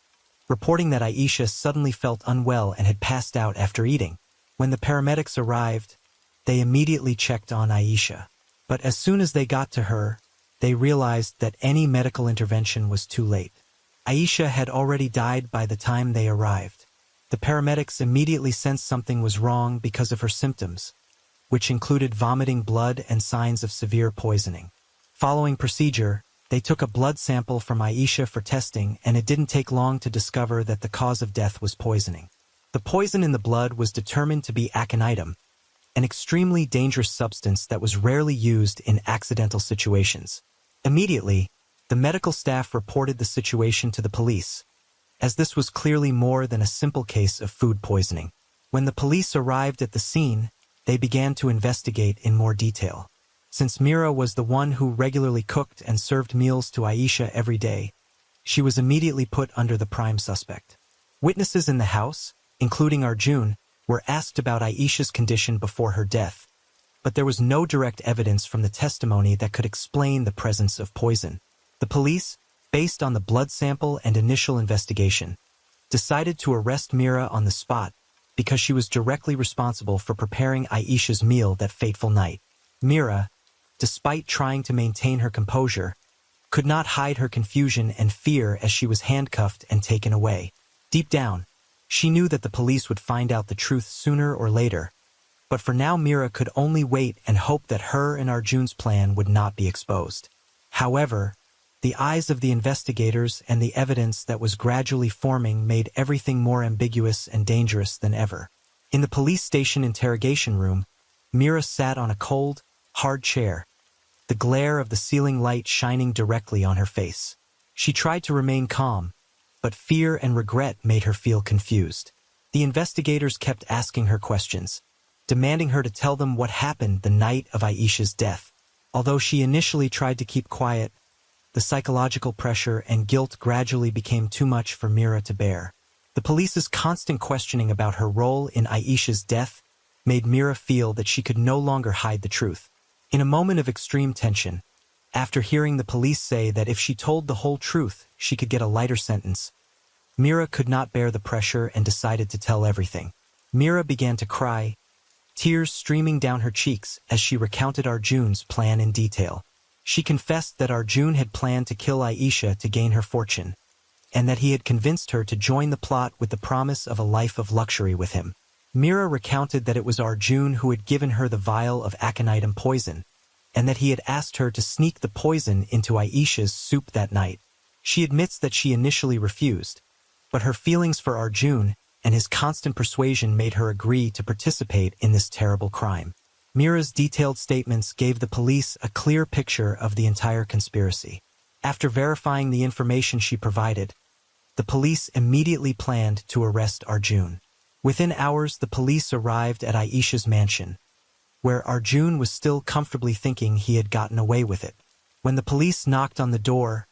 reporting that Aisha suddenly felt unwell and had passed out after eating. When the paramedics arrived, they immediately checked on Aisha. But as soon as they got to her, they realized that any medical intervention was too late. Aisha had already died by the time they arrived. The paramedics immediately sensed something was wrong because of her symptoms, which included vomiting blood and signs of severe poisoning. Following procedure, they took a blood sample from Aisha for testing, and it didn't take long to discover that the cause of death was poisoning. The poison in the blood was determined to be aconitum, an extremely dangerous substance that was rarely used in accidental situations. Immediately, the medical staff reported the situation to the police, as this was clearly more than a simple case of food poisoning. When the police arrived at the scene, they began to investigate in more detail. Since Mira was the one who regularly cooked and served meals to Aisha every day, she was immediately put under the prime suspect. Witnesses in the house, including Arjun, were asked about Aisha's condition before her death, but there was no direct evidence from the testimony that could explain the presence of poison. The police, based on the blood sample and initial investigation, decided to arrest Mira on the spot because she was directly responsible for preparing Aisha's meal that fateful night. Mira, despite trying to maintain her composure, could not hide her confusion and fear as she was handcuffed and taken away. Deep down, she knew that the police would find out the truth sooner or later, but for now Mira could only wait and hope that her and Arjun's plan would not be exposed. However, the eyes of the investigators and the evidence that was gradually forming made everything more ambiguous and dangerous than ever. In the police station interrogation room, Mira sat on a cold, hard chair, the glare of the ceiling light shining directly on her face. She tried to remain calm, but fear and regret made her feel confused. The investigators kept asking her questions, demanding her to tell them what happened the night of Aisha's death. Although she initially tried to keep quiet, the psychological pressure and guilt gradually became too much for Mira to bear. The police's constant questioning about her role in Aisha's death made Mira feel that she could no longer hide the truth. In a moment of extreme tension, after hearing the police say that if she told the whole truth, she could get a lighter sentence, Mira could not bear the pressure and decided to tell everything. Mira began to cry, tears streaming down her cheeks as she recounted Arjun's plan in detail. She confessed that Arjun had planned to kill Aisha to gain her fortune, and that he had convinced her to join the plot with the promise of a life of luxury with him. Mira recounted that it was Arjun who had given her the vial of aconitum poison, and that he had asked her to sneak the poison into Aisha's soup that night. She admits that she initially refused, but her feelings for Arjun and his constant persuasion made her agree to participate in this terrible crime. Mira's detailed statements gave the police a clear picture of the entire conspiracy. After verifying the information she provided, the police immediately planned to arrest Arjun. Within hours, the police arrived at Aisha's mansion, where Arjun was still comfortably thinking he had gotten away with it. When the police knocked on the door,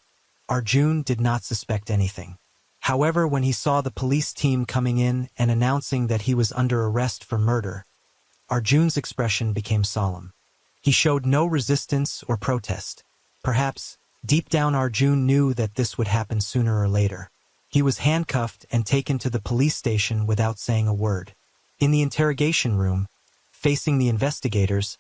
Arjun did not suspect anything. However, when he saw the police team coming in and announcing that he was under arrest for murder, Arjun's expression became solemn. He showed no resistance or protest. Perhaps, deep down Arjun knew that this would happen sooner or later. He was handcuffed and taken to the police station without saying a word. In the interrogation room, facing the investigators,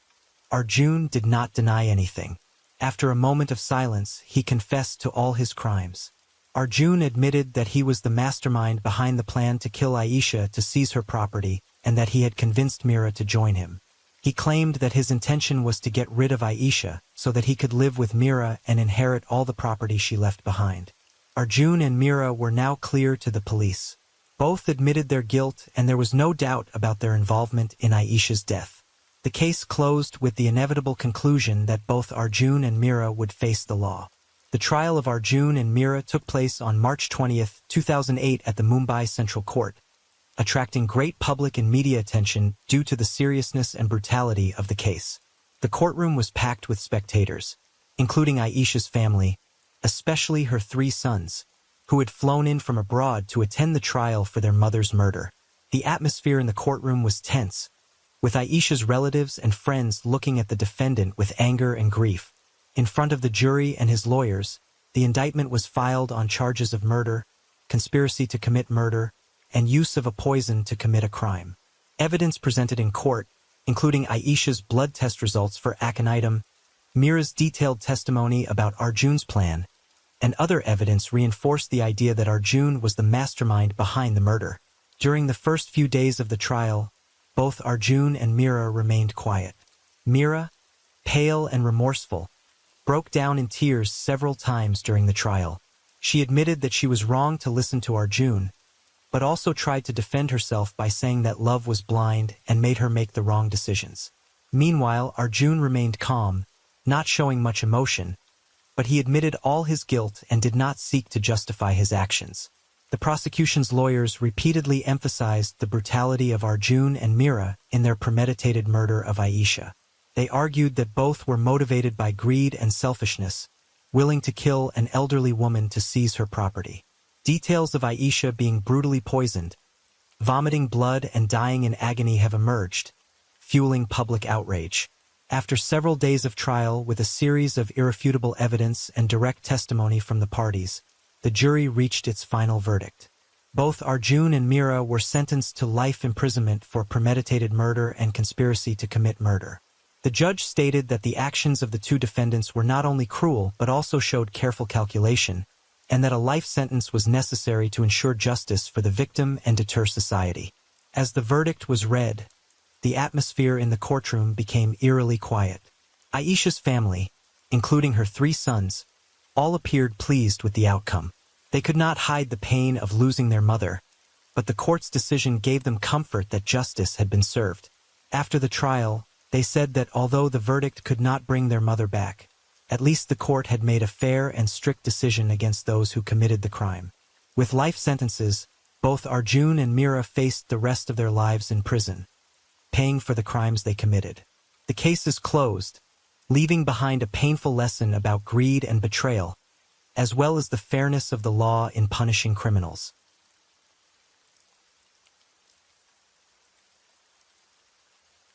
Arjun did not deny anything. After a moment of silence, he confessed to all his crimes. Arjun admitted that he was the mastermind behind the plan to kill Aisha to seize her property and that he had convinced Mira to join him. He claimed that his intention was to get rid of Aisha so that he could live with Mira and inherit all the property she left behind. Arjun and Mira were now clear to the police. Both admitted their guilt, and there was no doubt about their involvement in Aisha's death. The case closed with the inevitable conclusion that both Arjun and Mira would face the law. The trial of Arjun and Mira took place on March 20, 2008 at the Mumbai Central Court, attracting great public and media attention due to the seriousness and brutality of the case. The courtroom was packed with spectators, including Aisha's family, especially her 3 sons, who had flown in from abroad to attend the trial for their mother's murder. The atmosphere in the courtroom was tense, with Aisha's relatives and friends looking at the defendant with anger and grief. In front of the jury and his lawyers, the indictment was filed on charges of murder, conspiracy to commit murder, and use of a poison to commit a crime. Evidence presented in court, including Aisha's blood test results for aconitum, Mira's detailed testimony about Arjun's plan, and other evidence reinforced the idea that Arjun was the mastermind behind the murder. During the first few days of the trial, both Arjun and Mira remained quiet. Mira, pale and remorseful, broke down in tears several times during the trial. She admitted that she was wrong to listen to Arjun, but also tried to defend herself by saying that love was blind and made her make the wrong decisions. Meanwhile, Arjun remained calm, not showing much emotion, but he admitted all his guilt and did not seek to justify his actions. The prosecution's lawyers repeatedly emphasized the brutality of Arjun and Mira in their premeditated murder of Aisha. They argued that both were motivated by greed and selfishness, willing to kill an elderly woman to seize her property. Details of Aisha being brutally poisoned, vomiting blood and dying in agony have emerged, fueling public outrage. After several days of trial with a series of irrefutable evidence and direct testimony from the parties, the jury reached its final verdict. Both Arjun and Mira were sentenced to life imprisonment for premeditated murder and conspiracy to commit murder. The judge stated that the actions of the 2 defendants were not only cruel but also showed careful calculation, and that a life sentence was necessary to ensure justice for the victim and deter society. As the verdict was read, the atmosphere in the courtroom became eerily quiet. Aisha's family, including her 3 sons, all appeared pleased with the outcome. They could not hide the pain of losing their mother, but the court's decision gave them comfort that justice had been served. After the trial, they said that although the verdict could not bring their mother back, at least the court had made a fair and strict decision against those who committed the crime. With life sentences, both Arjun and Mira faced the rest of their lives in prison, paying for the crimes they committed. The case is closed, leaving behind a painful lesson about greed and betrayal, as well as the fairness of the law in punishing criminals.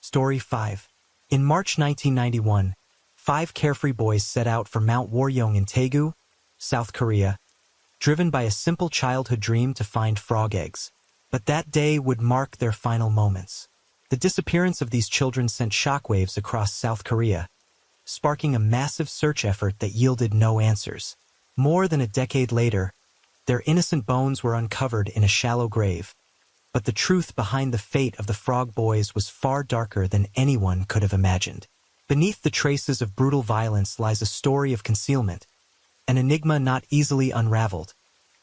Story 5. In March 1991, 5 carefree boys set out for Mount Waryeong in Daegu, South Korea, driven by a simple childhood dream to find frog eggs. But that day would mark their final moments. The disappearance of these children sent shockwaves across South Korea, sparking a massive search effort that yielded no answers. More than a decade later, their innocent bones were uncovered in a shallow grave, but the truth behind the fate of the frog boys was far darker than anyone could have imagined. Beneath the traces of brutal violence lies a story of concealment, an enigma not easily unraveled,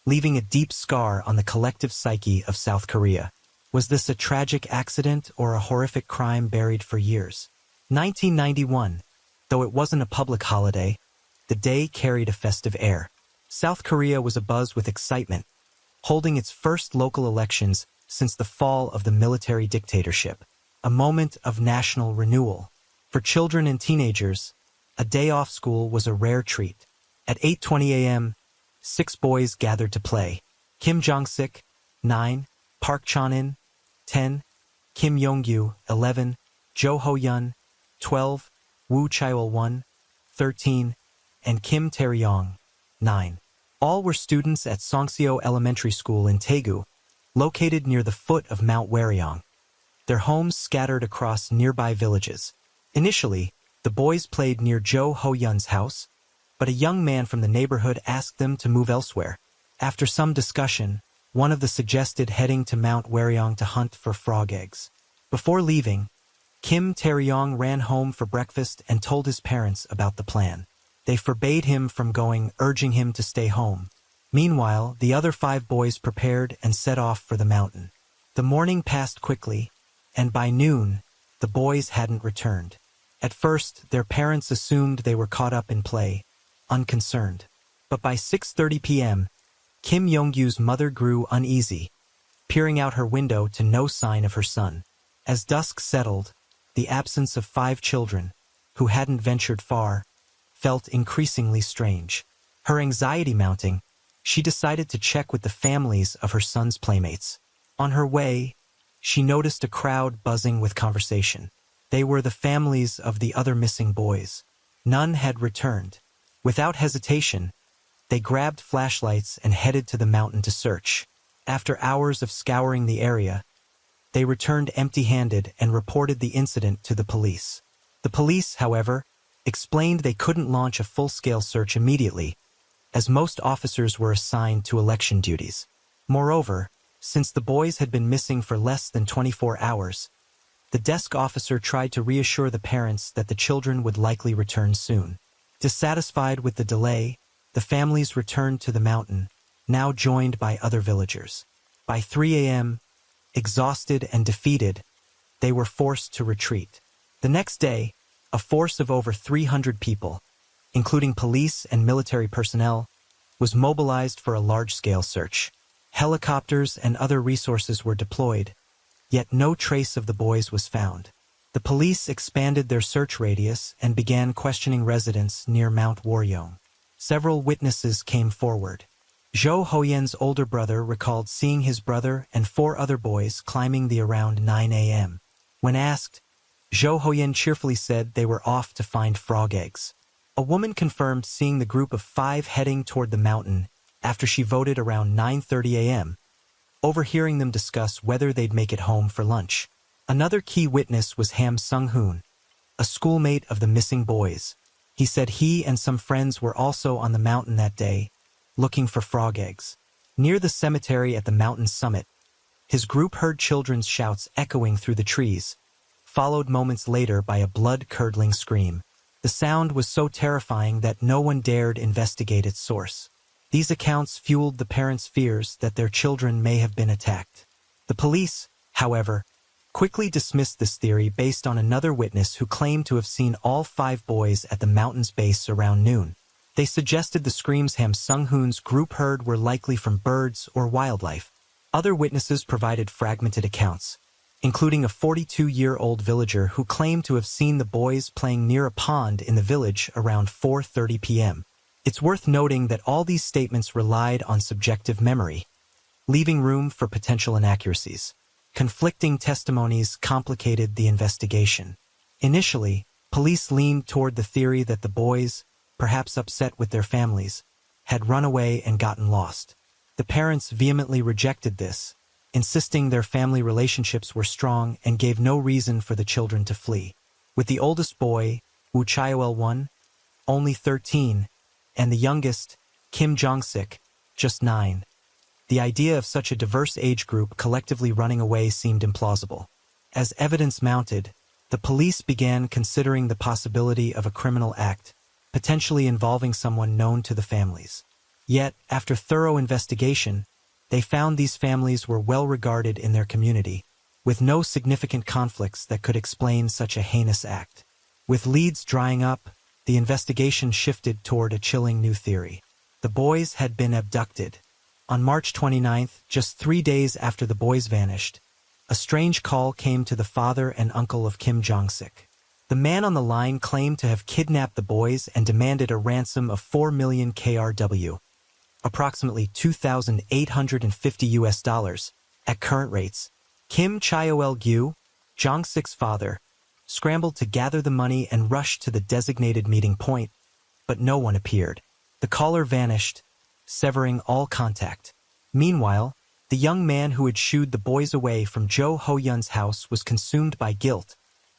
leaving a deep scar on the collective psyche of South Korea. Was this a tragic accident or a horrific crime buried for years? 1991. Though it wasn't a public holiday, the day carried a festive air. South Korea was abuzz with excitement, holding its first local elections since the fall of the military dictatorship, a moment of national renewal. For children and teenagers, a day off school was a rare treat. At 8:20 a.m., 6 boys gathered to play. Kim Jong-sik, 9, Park Chan-in, 10, Kim Yong-gyu, 11, Jo Ho-yun, 12, Woo Chae-wol, 13, and Kim Tae-ryong, 9. All were students at Songseo Elementary School in Daegu, located near the foot of Mount Waryeong. Their homes scattered across nearby villages. Initially, the boys played near Jo Ho-yun's house, but a young man from the neighborhood asked them to move elsewhere. After some discussion, one of them suggested heading to Mount Waryong to hunt for frog eggs. Before leaving, Kim Tae-ryong ran home for breakfast and told his parents about the plan. They forbade him from going, urging him to stay home. Meanwhile, the other 5 boys prepared and set off for the mountain. The morning passed quickly, and by noon, the boys hadn't returned. At first, their parents assumed they were caught up in play, unconcerned. But by 6:30 p.m., Kim Yong-gyu's mother grew uneasy, peering out her window to no sign of her son. As dusk settled, the absence of 5 children, who hadn't ventured far, felt increasingly strange. Her anxiety mounting, she decided to check with the families of her son's playmates. On her way, she noticed a crowd buzzing with conversation. They were the families of the other missing boys. None had returned. Without hesitation, they grabbed flashlights and headed to the mountain to search. After hours of scouring the area, they returned empty-handed and reported the incident to the police. The police, however, explained they couldn't launch a full-scale search immediately, as most officers were assigned to election duties. Moreover, since the boys had been missing for less than 24 hours, the desk officer tried to reassure the parents that the children would likely return soon. Dissatisfied with the delay, the families returned to the mountain, now joined by other villagers. By 3 a.m., exhausted and defeated, they were forced to retreat. The next day, a force of over 300 people, including police and military personnel, was mobilized for a large-scale search. Helicopters and other resources were deployed, yet no trace of the boys was found. The police expanded their search radius and began questioning residents near Mount Waryong. Several witnesses came forward. Zhou Hoyen's older brother recalled seeing his brother and 4 other boys climbing the around 9 a.m. When asked, Zhou Hoyen cheerfully said they were off to find frog eggs. A woman confirmed seeing the group of 5 heading toward the mountain after she voted around 9:30 a.m., overhearing them discuss whether they'd make it home for lunch. Another key witness was Ham Sung-hoon, a schoolmate of the missing boys. He said he and some friends were also on the mountain that day, looking for frog eggs. Near the cemetery at the mountain's summit, his group heard children's shouts echoing through the trees, followed moments later by a blood-curdling scream. The sound was so terrifying that no one dared investigate its source. These accounts fueled the parents' fears that their children may have been attacked. The police, however, quickly dismissed this theory based on another witness who claimed to have seen all 5 boys at the mountain's base around noon. They suggested the screams Ham Sung-hoon's group heard were likely from birds or wildlife. Other witnesses provided fragmented accounts, including a 42-year-old villager who claimed to have seen the boys playing near a pond in the village around 4:30 p.m. It's worth noting that all these statements relied on subjective memory, leaving room for potential inaccuracies. Conflicting testimonies complicated the investigation. Initially, police leaned toward the theory that the boys, perhaps upset with their families, had run away and gotten lost. The parents vehemently rejected this, insisting their family relationships were strong and gave no reason for the children to flee. With the oldest boy, Woo Chaeol-won, only 13, and the youngest, Kim Jong-sik, just 9. The idea of such a diverse age group collectively running away seemed implausible. As evidence mounted, the police began considering the possibility of a criminal act, potentially involving someone known to the families. Yet, after thorough investigation, they found these families were well regarded in their community, with no significant conflicts that could explain such a heinous act. With leads drying up, the investigation shifted toward a chilling new theory. The boys had been abducted. On March 29th, just 3 days after the boys vanished, a strange call came to the father and uncle of Kim Jong-sik. The man on the line claimed to have kidnapped the boys and demanded a ransom of 4 million KRW, approximately $2,850 at current rates. Kim Chaeol-gyu, Jong-sik's father, scrambled to gather the money and rushed to the designated meeting point, but no one appeared. The caller vanished, severing all contact. Meanwhile, the young man who had shooed the boys away from Jo Ho-yun's house was consumed by guilt,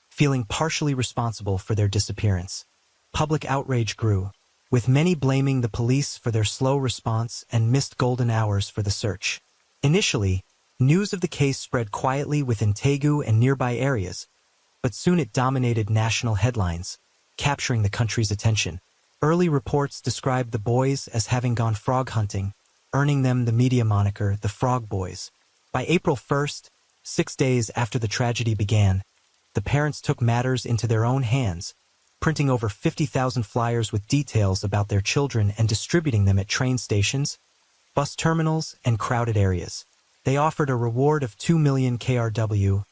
feeling partially responsible for their disappearance. Public outrage grew. with many blaming the police for their slow response and missed golden hours for the search. Initially, news of the case spread quietly within Daegu and nearby areas, but soon it dominated national headlines, capturing the country's attention. Early reports described the boys as having gone frog hunting, earning them the media moniker the Frog Boys. By April 1st, 6 days after the tragedy began, the parents took matters into their own hands, printing over 50,000 flyers with details about their children and distributing them at train stations, bus terminals, and crowded areas. They offered a reward of 2 million KRW,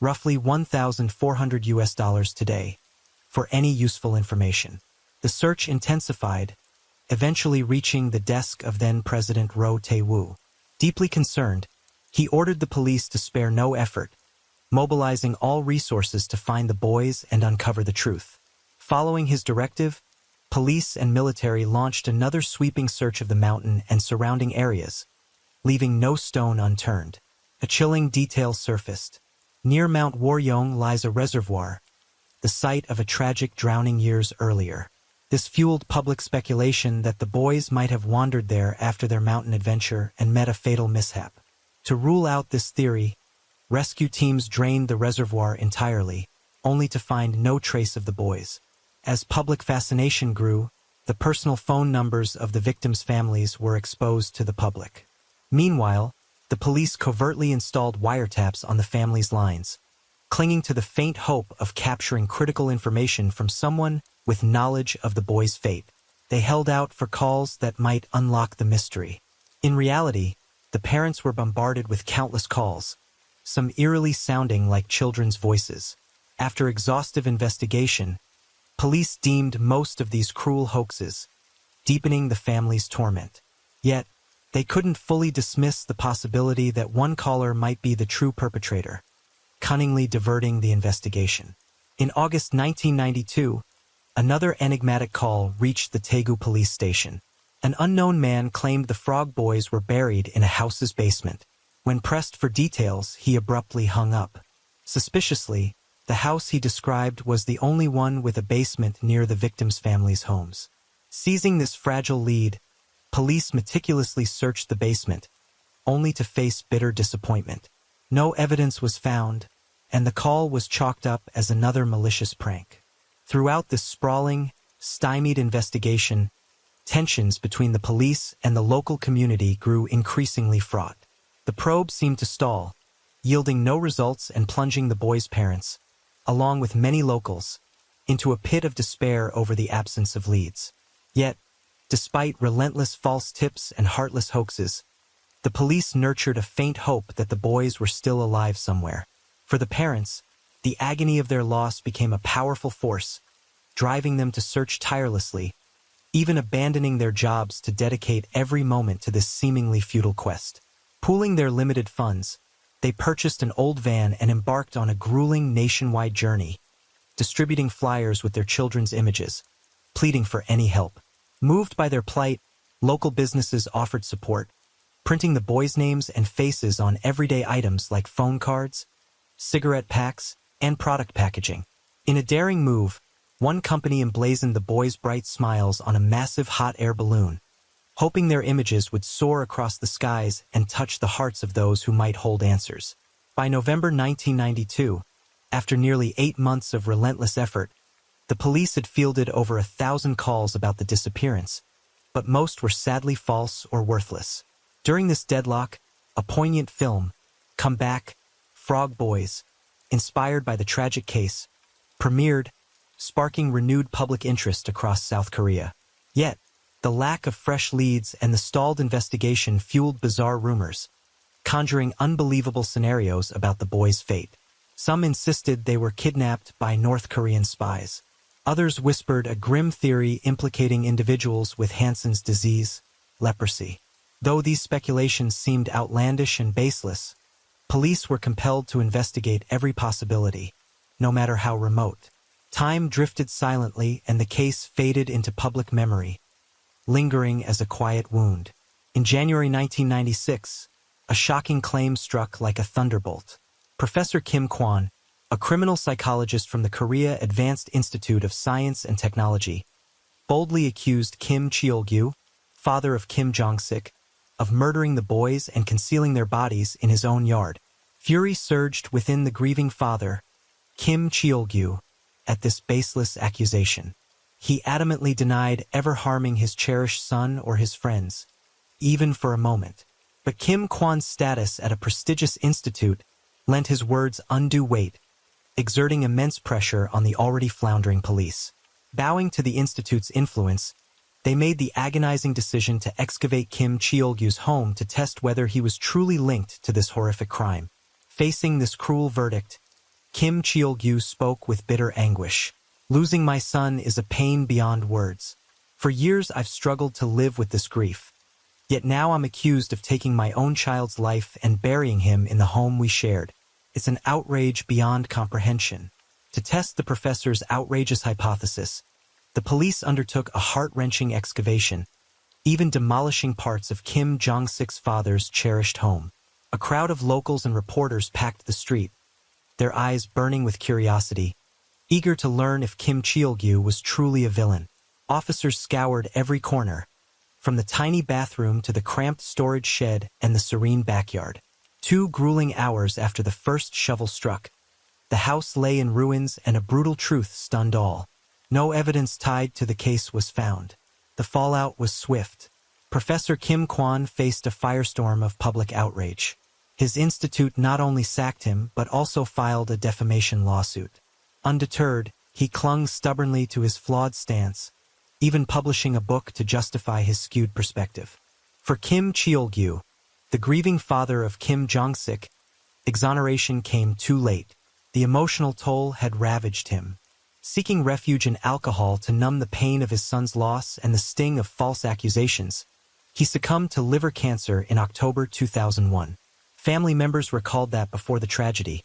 roughly $1,400 today, for any useful information. The search intensified, eventually reaching the desk of then-President Roh Tae-woo. Deeply concerned, he ordered the police to spare no effort, mobilizing all resources to find the boys and uncover the truth. Following his directive, police and military launched another sweeping search of the mountain and surrounding areas, leaving no stone unturned. A chilling detail surfaced. Near Mount Waryong lies a reservoir, the site of a tragic drowning years earlier. This fueled public speculation that the boys might have wandered there after their mountain adventure and met a fatal mishap. To rule out this theory, rescue teams drained the reservoir entirely, only to find no trace of the boys. As public fascination grew, the personal phone numbers of the victims' families were exposed to the public. Meanwhile, the police covertly installed wiretaps on the families' lines, clinging to the faint hope of capturing critical information from someone with knowledge of the boys' fate. They held out for calls that might unlock the mystery. In reality, the parents were bombarded with countless calls, some eerily sounding like children's voices. After exhaustive investigation, police deemed most of these cruel hoaxes, deepening the family's torment. Yet, they couldn't fully dismiss the possibility that one caller might be the true perpetrator, cunningly diverting the investigation. In August 1992, another enigmatic call reached the Daegu police station. An unknown man claimed the Frog Boys were buried in a house's basement. When pressed for details, he abruptly hung up. Suspiciously, the house he described was the only one with a basement near the victims' families' homes. Seizing this fragile lead, police meticulously searched the basement, only to face bitter disappointment. No evidence was found, and the call was chalked up as another malicious prank. Throughout this sprawling, stymied investigation, tensions between the police and the local community grew increasingly fraught. The probe seemed to stall, yielding no results and plunging the boys' parents, along with many locals, into a pit of despair over the absence of leads. Yet, despite relentless false tips and heartless hoaxes, the police nurtured a faint hope that the boys were still alive somewhere. For the parents, the agony of their loss became a powerful force, driving them to search tirelessly, even abandoning their jobs to dedicate every moment to this seemingly futile quest. Pooling their limited funds, they purchased an old van and embarked on a grueling nationwide journey, distributing flyers with their children's images, pleading for any help. Moved by their plight, local businesses offered support, printing the boys' names and faces on everyday items like phone cards, cigarette packs, and product packaging. In a daring move, one company emblazoned the boys' bright smiles on a massive hot air balloon, hoping their images would soar across the skies and touch the hearts of those who might hold answers. By November 1992, after nearly 8 months of relentless effort, the police had fielded over 1,000 calls about the disappearance, but most were sadly false or worthless. During this deadlock, a poignant film, Come Back, Frog Boys, inspired by the tragic case, premiered, sparking renewed public interest across South Korea. Yet, the lack of fresh leads and the stalled investigation fueled bizarre rumors, conjuring unbelievable scenarios about the boys' fate. Some insisted they were kidnapped by North Korean spies. Others whispered a grim theory implicating individuals with Hansen's disease, leprosy. Though these speculations seemed outlandish and baseless, police were compelled to investigate every possibility, no matter how remote. Time drifted silently and the case faded into public memory, lingering as a quiet wound. In January 1996, a shocking claim struck like a thunderbolt. Professor Kim Kwon, a criminal psychologist from the Korea Advanced Institute of Science and Technology, boldly accused Kim Cheol-gyu, father of Kim Jong-sik, of murdering the boys and concealing their bodies in his own yard. Fury surged within the grieving father, Kim Cheol-gyu, at this baseless accusation. He adamantly denied ever harming his cherished son or his friends, even for a moment. But Kim Kwan's status at a prestigious institute lent his words undue weight, exerting immense pressure on the already floundering police. Bowing to the institute's influence, they made the agonizing decision to excavate Kim Cheol-gyu's home to test whether he was truly linked to this horrific crime. Facing this cruel verdict, Kim Cheol-gyu spoke with bitter anguish. "Losing my son is a pain beyond words. For years I've struggled to live with this grief. Yet now I'm accused of taking my own child's life and burying him in the home we shared. It's an outrage beyond comprehension." To test the professor's outrageous hypothesis, the police undertook a heart-wrenching excavation, even demolishing parts of Kim Jong-sik's father's cherished home. A crowd of locals and reporters packed the street, their eyes burning with curiosity, eager to learn if Kim Cheol-gyu was truly a villain. Officers scoured every corner, from the tiny bathroom to the cramped storage shed and the serene backyard. 2 grueling hours after the first shovel struck, the house lay in ruins and a brutal truth stunned all. No evidence tied to the case was found. The fallout was swift. Professor Kim Kwan faced a firestorm of public outrage. His institute not only sacked him but also filed a defamation lawsuit. Undeterred, he clung stubbornly to his flawed stance, even publishing a book to justify his skewed perspective. For Kim Cheol-gyu, the grieving father of Kim Jong-sik, exoneration came too late. The emotional toll had ravaged him. Seeking refuge in alcohol to numb the pain of his son's loss and the sting of false accusations, he succumbed to liver cancer in October 2001. Family members recalled that before the tragedy,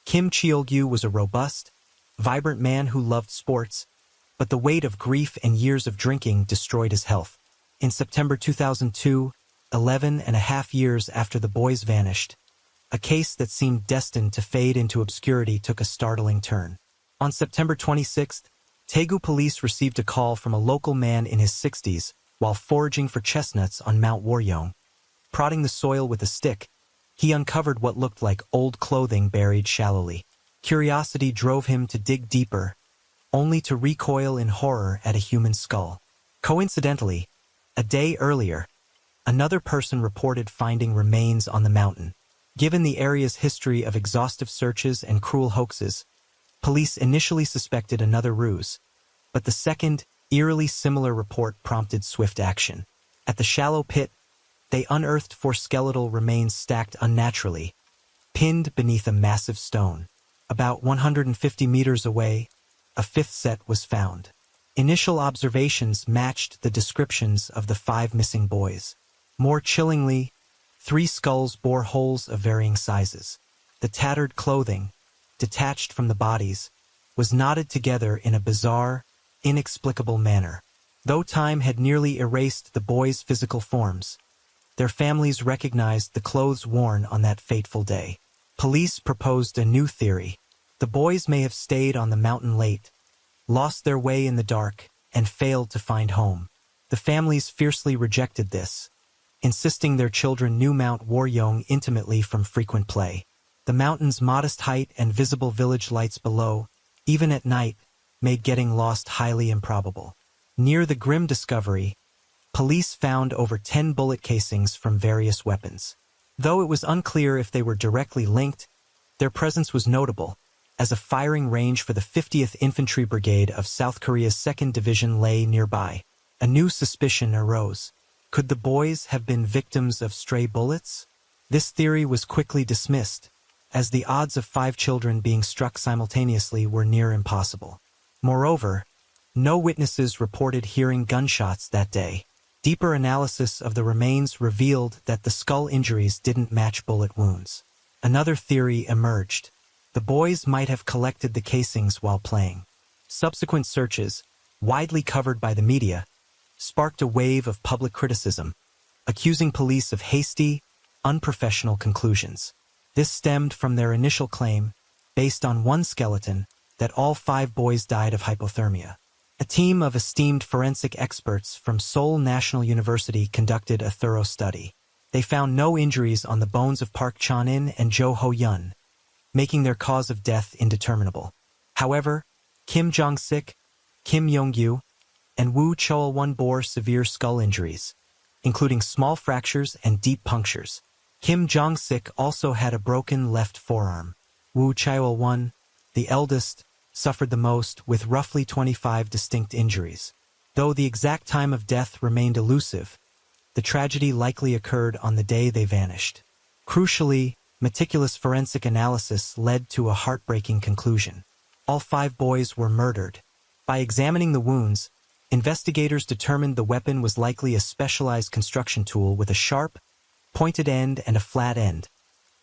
Kim Cheol-gyu was a robust, vibrant man who loved sports, but the weight of grief and years of drinking destroyed his health. In September 2002, 11.5 years after the boys vanished, a case that seemed destined to fade into obscurity took a startling turn. On September 26th, Daegu police received a call from a local man in his 60s while foraging for chestnuts on Mount Woryong. Prodding the soil with a stick, he uncovered what looked like old clothing buried shallowly. Curiosity drove him to dig deeper, only to recoil in horror at a human skull. Coincidentally, a day earlier, another person reported finding remains on the mountain. Given the area's history of exhaustive searches and cruel hoaxes, police initially suspected another ruse, but the second, eerily similar report prompted swift action. At the shallow pit, they unearthed 4 skeletal remains stacked unnaturally, pinned beneath a massive stone. About 150 meters away, a 5th set was found. Initial observations matched the descriptions of the 5 missing boys. More chillingly, 3 skulls bore holes of varying sizes. The tattered clothing, detached from the bodies, was knotted together in a bizarre, inexplicable manner. Though time had nearly erased the boys' physical forms, their families recognized the clothes worn on that fateful day. Police proposed a new theory. The boys may have stayed on the mountain late, lost their way in the dark, and failed to find home. The families fiercely rejected this, insisting their children knew Mount Woryong intimately from frequent play. The mountain's modest height and visible village lights below, even at night, made getting lost highly improbable. Near the grim discovery, police found over 10 bullet casings from various weapons. Though it was unclear if they were directly linked, their presence was notable, as a firing range for the 50th Infantry Brigade of South Korea's 2nd Division lay nearby. A new suspicion arose. Could the boys have been victims of stray bullets? This theory was quickly dismissed, as the odds of 5 children being struck simultaneously were near impossible. Moreover, no witnesses reported hearing gunshots that day. Deeper analysis of the remains revealed that the skull injuries didn't match bullet wounds. Another theory emerged. The boys might have collected the casings while playing. Subsequent searches, widely covered by the media, sparked a wave of public criticism, accusing police of hasty, unprofessional conclusions. This stemmed from their initial claim, based on one skeleton, that all 5 boys died of hypothermia. A team of esteemed forensic experts from Seoul National University conducted a thorough study. They found no injuries on the bones of Park Chan-in and Jo Ho-yeon, making their cause of death indeterminable. However, Kim Jong-sik, Kim Yong-gyu, and Woo Cheol-won bore severe skull injuries, including small fractures and deep punctures. Kim Jong-sik also had a broken left forearm. Woo Cheol-won, the eldest, suffered the most, with roughly 25 distinct injuries. Though the exact time of death remained elusive, the tragedy likely occurred on the day they vanished. Crucially, meticulous forensic analysis led to a heartbreaking conclusion. All 5 boys were murdered. By examining the wounds, investigators determined the weapon was likely a specialized construction tool with a sharp, pointed end and a flat end,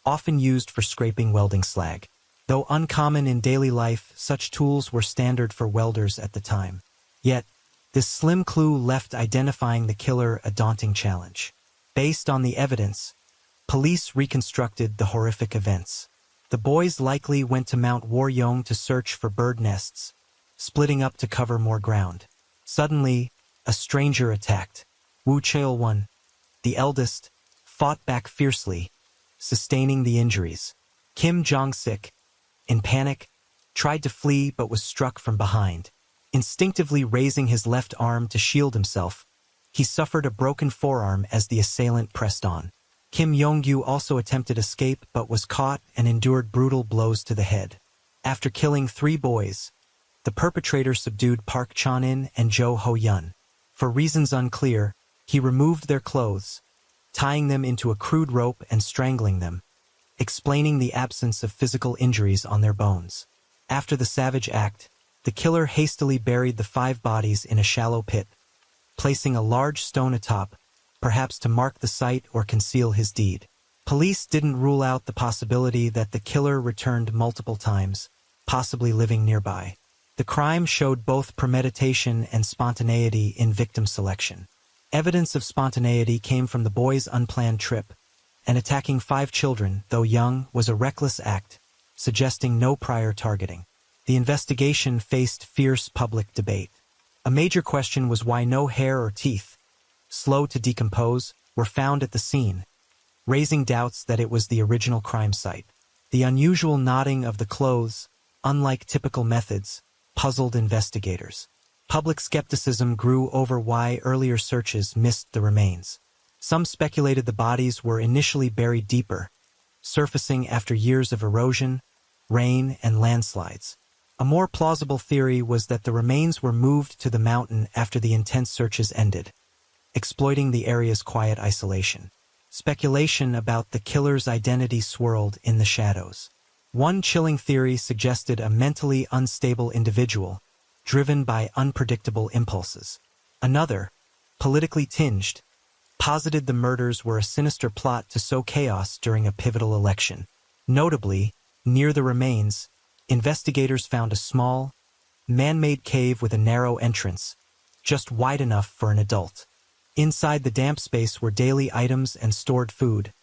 often used for scraping welding slag. Though uncommon in daily life, such tools were standard for welders at the time. Yet, this slim clue left identifying the killer a daunting challenge. Based on the evidence, police reconstructed the horrific events. The boys likely went to Mount Waryeong to search for bird nests, splitting up to cover more ground. Suddenly, a stranger attacked. Woo Cheol-won, the eldest, fought back fiercely, sustaining the injuries. Kim Jong-sik, in panic, tried to flee but was struck from behind. Instinctively raising his left arm to shield himself, he suffered a broken forearm as the assailant pressed on. Kim Yong-gyu also attempted escape but was caught and endured brutal blows to the head. After killing 3 boys, the perpetrator subdued Park Chan-in and Jo Ho-yeon. For reasons unclear, he removed their clothes, tying them into a crude rope and strangling them, explaining the absence of physical injuries on their bones. After the savage act, the killer hastily buried the 5 bodies in a shallow pit, placing a large stone atop, perhaps to mark the site or conceal his deed. Police didn't rule out the possibility that the killer returned multiple times, possibly living nearby. The crime showed both premeditation and spontaneity in victim selection. Evidence of spontaneity came from the boys' unplanned trip, and attacking 5 children, though young, was a reckless act, suggesting no prior targeting. The investigation faced fierce public debate. A major question was why no hair or teeth, slow to decompose, were found at the scene, raising doubts that it was the original crime site. The unusual knotting of the clothes, unlike typical methods, puzzled investigators. Public skepticism grew over why earlier searches missed the remains. Some speculated the bodies were initially buried deeper, surfacing after years of erosion, rain, and landslides. A more plausible theory was that the remains were moved to the mountain after the intense searches ended, exploiting the area's quiet isolation. Speculation about the killer's identity swirled in the shadows. One chilling theory suggested a mentally unstable individual, driven by unpredictable impulses. Another, politically tinged, posited the murders were a sinister plot to sow chaos during a pivotal election. Notably, near the remains, investigators found a small, man-made cave with a narrow entrance, just wide enough for an adult. Inside the damp space were daily items and stored food,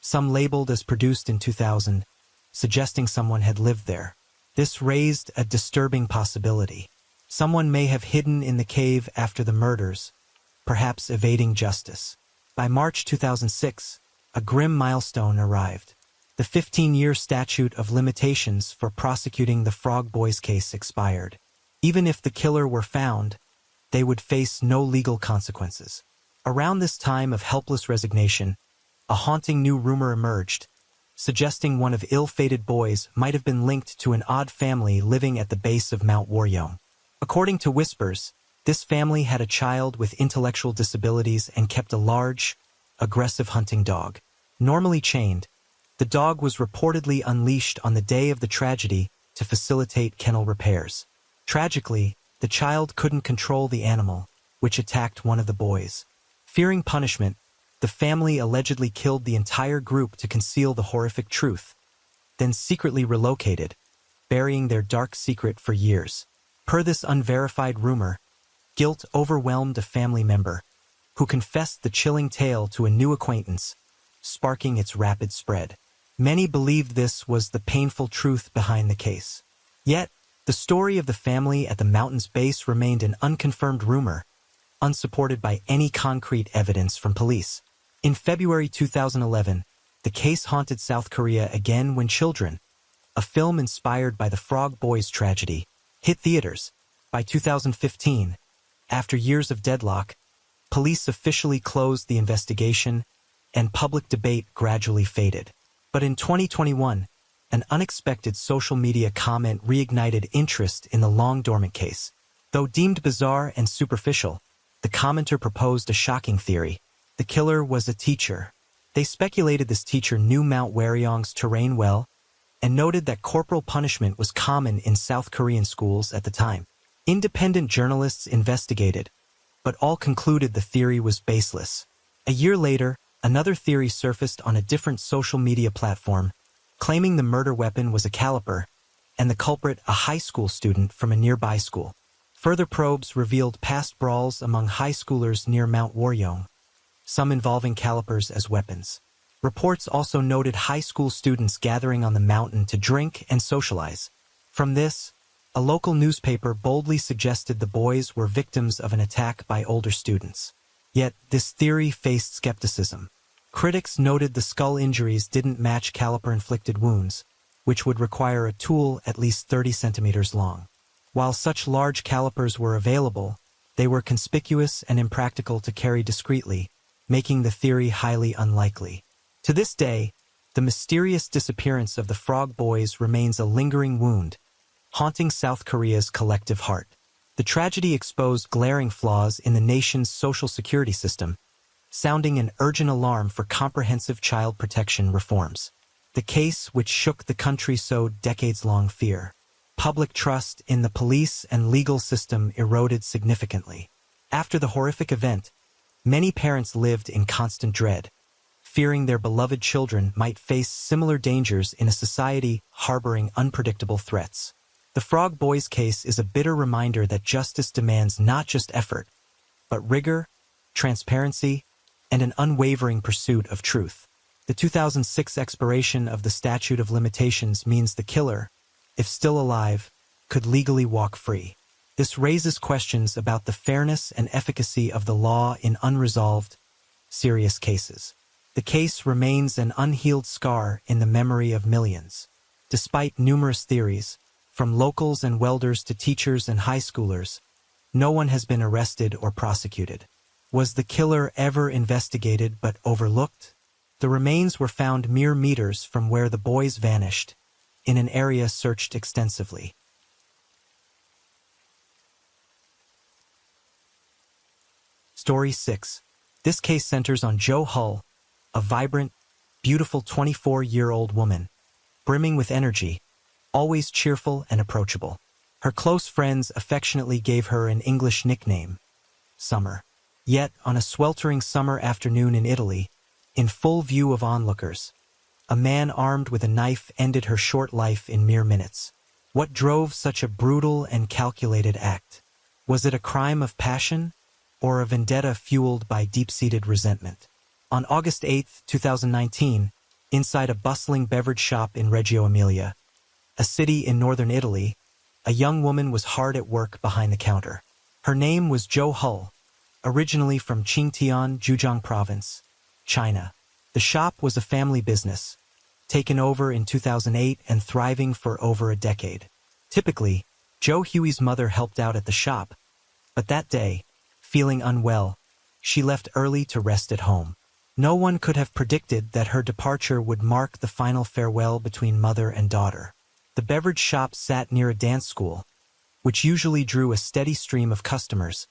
some labeled as produced in 2000, suggesting someone had lived there. This raised a disturbing possibility. Someone may have hidden in the cave after the murders, perhaps evading justice. By March 2006, a grim milestone arrived. The 15-year statute of limitations for prosecuting the Frog Boys case expired. Even if the killer were found, they would face no legal consequences. Around this time of helpless resignation, a haunting new rumor emerged, suggesting one of ill-fated boys might have been linked to an odd family living at the base of Mount Waryeong. According to whispers, this family had a child with intellectual disabilities and kept a large, aggressive hunting dog. Normally chained, the dog was reportedly unleashed on the day of the tragedy to facilitate kennel repairs. Tragically, the child couldn't control the animal, which attacked one of the boys. Fearing punishment, the family allegedly killed the entire group to conceal the horrific truth, then secretly relocated, burying their dark secret for years. Per this unverified rumor, guilt overwhelmed a family member, who confessed the chilling tale to a new acquaintance, sparking its rapid spread. Many believed this was the painful truth behind the case. Yet, The story of the family at the mountain's base remained an unconfirmed rumor, unsupported by any concrete evidence from police. In February 2011, the case haunted South Korea again when Children, a film inspired by the Frog Boys tragedy, hit theaters. By 2015, after years of deadlock, police officially closed the investigation and public debate gradually faded. But in 2021, an unexpected social media comment reignited interest in the long-dormant case. Though deemed bizarre and superficial, the commenter proposed a shocking theory. The killer was a teacher. They speculated this teacher knew Mount Waryeong's terrain well and noted that corporal punishment was common in South Korean schools at the time. Independent journalists investigated, but all concluded the theory was baseless. A year later, another theory surfaced on a different social media platform, claiming the murder weapon was a caliper and the culprit a high school student from a nearby school. Further probes revealed past brawls among high schoolers near Mount Waryeong, some involving calipers as weapons. Reports also noted high school students gathering on the mountain to drink and socialize. From this, a local newspaper boldly suggested the boys were victims of an attack by older students. Yet, this theory faced skepticism. Critics noted the skull injuries didn't match caliper-inflicted wounds, which would require a tool at least 30 centimeters long. While such large calipers were available, they were conspicuous and impractical to carry discreetly, making the theory highly unlikely. To this day, the mysterious disappearance of the Frog Boys remains a lingering wound, haunting South Korea's collective heart. The tragedy exposed glaring flaws in the nation's social security system, sounding an urgent alarm for comprehensive child protection reforms. The case which shook the country sowed decades-long fear. Public trust in the police and legal system eroded significantly. After the horrific event, many parents lived in constant dread, fearing their beloved children might face similar dangers in a society harboring unpredictable threats. The Frog Boys case is a bitter reminder that justice demands not just effort, but rigor, transparency, and an unwavering pursuit of truth. The 2006 expiration of the statute of limitations means the killer, if still alive, could legally walk free. This raises questions about the fairness and efficacy of the law in unresolved, serious cases. The case remains an unhealed scar in the memory of millions. Despite numerous theories, from locals and welders to teachers and high schoolers, no one has been arrested or prosecuted. Was the killer ever investigated but overlooked? The remains were found mere meters from where the boys vanished, in an area searched extensively. Story 6. This case centers on Jo Hull, a vibrant, beautiful 24-year-old woman, brimming with energy, always cheerful and approachable. Her close friends affectionately gave her an English nickname, Summer. Yet, on a sweltering summer afternoon in Italy, in full view of onlookers, a man armed with a knife ended her short life in mere minutes. What drove such a brutal and calculated act? Was it a crime of passion, or a vendetta fueled by deep-seated resentment? On August 8, 2019, inside a bustling beverage shop in Reggio Emilia, a city in northern Italy, a young woman was hard at work behind the counter. Her name was Jo Hull, originally from Qingtian, Zhejiang Province, China. The shop was a family business, taken over in 2008 and thriving for over a decade. Typically, Jo Huey's mother helped out at the shop, but that day, feeling unwell, she left early to rest at home. No one could have predicted that her departure would mark the final farewell between mother and daughter. The beverage shop sat near a dance school, which usually drew a steady stream of customers,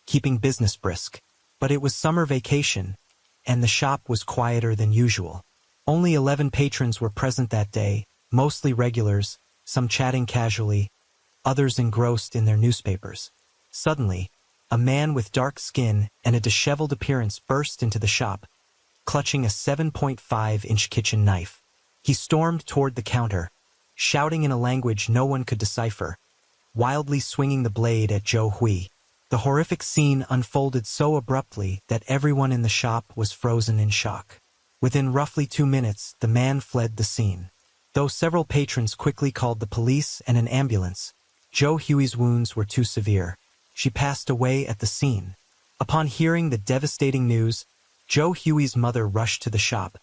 keeping business brisk. But it was summer vacation, and the shop was quieter than usual. Only 11 patrons were present that day, mostly regulars, some chatting casually, others engrossed in their newspapers. Suddenly, a man with dark skin and a disheveled appearance burst into the shop, clutching a 7.5-inch kitchen knife. He stormed toward the counter, shouting in a language no one could decipher, wildly swinging the blade at Jo Hui. The horrific scene unfolded so abruptly that everyone in the shop was frozen in shock. Within roughly 2 minutes, the man fled the scene. Though several patrons quickly called the police and an ambulance, Zhou Hui's wounds were too severe. She passed away at the scene. Upon hearing the devastating news, Zhou Hui's mother rushed to the shop,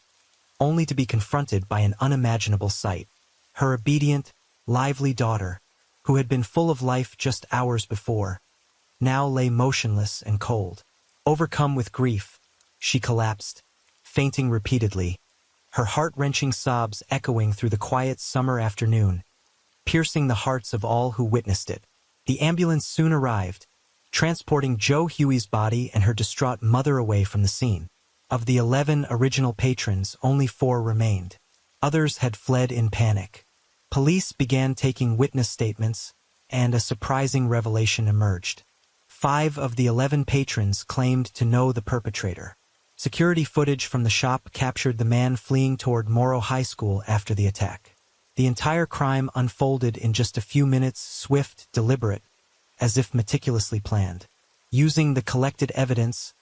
only to be confronted by an unimaginable sight. Her obedient, lively daughter, who had been full of life just hours before, now lay motionless and cold. Overcome with grief, she collapsed, fainting repeatedly, her heart-wrenching sobs echoing through the quiet summer afternoon, piercing the hearts of all who witnessed it. The ambulance soon arrived, transporting Zhou Hui's body and her distraught mother away from the scene. Of the 11 original patrons, only 4 remained. Others had fled in panic. Police began taking witness statements, and a surprising revelation emerged. 5 of the 11 patrons claimed to know the perpetrator. Security footage from the shop captured the man fleeing toward Moro High School after the attack. The entire crime unfolded in just a few minutes, swift, deliberate, as if meticulously planned. Using the collected evidence,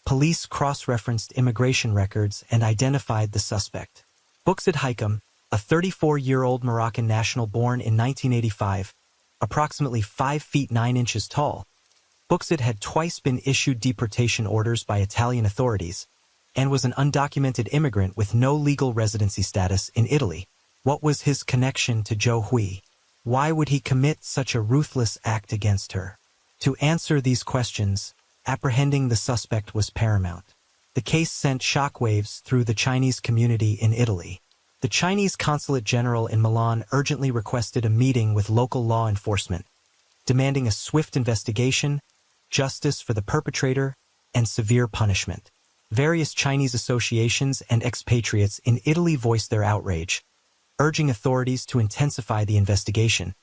police cross-referenced immigration records and identified the suspect. Buxid Haikam, a 34-year-old Moroccan national born in 1985, approximately 5 feet 9 inches tall. Buxid had twice been issued deportation orders by Italian authorities and was an undocumented immigrant with no legal residency status in Italy. What was his connection to Zhou Hui? Why would he commit such a ruthless act against her? To answer these questions, apprehending the suspect was paramount. The case sent shockwaves through the Chinese community in Italy. The Chinese Consulate General in Milan urgently requested a meeting with local law enforcement, demanding a swift investigation, justice for the perpetrator, and severe punishment. Various Chinese associations and expatriates in Italy voiced their outrage, urging authorities to intensify the investigation,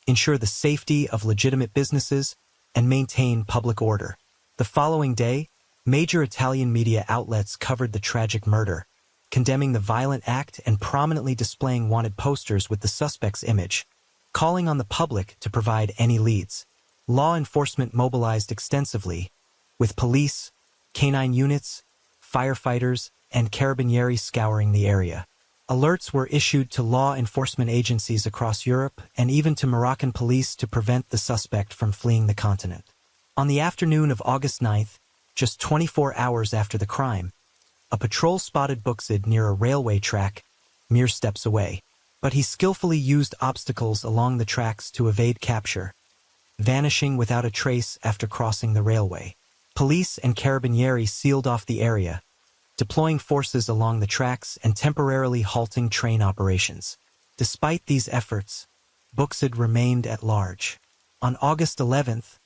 ensure the safety of legitimate businesses, and maintain public order. The following day, major Italian media outlets covered the tragic murder, condemning the violent act and prominently displaying wanted posters with the suspect's image, calling on the public to provide any leads. Law enforcement mobilized extensively, with police, canine units, firefighters, and carabinieri scouring the area. Alerts were issued to law enforcement agencies across Europe and even to Moroccan police to prevent the suspect from fleeing the continent. On the afternoon of August 9th, just 24 hours after the crime, a patrol spotted Buxid near a railway track, mere steps away. But he skillfully used obstacles along the tracks to evade capture, vanishing without a trace after crossing the railway. Police and carabinieri sealed off the area, deploying forces along the tracks and temporarily halting train operations. Despite these efforts, Buxid remained at large. On August 11th,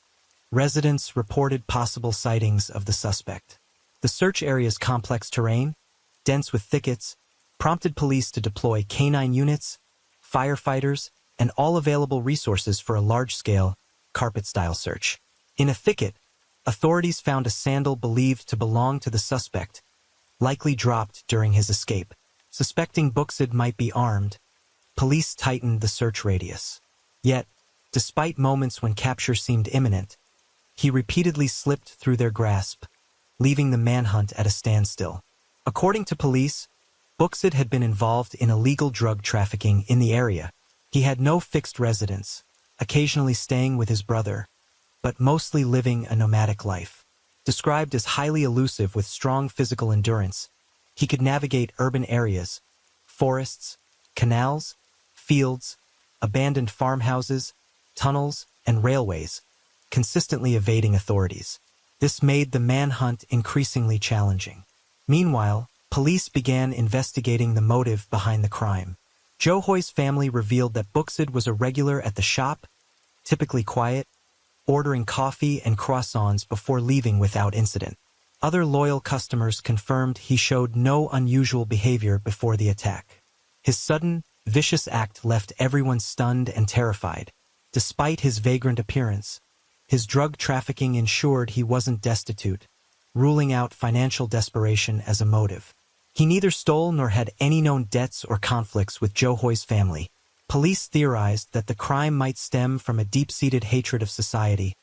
residents reported possible sightings of the suspect. The search area's complex terrain, dense with thickets, prompted police to deploy canine units, firefighters, and all available resources for a large-scale, carpet-style search. In a thicket, authorities found a sandal believed to belong to the suspect, likely dropped during his escape. Suspecting Buxid might be armed, police tightened the search radius. Yet, despite moments when capture seemed imminent, he repeatedly slipped through their grasp, leaving the manhunt at a standstill. According to police, Buxid had been involved in illegal drug trafficking in the area. He had no fixed residence, occasionally staying with his brother, but mostly living a nomadic life. Described as highly elusive with strong physical endurance, he could navigate urban areas, forests, canals, fields, abandoned farmhouses, tunnels, and railways, consistently evading authorities. This made the manhunt increasingly challenging. Meanwhile, police began investigating the motive behind the crime. Zhou Hui's family revealed that Buxid was a regular at the shop, typically quiet, ordering coffee and croissants before leaving without incident. Other loyal customers confirmed he showed no unusual behavior before the attack. His sudden, vicious act left everyone stunned and terrified. Despite his vagrant appearance, his drug trafficking ensured he wasn't destitute, ruling out financial desperation as a motive. He neither stole nor had any known debts or conflicts with Zhou Hui's family. Police theorized that the crime might stem from a deep-seated hatred of society,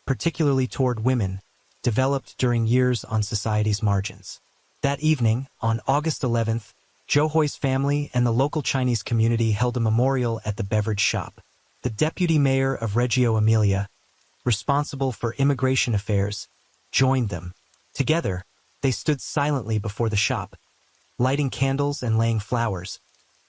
particularly toward women, developed during years on society's margins. That evening, on August 11th, Zhou Hui's family and the local Chinese community held a memorial at the beverage shop. The deputy mayor of Reggio Emilia, responsible for immigration affairs, joined them. Together, they stood silently before the shop, lighting candles and laying flowers,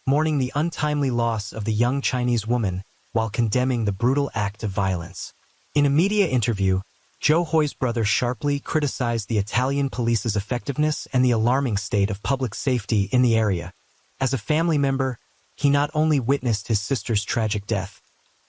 mourning the untimely loss of the young Chinese woman while condemning the brutal act of violence. In a media interview, Zhou Hui's brother sharply criticized the Italian police's effectiveness and the alarming state of public safety in the area. As a family member, he not only witnessed his sister's tragic death,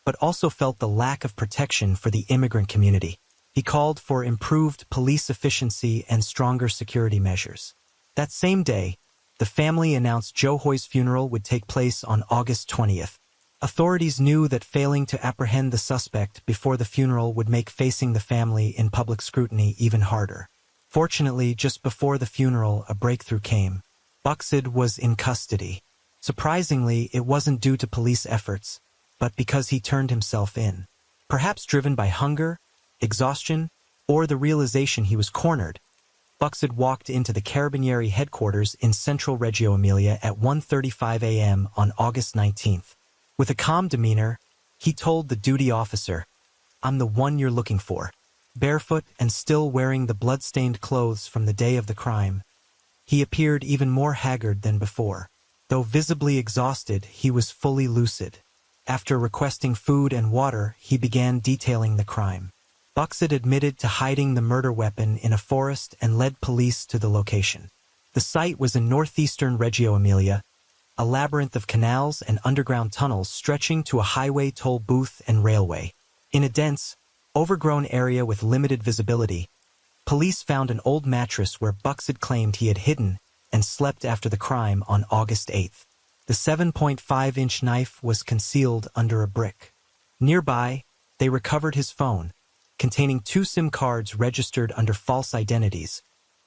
but also felt the lack of protection for the immigrant community. He called for improved police efficiency and stronger security measures. That same day, the family announced Zhou Hui's funeral would take place on August 20th. Authorities knew that failing to apprehend the suspect before the funeral would make facing the family in public scrutiny even harder. Fortunately, just before the funeral, a breakthrough came. Buxid was in custody. Surprisingly, it wasn't due to police efforts, but because he turned himself in. Perhaps driven by hunger, exhaustion, or the realization he was cornered, Buxid walked into the Carabinieri headquarters in central Reggio Emilia at 1:35 a.m. on August 19th. With a calm demeanor, he told the duty officer, "I'm the one you're looking for." Barefoot and still wearing the blood-stained clothes from the day of the crime, he appeared even more haggard than before. Though visibly exhausted, he was fully lucid. After requesting food and water, he began detailing the crime. Buxid admitted to hiding the murder weapon in a forest and led police to the location. The site was in northeastern Reggio Emilia, a labyrinth of canals and underground tunnels stretching to a highway toll booth and railway. In a dense, overgrown area with limited visibility, police found an old mattress where Buxid claimed he had hidden and slept after the crime on August 8th. The 7.5-inch knife was concealed under a brick. Nearby, they recovered his phone, containing 2 SIM cards registered under false identities,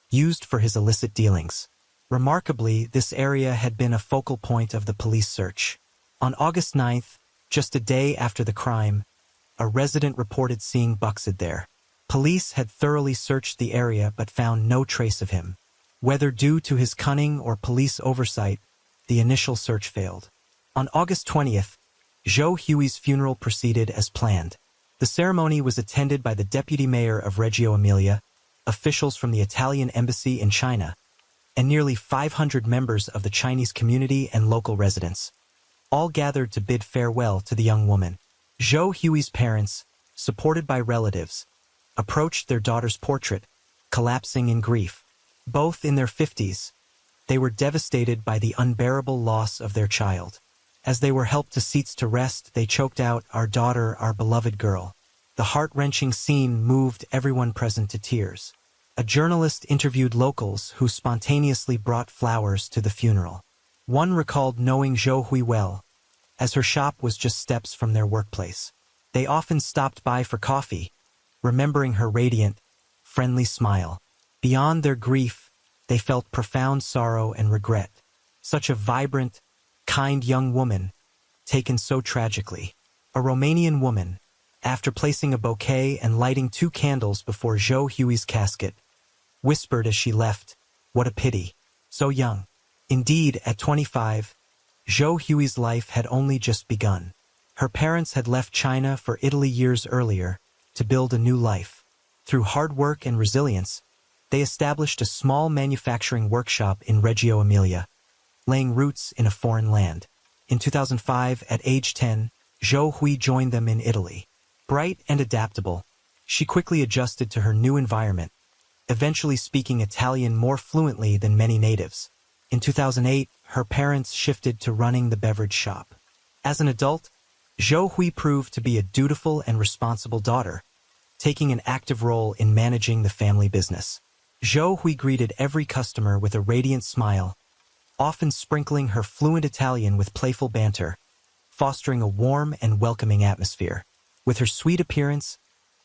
used for his illicit dealings. Remarkably, this area had been a focal point of the police search. On August 9th, just a day after the crime, a resident reported seeing Buxid there. Police had thoroughly searched the area but found no trace of him. Whether due to his cunning or police oversight, the initial search failed. On August 20th, Zhou Hui's funeral proceeded as planned. The ceremony was attended by the deputy mayor of Reggio Emilia, officials from the Italian embassy in China, and nearly 500 members of the Chinese community and local residents, all gathered to bid farewell to the young woman. Zhou Hui's parents, supported by relatives, approached their daughter's portrait, collapsing in grief. Both in their 50s, they were devastated by the unbearable loss of their child. As they were helped to seats to rest, they choked out, "Our daughter, our beloved girl." The heart-wrenching scene moved everyone present to tears. A journalist interviewed locals who spontaneously brought flowers to the funeral. One recalled knowing Zhou Hui well, as her shop was just steps from their workplace. They often stopped by for coffee, remembering her radiant, friendly smile. Beyond their grief, they felt profound sorrow and regret. Such a vibrant, kind young woman, taken so tragically. A Romanian woman, after placing a bouquet and lighting 2 candles before Zhou Hui's casket, whispered as she left, "What a pity, so young." Indeed, at 25, Zhou Hui's life had only just begun. Her parents had left China for Italy years earlier to build a new life. Through hard work and resilience, they established a small manufacturing workshop in Reggio Emilia, laying roots in a foreign land. In 2005, at age 10, Zhou Hui joined them in Italy. Bright and adaptable, she quickly adjusted to her new environment, eventually speaking Italian more fluently than many natives. In 2008, her parents shifted to running the beverage shop. As an adult, Zhou Hui proved to be a dutiful and responsible daughter, taking an active role in managing the family business. Zhou Hui greeted every customer with a radiant smile, often sprinkling her fluent Italian with playful banter, fostering a warm and welcoming atmosphere. With her sweet appearance,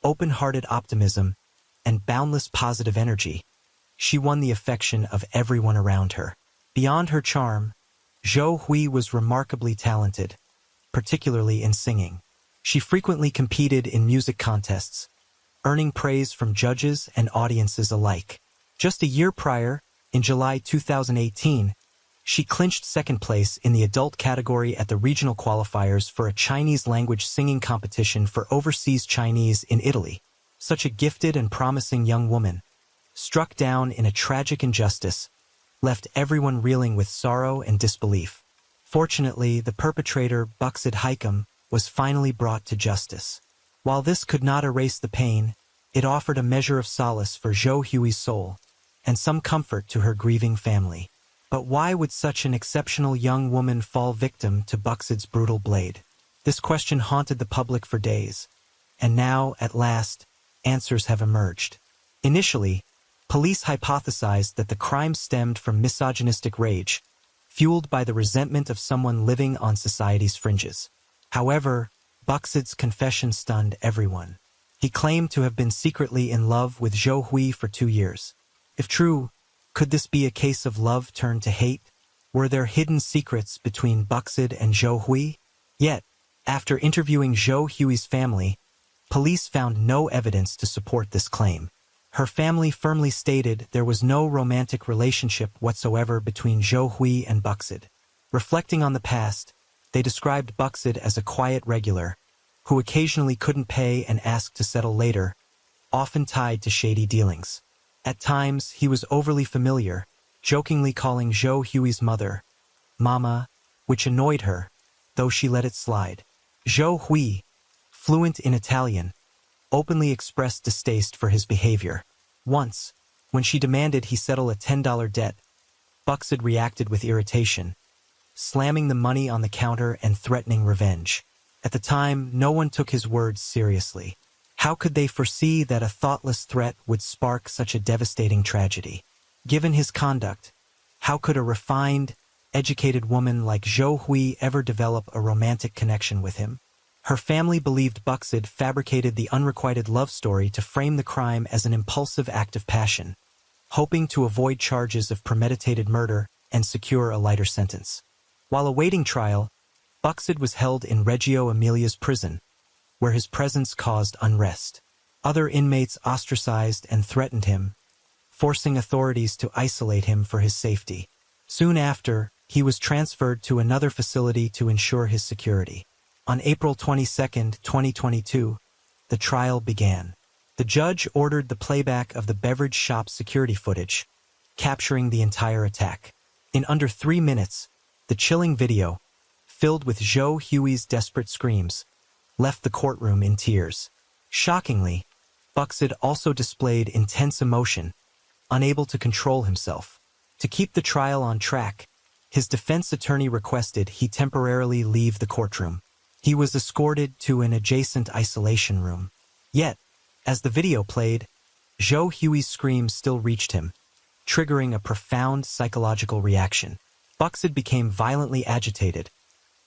open-hearted optimism, and boundless positive energy, she won the affection of everyone around her. Beyond her charm, Zhou Hui was remarkably talented, particularly in singing. She frequently competed in music contests, earning praise from judges and audiences alike. Just a year prior, in July 2018, She clinched second place in the adult category at the regional qualifiers for a Chinese-language singing competition for overseas Chinese in Italy. Such a gifted and promising young woman, struck down in a tragic injustice, left everyone reeling with sorrow and disbelief. Fortunately, the perpetrator, Buxid Highcombe, was finally brought to justice. While this could not erase the pain, it offered a measure of solace for Zhou Hui's soul, and some comfort to her grieving family. But why would such an exceptional young woman fall victim to Buxid's brutal blade? This question haunted the public for days, and now, at last, answers have emerged. Initially, police hypothesized that the crime stemmed from misogynistic rage, fueled by the resentment of someone living on society's fringes. However, Buxid's confession stunned everyone. He claimed to have been secretly in love with Zhou Hui for 2 years. If true, could this be a case of love turned to hate? Were there hidden secrets between Buxid and Zhou Hui? Yet, after interviewing Zhou Hui's family, police found no evidence to support this claim. Her family firmly stated there was no romantic relationship whatsoever between Zhou Hui and Buxid. Reflecting on the past, they described Buxid as a quiet regular, who occasionally couldn't pay and asked to settle later, often tied to shady dealings. At times, he was overly familiar, jokingly calling Zhou Hui's mother, Mama, which annoyed her, though she let it slide. Zhou Hui, fluent in Italian, openly expressed distaste for his behavior. Once, when she demanded he settle a $10 debt, Buxid reacted with irritation, slamming the money on the counter and threatening revenge. At the time, no one took his words seriously. How could they foresee that a thoughtless threat would spark such a devastating tragedy? Given his conduct, how could a refined, educated woman like Zhou Hui ever develop a romantic connection with him? Her family believed Buxid fabricated the unrequited love story to frame the crime as an impulsive act of passion, hoping to avoid charges of premeditated murder and secure a lighter sentence. While awaiting trial, Buxid was held in Reggio Emilia's prison, where his presence caused unrest. Other inmates ostracized and threatened him, forcing authorities to isolate him for his safety. Soon after, he was transferred to another facility to ensure his security. On April 22, 2022, the trial began. The judge ordered the playback of the beverage shop's security footage, capturing the entire attack. In under 3 minutes, the chilling video, filled with Zhou Hui's desperate screams, left the courtroom in tears. Shockingly, Buxid also displayed intense emotion, unable to control himself. To keep the trial on track, his defense attorney requested he temporarily leave the courtroom. He was escorted to an adjacent isolation room. Yet, as the video played, Zhou Hui's screams still reached him, triggering a profound psychological reaction. Buxid became violently agitated,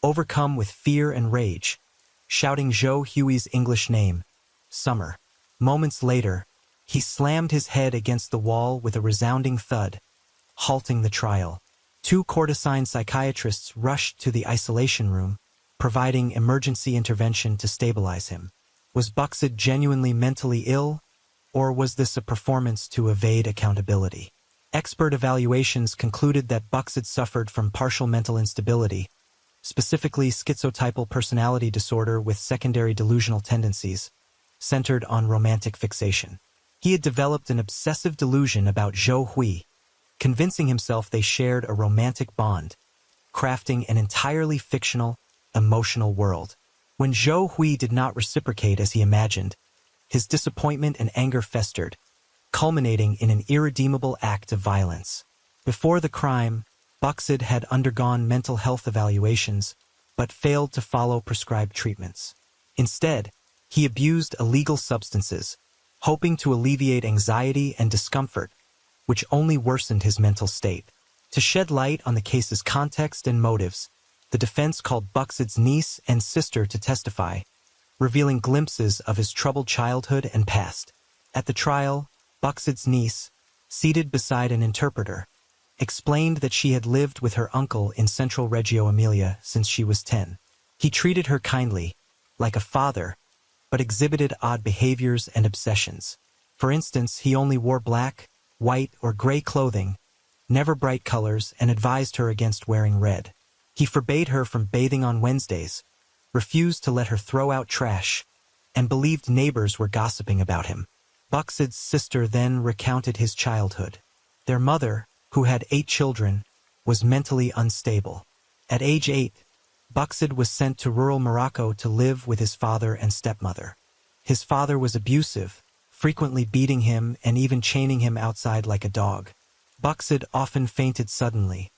overcome with fear and rage, shouting Zhou Hui's English name, Summer. Moments later, he slammed his head against the wall with a resounding thud, halting the trial. 2 court-assigned psychiatrists rushed to the isolation room, providing emergency intervention to stabilize him. Was Buxid genuinely mentally ill, or was this a performance to evade accountability? Expert evaluations concluded that Buxid suffered from partial mental instability, specifically schizotypal personality disorder with secondary delusional tendencies, centered on romantic fixation. He had developed an obsessive delusion about Zhou Hui, convincing himself they shared a romantic bond, crafting an entirely fictional, emotional world. When Zhou Hui did not reciprocate as he imagined, his disappointment and anger festered, culminating in an irredeemable act of violence. Before the crime, Buxid had undergone mental health evaluations, but failed to follow prescribed treatments. Instead, he abused illegal substances, hoping to alleviate anxiety and discomfort, which only worsened his mental state. To shed light on the case's context and motives, the defense called Buxid's niece and sister to testify, revealing glimpses of his troubled childhood and past. At the trial, Buxid's niece, seated beside an interpreter, explained that she had lived with her uncle in central Reggio Emilia since she was 10. He treated her kindly, like a father, but exhibited odd behaviors and obsessions. For instance, he only wore black, white, or gray clothing, never bright colors, and advised her against wearing red. He forbade her from bathing on Wednesdays, refused to let her throw out trash, and believed neighbors were gossiping about him. Buxed's sister then recounted his childhood. Their mother, who had 8 children, was mentally unstable. At age 8, Buxed was sent to rural Morocco to live with his father and stepmother. His father was abusive, frequently beating him and even chaining him outside like a dog. Buxed often fainted suddenly,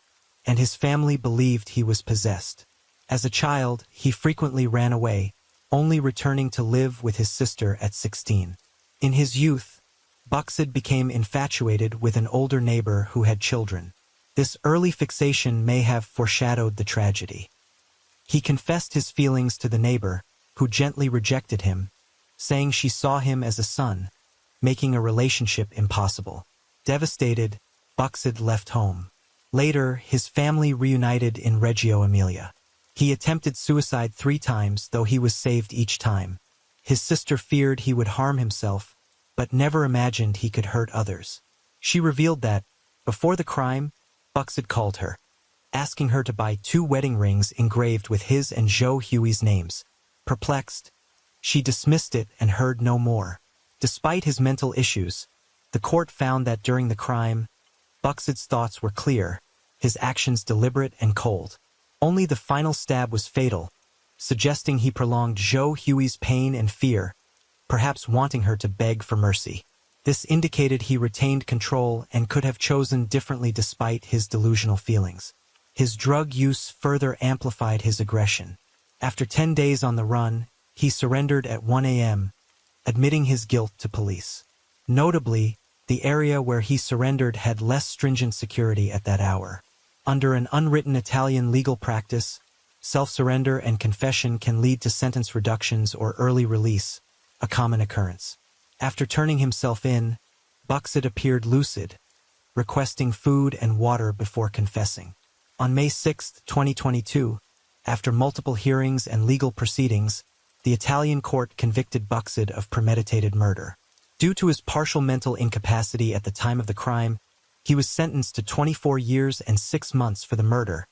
and his family believed he was possessed. As a child, he frequently ran away, only returning to live with his sister at 16. In his youth, Buxed became infatuated with an older neighbor who had children. This early fixation may have foreshadowed the tragedy. He confessed his feelings to the neighbor, who gently rejected him, saying she saw him as a son, making a relationship impossible. Devastated, Buxed left home. Later, his family reunited in Reggio Emilia. He attempted suicide 3 times, though he was saved each time. His sister feared he would harm himself, but never imagined he could hurt others. She revealed that, before the crime, Buxed called her, asking her to buy 2 wedding rings engraved with his and Joe Huey's names. Perplexed, she dismissed it and heard no more. Despite his mental issues, the court found that during the crime, Buxed's thoughts were clear, his actions deliberate and cold. Only the final stab was fatal, suggesting he prolonged Joe Huey's pain and fear, perhaps wanting her to beg for mercy. This indicated he retained control and could have chosen differently despite his delusional feelings. His drug use further amplified his aggression. After 10 days on the run, he surrendered at 1 a.m., admitting his guilt to police. Notably, the area where he surrendered had less stringent security at that hour. Under an unwritten Italian legal practice, self-surrender and confession can lead to sentence reductions or early release, a common occurrence. After turning himself in, Buxed appeared lucid, requesting food and water before confessing. On May 6, 2022, after multiple hearings and legal proceedings, the Italian court convicted Buxed of premeditated murder. Due to his partial mental incapacity at the time of the crime, he was sentenced to 24 years and 6 months for the murder,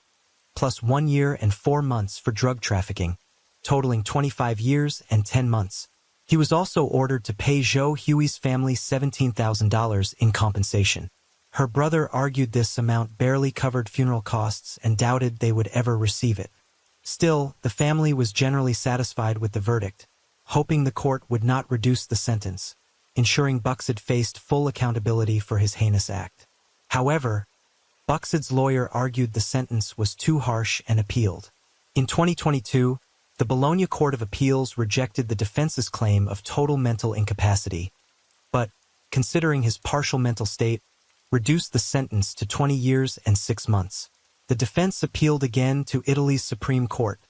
plus 1 year and 4 months for drug trafficking, totaling 25 years and 10 months. He was also ordered to pay Joe Huey's family $17,000 in compensation. Her brother argued this amount barely covered funeral costs and doubted they would ever receive it. Still, the family was generally satisfied with the verdict, hoping the court would not reduce the sentence, ensuring Buxed faced full accountability for his heinous act. However, Buxed's lawyer argued the sentence was too harsh and appealed. In 2022, the Bologna Court of Appeals rejected the defense's claim of total mental incapacity, but, considering his partial mental state, reduced the sentence to 20 years and 6 months. The defense appealed again to Italy's Supreme Court,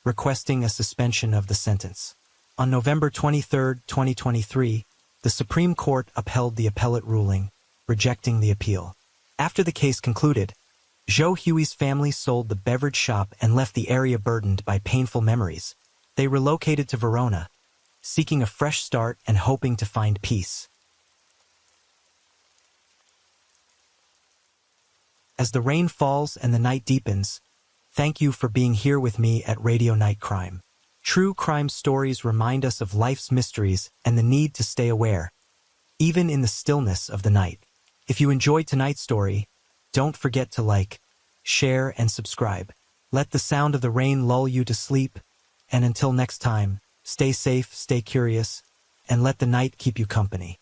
requesting a suspension of the sentence. On November 23, 2023, the Supreme Court upheld the appellate ruling, rejecting the appeal. After the case concluded, Joe Huey's family sold the beverage shop and left the area burdened by painful memories. They relocated to Verona, seeking a fresh start and hoping to find peace. As the rain falls and the night deepens, thank you for being here with me at Radio Night Crime. True crime stories remind us of life's mysteries and the need to stay aware, even in the stillness of the night. If you enjoyed tonight's story, don't forget to like, share, and subscribe. Let the sound of the rain lull you to sleep, and until next time, stay safe, stay curious, and let the night keep you company.